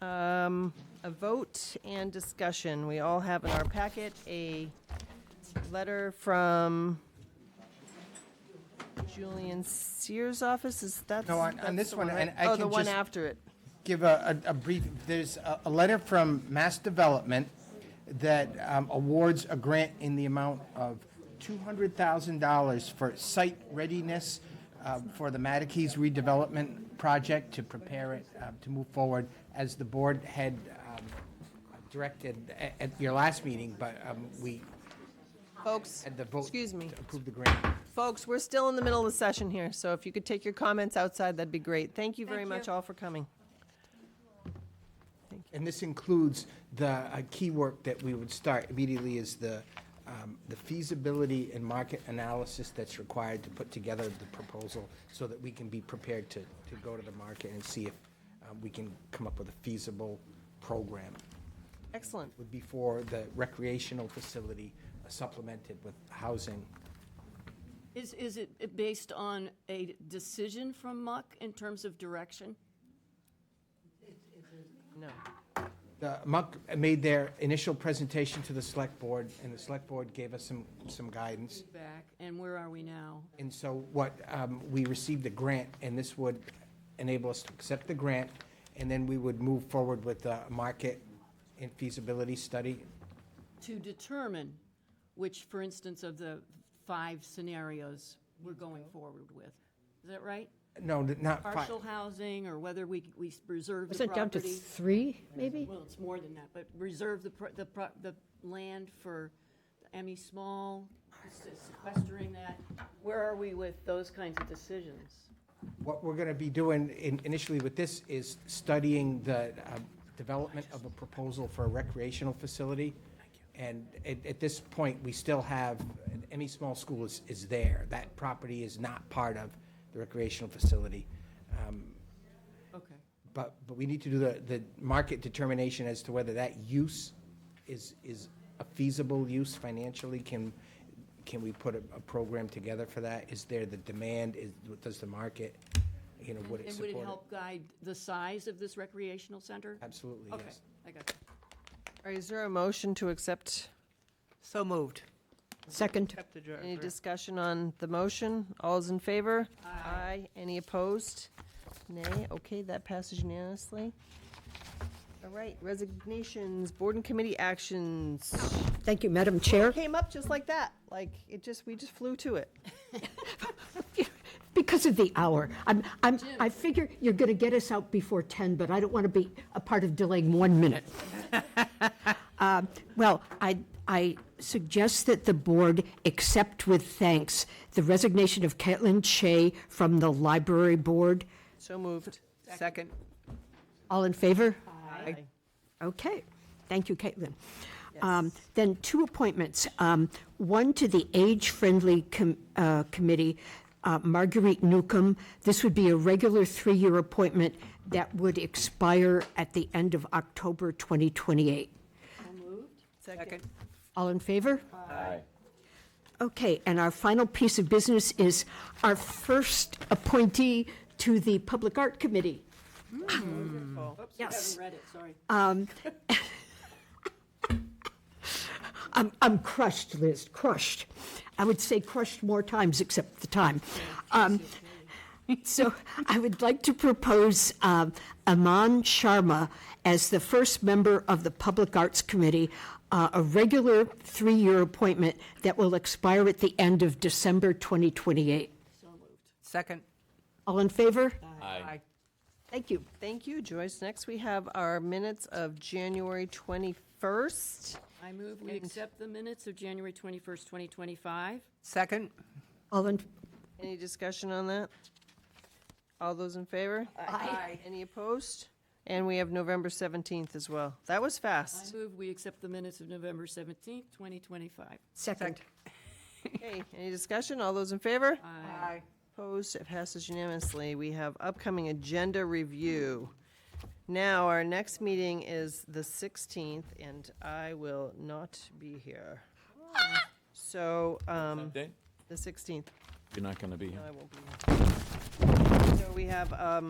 A: A vote and discussion. We all have in our packet a letter from Julian Sears' office. Is that?
C: No, on
A: that's
C: this
A: the
C: one,
A: right?
C: and I
A: Oh,
C: can
A: the one
C: just
A: after it.
C: give a brief, there's a letter from Mass Development that awards a grant in the amount of $200,000 for site readiness for the Matakees redevelopment project to prepare it to move forward as the board had directed at your last meeting, but we
A: Folks,
C: had the vote
A: excuse me.
C: to approve the grant.
A: Folks, we're still in the middle of the session here, so if you could take your comments outside, that'd be great. Thank you very
T: Thank
A: much
T: you.
A: all for coming.
C: And this includes the key work that we would start immediately is the feasibility and market analysis that's required to put together the proposal so that we can be prepared to go to the market and see if we can come up with a feasible program.
A: Excellent.
C: Would be for the recreational facility supplemented with housing.
T: Is it based on a decision from Muck in terms of direction?
A: No.
C: The MUC made their initial presentation to the select board, and the select board gave us some guidance.
T: Back, and where are we now?
C: And so we received a grant, and this would enable us to accept the grant, and then we would move forward with a market and feasibility study.
T: To determine which, for instance, of the 5 scenarios we're going forward with. Is that right?
C: No, not
T: Partial housing, or whether we reserve the
F: Was it down to
T: property?
F: 3, maybe?
T: Well, it's more than that, but reserve the land for Emmy Small, sequestering that. Where are we with those kinds of decisions?
C: What we're going to be doing initially with this is studying the development of a proposal for a recreational facility. And at this point, we still have, Emmy Small School is there. That property is not part of the recreational facility.
T: Okay.
C: But we need to do the market determination as to whether that use is a feasible use financially? Can we put a program together for that? Is there the demand? Does the market, would it
T: And would it
C: support it?
T: help guide the size of this recreational center?
C: Absolutely,
T: Okay,
C: yes.
T: I got you.
A: All right, is there a motion to accept?
H: So moved.
F: Second.
A: Any discussion on the motion? All's in favor? Aye. Any opposed? Nay. Okay, that passes unanimously. All right, resignations, board and committee actions.
F: Thank you, Madam Chair.
A: Came up just like that, we just flew to it.
F: Because of the hour. I figure you're going to get us out before 10, but I don't want to be a part of delaying 1 minute. Well, I suggest that the board accept with thanks the resignation of Caitlin Shea from the library board.
A: So moved.
H: Second.
F: All in favor?
A: Aye.
F: Okay, thank you, Caitlin. Then 2 appointments, one to the Age-Friendly Committee, Marguerite Newcomb. This would be a regular 3-year appointment that would expire at the end of October 2028.
A: Second.
F: All in favor?
Q: Aye.
F: Okay, and our final piece of business is our first appointee to the Public Art Committee.
A: Wonderful.
T: Oops,
F: Yes.
T: I haven't read it, sorry.
F: I'm crushed, Liz, crushed. I would say crushed more times except the time. So I would like to propose Aman Sharma as the first member of the Public Arts Committee, a regular 3-year appointment that will expire at the end of December 2028.
T: So moved.
H: Second.
F: All in favor?
Q: Aye.
F: Thank you.
A: Thank you, Joyce. Next, we have our minutes of January 21st.
T: I move we accept the minutes of January 21st, 2025.
H: Second.
F: All in,
A: Any discussion on that? All those in favor?
T: Aye.
A: Any opposed? And we have November 17th as well. That was
T: I
A: fast.
T: move we accept the minutes of November 17th, 2025.
F: second.
A: Okay, any discussion? All those in favor?
T: Aye.
A: Opposed? It passes unanimously. We have upcoming agenda review. Now, our next meeting is the 16th, and I will not be here. So,
Q: Date?
A: the 16th.
Q: You're not going to be
A: No,
Q: here.
A: I won't be here. So we have a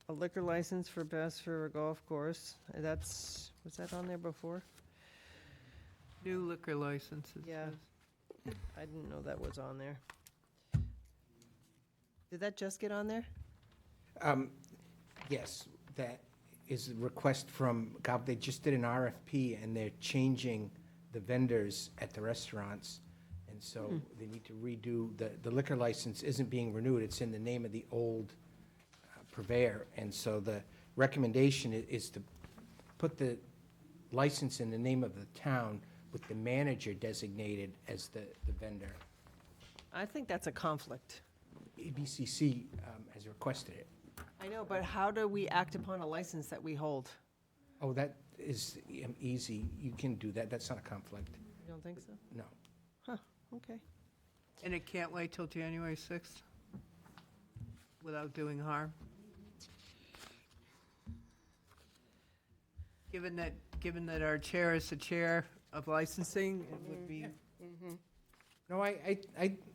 A: liquor license for Bass River Golf Course. Was that on there before?
H: New liquor licenses.
A: Yeah. I didn't know that was on there. Did that just get on there?
C: Yes, that is a request from, they just did an RFP, and they're changing the vendors at the restaurants, and so they need to redo, the liquor license isn't being renewed, it's in the name of the old purveyor, and so the recommendation is to put the license in the name of the town with the manager designated as the vendor.
A: I think that's a conflict.
C: ABCC has requested it.
A: I know, but how do we act upon a license that we hold?
C: Oh, that is easy. You can do that. That's not a conflict.
A: You don't think so?
C: No.
A: Huh, okay.
H: And it can't wait till January 6th without doing harm? Given that our chair is the chair of licensing, it would be
C: No,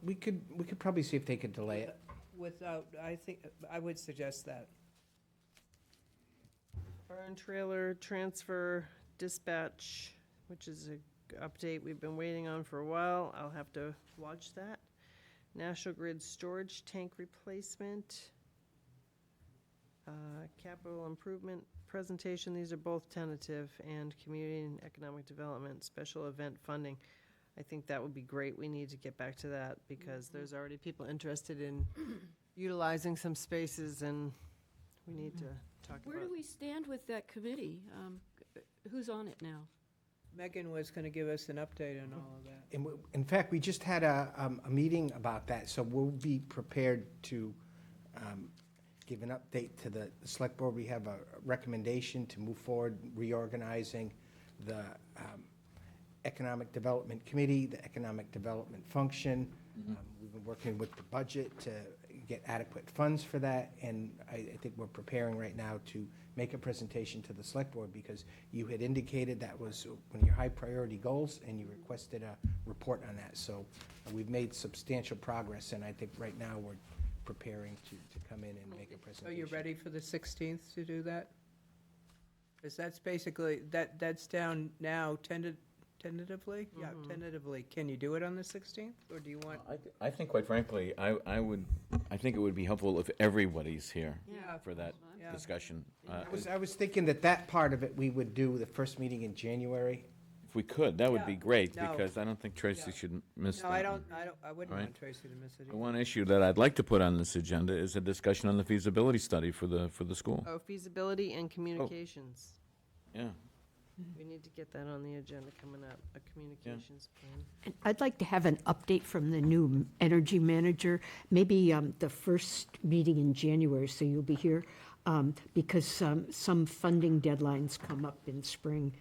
C: we could probably see if they could delay it.
H: without, I would suggest that.
A: Barn trailer transfer dispatch, which is a update we've been waiting on for a while. I'll have to watch that. National Grid storage tank replacement. Capital improvement presentation, these are both tentative, and community and economic development, special event funding. I think that would be great. We need to get back to that because there's already people interested in utilizing some spaces, and we need to talk about.
T: Where do we stand with that committee? Who's on it now?
H: Megan was going to give us an update on all of that.
C: And in fact, we just had a meeting about that, so we'll be prepared to give an update to the select board. We have a recommendation to move forward reorganizing the Economic Development Committee, the Economic Development Function. We've been working with the budget to get adequate funds for that, and I think we're preparing right now to make a presentation to the select board, because you had indicated that was one of your high priority goals, and you requested a report on that. So we've made substantial progress, and I think right now we're preparing to come in and make a
H: So
C: presentation.
H: you're ready for the 16th to do that? Because that's basically, that's down now tentatively? Yeah, tentatively. Can you do it on the 16th, or do you want?
Q: I think, quite frankly, I think it would be helpful if everybody's here
H: Yeah.
Q: for that
H: Yeah.
Q: discussion.
C: I was thinking that part of it, we would do the first meeting in January.
Q: If we could, that would be great,
H: No.
Q: because I don't think Tracy should miss that.
H: No, I
Q: one.
H: wouldn't
Q: Right.
H: want Tracy to miss it
Q: The
H: either.
Q: one issue that I'd like to put on this agenda is a discussion on the feasibility study for the school.
A: Oh, feasibility and communications.
Q: Yeah.
A: We need to get that on the agenda coming up, a communications plan.
F: And I'd like to have an update from the new energy manager, maybe the first meeting in January, so you'll be here, because some funding deadlines come up in spring.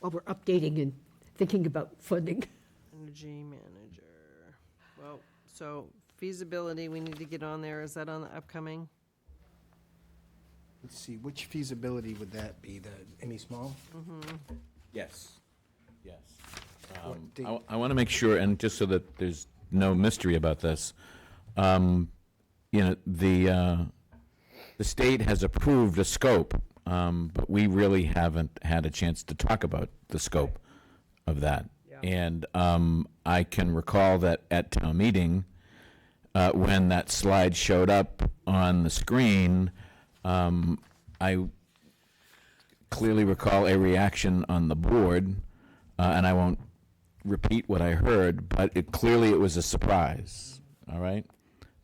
F: While we're updating and thinking about funding.
A: Energy manager. Well, so feasibility, we need to get on there. Is that on the upcoming?
C: Let's see, which feasibility would that be, the Emmy Small?
Q: Yes. Yes.
C: What date?
Q: I want to make sure, and just so that there's no mystery about this, the state has approved a scope, but we really haven't had a chance to talk about the scope of that. And I can recall that at town meeting, when that slide showed up on the screen, I clearly recall a reaction on the board, and I won't repeat what I heard, but it was a surprise, all right?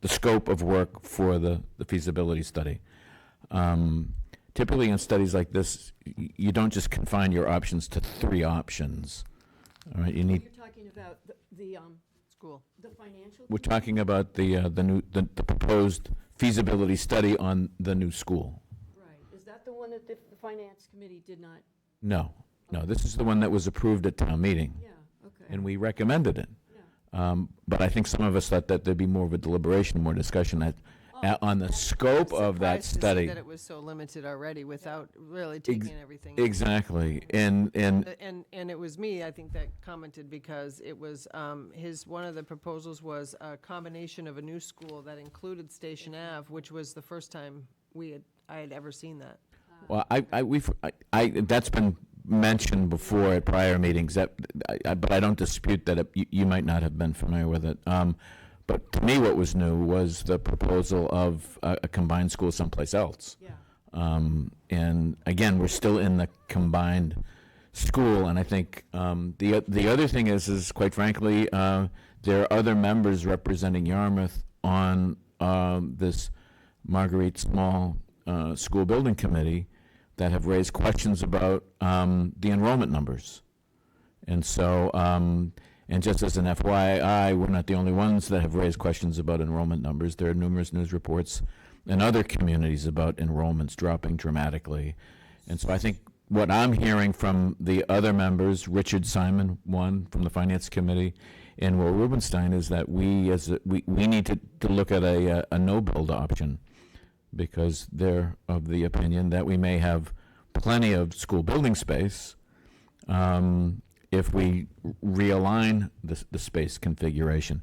Q: The scope of work for the feasibility study. Typically in studies like this, you don't just confine your options to 3 options, all right? You need.
T: You're talking about the
A: school,
T: the financial.
Q: We're talking about the proposed feasibility study on the new school.
T: Right. Is that the one that the finance committee did not?
Q: No, this is the one that was approved at town meeting.
T: Yeah. Okay.
Q: And we recommended it. But I think some of us thought that there'd be more of a deliberation, more discussion on the scope of that
A: Surprised to see
Q: study.
A: that it was so limited already without really taking everything. in.
Q: Exactly, and
A: And it was me, I think, that commented, because it was, one of the proposals was a combination of a new school that included Station Ave, which was the first time I had ever seen that.
Q: well, that's been mentioned before at prior meetings. But I don't dispute that you might not have been familiar with it. But to me, what was new was the proposal of a combined school someplace else.
T: Yeah.
Q: And again, we're still in the combined school, and I think the other thing is quite frankly, there are other members representing Yarmouth on this Marguerite Small School Building Committee that have raised questions about the enrollment numbers. And so, and just as an FYI, we're not the only ones that have raised questions about enrollment numbers. There are numerous news reports in other communities about enrollments dropping dramatically. And so I think what I'm hearing from the other members, Richard Simon, one from the Finance Committee, and Will Rubenstein, is that we need to look at a no-build option, because they're of the opinion that we may have plenty of school building space if we realign the space configuration.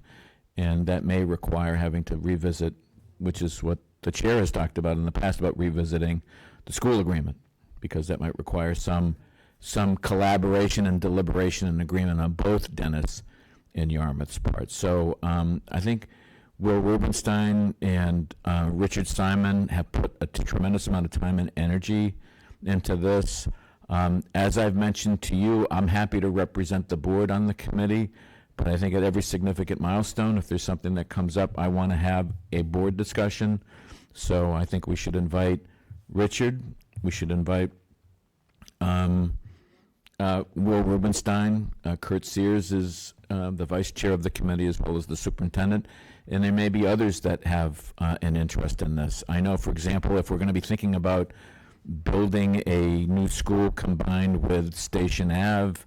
Q: And that may require having to revisit, which is what the chair has talked about in the past, about revisiting the school agreement, because that might require some collaboration and deliberation and agreement on both Dennis and Yarmouth's part. So I think Will Rubenstein and Richard Simon have put a tremendous amount of time and energy into this. As I've mentioned to you, I'm happy to represent the board on the committee, but I think at every significant milestone, if there's something that comes up, I want to have a board discussion. So I think we should invite Richard, we should invite Will Rubenstein. Kurt Sears is the vice chair of the committee, as well as the superintendent, and there may be others that have an interest in this. I know, for example, if we're going to be thinking about building a new school combined with Station Ave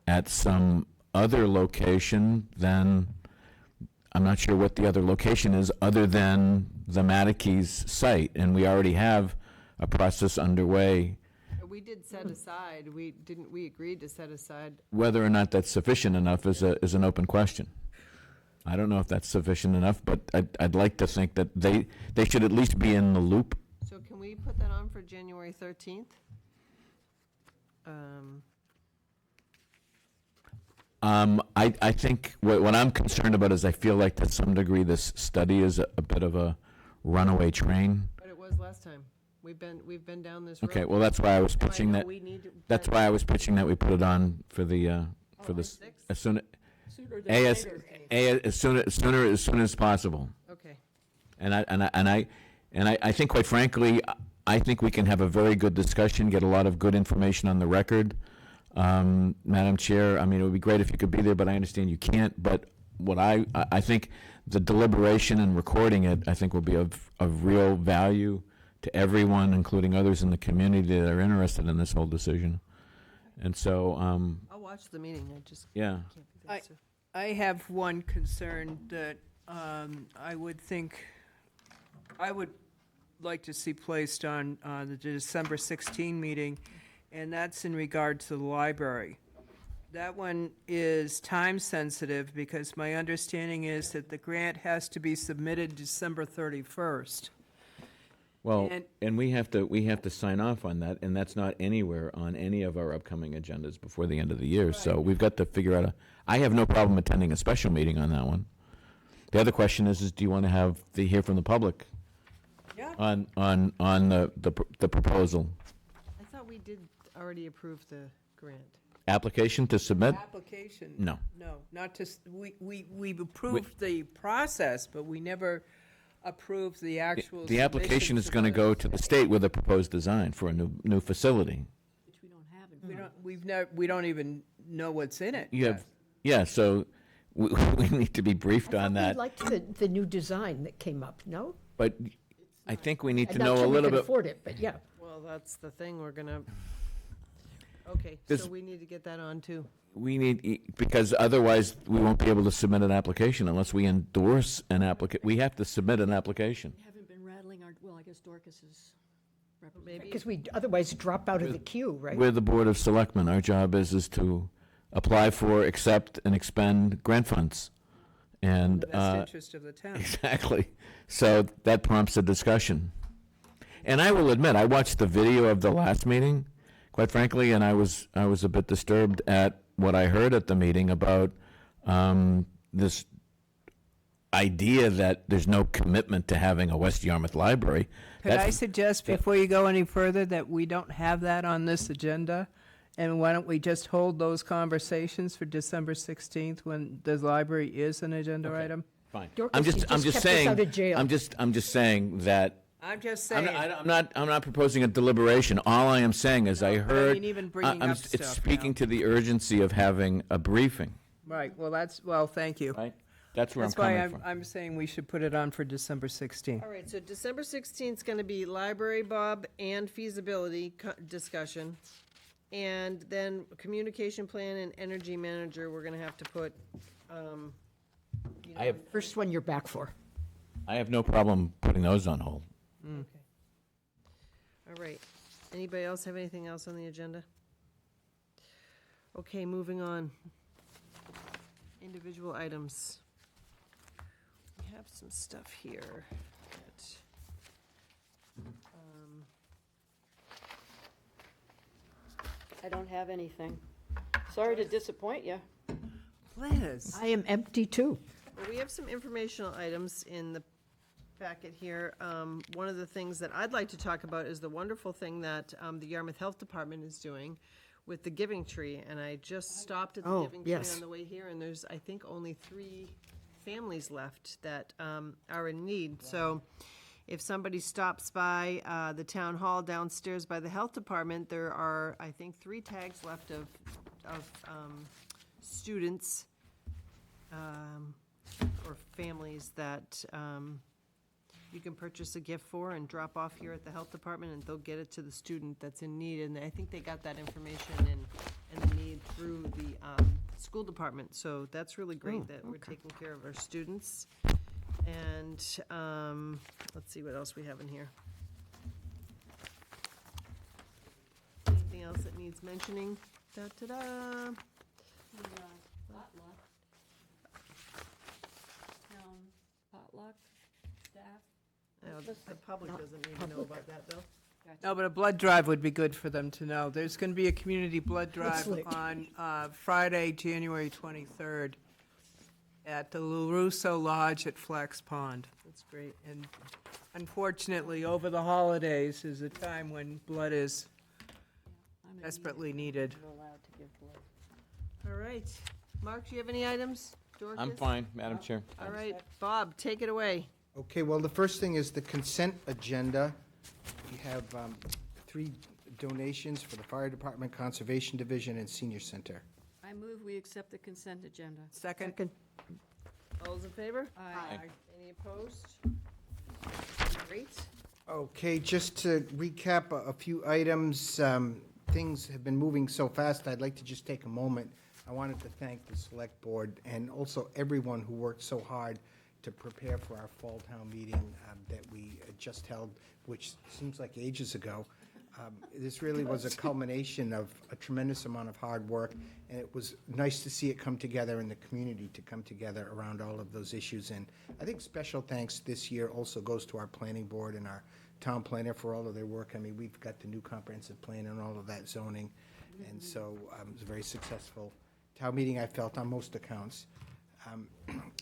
Q: at some other location, then I'm not sure what the other location is other than the Matakey's site, and we already have a process underway.
A: We did set aside, we agreed to set aside.
Q: Whether or not that's sufficient enough is an open question. I don't know if that's sufficient enough, but I'd like to think that they should at least be in the loop.
A: So can we put that on for January 13th?
Q: I think what I'm concerned about is I feel like to some degree this study is a bit of a runaway train.
A: But it was last time. We've been down this road.
Q: Okay, well, that's why I was
A: And I
Q: pitching
A: know
Q: that,
A: we need to-
Q: that's why I was pitching that we put it on for the, for this, as soon, as soon as possible.
A: Okay.
Q: And I think, quite frankly, I think we can have a very good discussion, get a lot of good information on the record. Madam Chair, I mean, it would be great if you could be there, but I understand you can't. But what I think the deliberation and recording it, I think will be of real value to everyone, including others in the community that are interested in this whole decision. And so,
A: I'll watch the meeting, I just
Q: yeah.
A: can't be there. So-
H: I have one concern that I would like to see placed on the December 16 meeting, and that's in regard to the library. That one is time-sensitive because my understanding is that the grant has to be submitted December 31st.
Q: Well,
H: And-
Q: and we have to sign off on that, and that's not anywhere on any of our upcoming agendas before the end of the year. So we've got to figure out I have no problem attending a special meeting on that one. The other question is do you want to have the hear from the public on the proposal?
A: I thought we did already approve the grant.
Q: Application to submit?
H: Application?
Q: No.
H: No, not to, we've approved the process, but we never approved the actual.
Q: The application
H: submission
Q: is going to go to the state with a proposed design for a new facility.
H: We don't even know what's in it.
Q: You have, yeah, so we need to be briefed on
F: We
Q: that.
F: liked the new design that came up, no?
Q: But I think we need to
F: I'm not
Q: know
F: sure
Q: a
F: we
Q: little
F: can
Q: bit.
F: afford it, but yeah.
A: Well, that's the thing, we're gonna, okay,
Q: This-
A: so we need to get that on too.
Q: We need, because otherwise we won't be able to submit an application unless we endorse an applicant. We have to submit an application.
K: Haven't been rattling our, well, I guess Dorcas is
A: Maybe,
F: Because we otherwise drop out of the queue, right?
Q: We're the Board of Selectmen. Our job is to apply for, accept, and expend grant funds. And,
H: The best interest of the town.
Q: exactly. So that prompts a discussion. And I will admit, I watched the video of the last meeting, quite frankly, and I was a bit disturbed at what I heard at the meeting about this idea that there's no commitment to having a West Yarmouth library.
H: Could I
Q: That's-
H: suggest, before you go any further, that we don't have that on this agenda? And why don't we just hold those conversations for December 16th when the library is an agenda item?
Q: Fine.
F: Dorcas,
Q: I'm
F: you
Q: just
F: just kept us
Q: saying.
F: out of jail.
Q: I'm just saying that.
H: I'm just
Q: I'm
H: saying.
Q: not proposing a deliberation. All I am saying is I
H: No, but I
Q: heard.
H: mean, even bringing up
Q: It's
H: stuff
Q: speaking
H: now.
Q: to the urgency of having a briefing.
H: Right, well, thank you.
Q: Right. That's where
H: That's
Q: I'm coming
H: why
Q: from.
H: I'm saying we should put it on for December 16th.
A: all right, so December 16th is gonna be library, Bob, and feasibility discussion. And then communication plan and energy manager, we're gonna have to put,
Q: I have
F: First one you're back for.
Q: no problem putting those on hold.
A: all right. Anybody else have anything else on the agenda? Okay, moving on. Individual items. We have some stuff here that,
K: I don't have anything. Sorry to disappoint you.
H: Liz.
F: I am empty too.
A: well, we have some informational items in the packet here. One of the things that I'd like to talk about is the wonderful thing that the Yarmouth Health Department is doing with the Giving Tree. And I just stopped at the
F: Oh,
A: Giving Tree
F: yes.
A: on the way here, and there's, I think, only 3 families left that are in need. So if somebody stops by the town hall downstairs by the health department, there are, I think, 3 tags left of students or families that you can purchase a gift for and drop off here at the health department, and they'll get it to the student that's in need. And I think they got that information and the need through the school department. So that's really great that we're taking care of our students. And let's see what else we have in here. Anything else that needs mentioning? Da-da-da.
T: Potluck, staff.
A: The public doesn't need to know about that, though.
H: No, but a blood drive would be good for them to know. There's going to be a community blood drive on Friday, January 23rd at the LaRusso Lodge at Flax Pond.
A: That's great.
H: And unfortunately, over the holidays is a time when blood is desperately needed.
A: All right. Mark, do you have any items? Dorcas?
Q: I'm fine, Madam Chair.
A: All right, Bob, take it away.
C: Okay, well, the first thing is the consent agenda. We have 3 donations for the Fire Department, Conservation Division, and Senior Center.
T: I move we accept the consent agenda.
H: Second.
A: All those in favor?
T: Aye.
A: Any opposed? Great.
C: Okay, just to recap a few items, things have been moving so fast, I'd like to just take a moment. I wanted to thank the Select Board and also everyone who worked so hard to prepare for our Fall Town meeting that we just held, which seems like ages ago. This really was a culmination of a tremendous amount of hard work, and it was nice to see it come together in the community to come together around all of those issues. And I think special thanks this year also goes to our planning board and our town planner for all of their work. I mean, we've got the new comprehensive plan and all of that zoning, and so it was a very successful town meeting, I felt, on most accounts.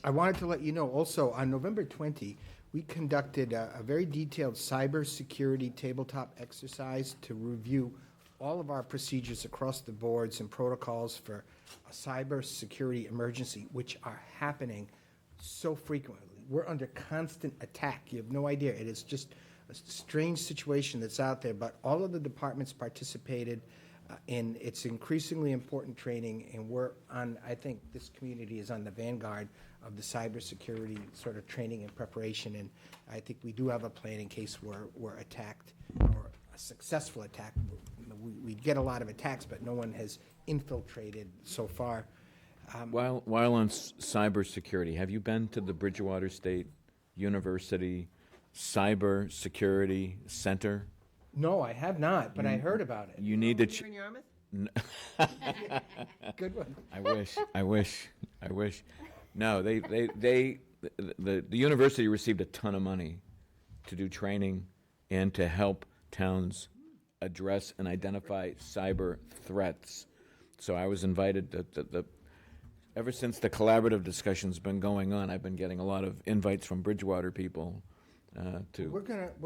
C: I wanted to let you know also, on November 20, we conducted a very detailed cybersecurity tabletop exercise to review all of our procedures across the boards and protocols for a cybersecurity emergency, which are happening so frequently. We're under constant attack. You have no idea. It is just a strange situation that's out there, but all of the departments participated in its increasingly important training, and we're on, I think this community is on the vanguard of the cybersecurity sort of training and preparation, and I think we do have a plan in case we're attacked, or a successful attack. We get a lot of attacks, but no one has infiltrated so far.
Q: While on cybersecurity, have you been to the Bridgewater State University Cyber Security Center?
C: No, I have not, but I heard about it.
Q: You need to.
A: Here in Yarmouth?
C: Good one.
Q: I wish. No, the university received a ton of money to do training and to help towns address and identify cyber threats. So I was invited. Ever since the collaborative discussion's been going on, I've been getting a lot of invites from Bridgewater people.
C: We're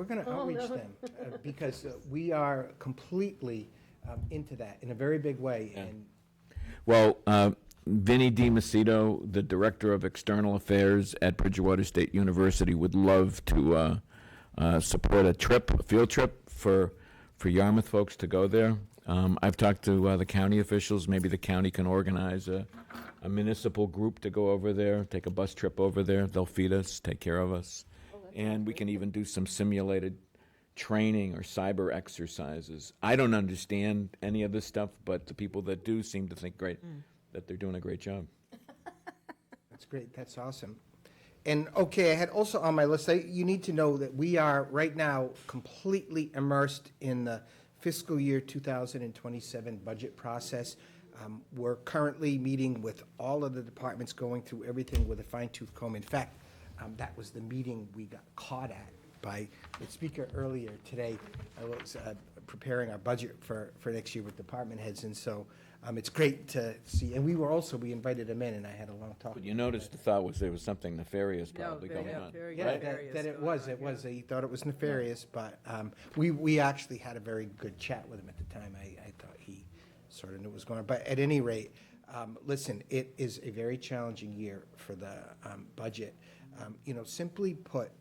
C: gonna outreach them because we are completely into that in a very big way.
Q: Yeah.
C: And
Q: Well, Vinnie DiMacedo, the Director of External Affairs at Bridgewater State University, would love to support a field trip for Yarmouth folks to go there. I've talked to the county officials. Maybe the county can organize a municipal group to go over there, take a bus trip over there. They'll feed us, take care of us. And we can even do some simulated training or cyber exercises. I don't understand any of this stuff, but the people that do seem to think that they're doing a great job.
C: that's great. That's awesome. And okay, I had also on my list, you need to know that we are right now completely immersed in the fiscal year 2027 budget process. We're currently meeting with all of the departments, going through everything with a fine-tooth comb. In fact, that was the meeting we got caught at by the speaker earlier today. I was preparing our budget for next year with department heads, and so it's great to see. And we invited them in, and I had a long talk.
Q: But you noticed the thought was there was something nefarious probably going on.
C: Yeah, that it was. He thought it was nefarious, but we actually had a very good chat with him at the time. I thought he sort of knew what was going on. But at any rate, listen, it is a very challenging year for the budget. Simply put,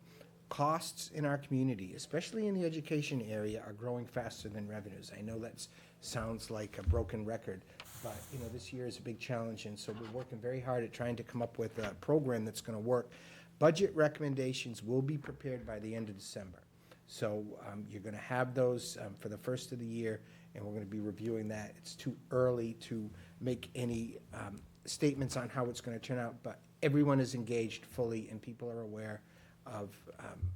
C: costs in our community, especially in the education area, are growing faster than revenues. I know that sounds like a broken record, but this year is a big challenge, and so we're working very hard at trying to come up with a program that's going to work. budget recommendations will be prepared by the end of December. So you're going to have those for the first of the year, and we're going to be reviewing that. It's too early to make any statements on how it's going to turn out, but everyone is engaged fully, and people are aware of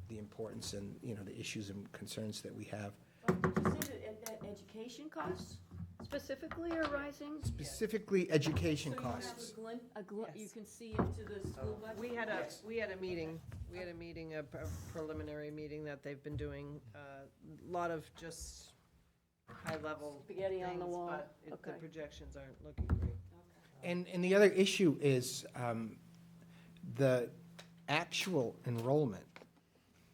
C: the importance and, you know, the issues and concerns that we have.
T: Did you say that education costs specifically are rising?
C: Specifically, education costs.
T: You can see into the school budget?
A: We had a meeting, a preliminary meeting that they've been doing, a lot of just high-level
T: Spaghetti on the
A: things,
T: wall.
A: but the
T: Okay.
A: projections aren't looking great.
C: And the other issue is the actual enrollment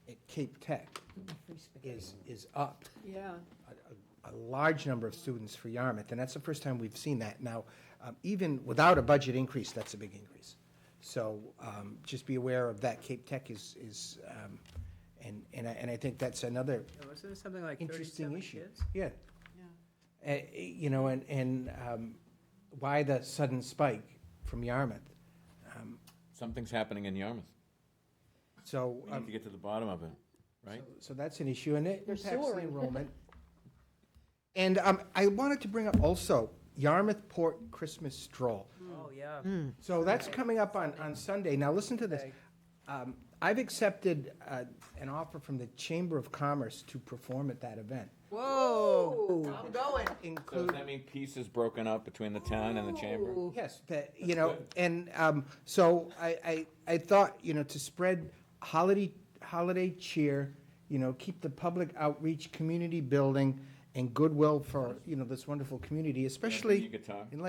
C: at Cape Tech is up.
T: Yeah.
C: A large number of students for Yarmouth, and that's the first time we've seen that. Now, even without a budget increase, that's a big increase. So just be aware of that. Cape Tech is and I think that's another
H: Wasn't it something like
C: interesting
H: 37
C: issue.
H: kids?
C: Yeah. You know, and why the sudden spike from Yarmouth?
Q: Something's happening in Yarmouth.
C: So
Q: We need to get to the bottom of it, right?
C: So that's an issue, and it
T: There's
C: impacts the
T: sewer.
C: enrollment. And I wanted to bring up also Yarmouth Port Christmas Stroll.
A: Oh, yeah.
C: So that's coming up on Sunday. Now, listen to this. I've accepted an offer from the Chamber of Commerce to perform at that event.
A: Whoa, I'm going.
Q: So does that mean peace is broken up between the town and the chamber?
C: Yes, that, you know, and so I thought, you know, to spread holiday cheer, you know, keep the public outreach, community building, and goodwill for, you know, this wonderful community, especially
Q: your guitar?
C: in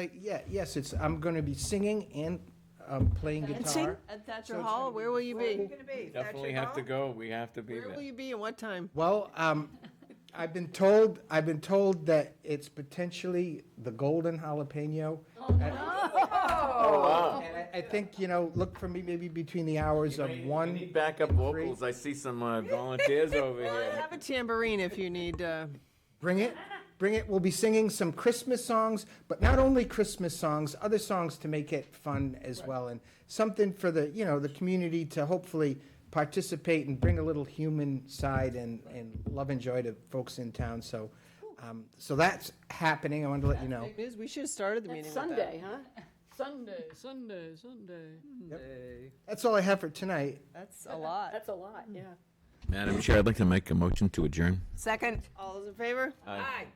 C: yes, I'm going to be singing and playing guitar.
A: At Thatcher Hall, where will you be?
Q: Definitely have to go. We have to be
A: Where will
Q: there.
A: you be and what time?
C: Well, I've been told that it's potentially the Golden Jalapeno.
Q: Oh, wow.
C: And I think, you know, look for me maybe between the hours of
Q: We
C: 1.
Q: need backup vocals. I see some volunteers over
A: I
Q: here.
A: have a tambourine if you need.
C: Bring it. We'll be singing some Christmas songs, but not only Christmas songs, other songs to make it fun as well, and something for the, you know, the community to hopefully participate and bring a little human side and love and joy to folks in town. So, so that's happening. I wanted to let you know.
A: Big news. We should have started the meeting with that.
T: Sunday, huh? Sunday.
C: That's all I have for tonight.
A: That's a lot.
T: That's a lot, yeah.
Q: Madam Chair, I'd like to make a motion to adjourn.
A: Second. All those in favor?
Q: Aye.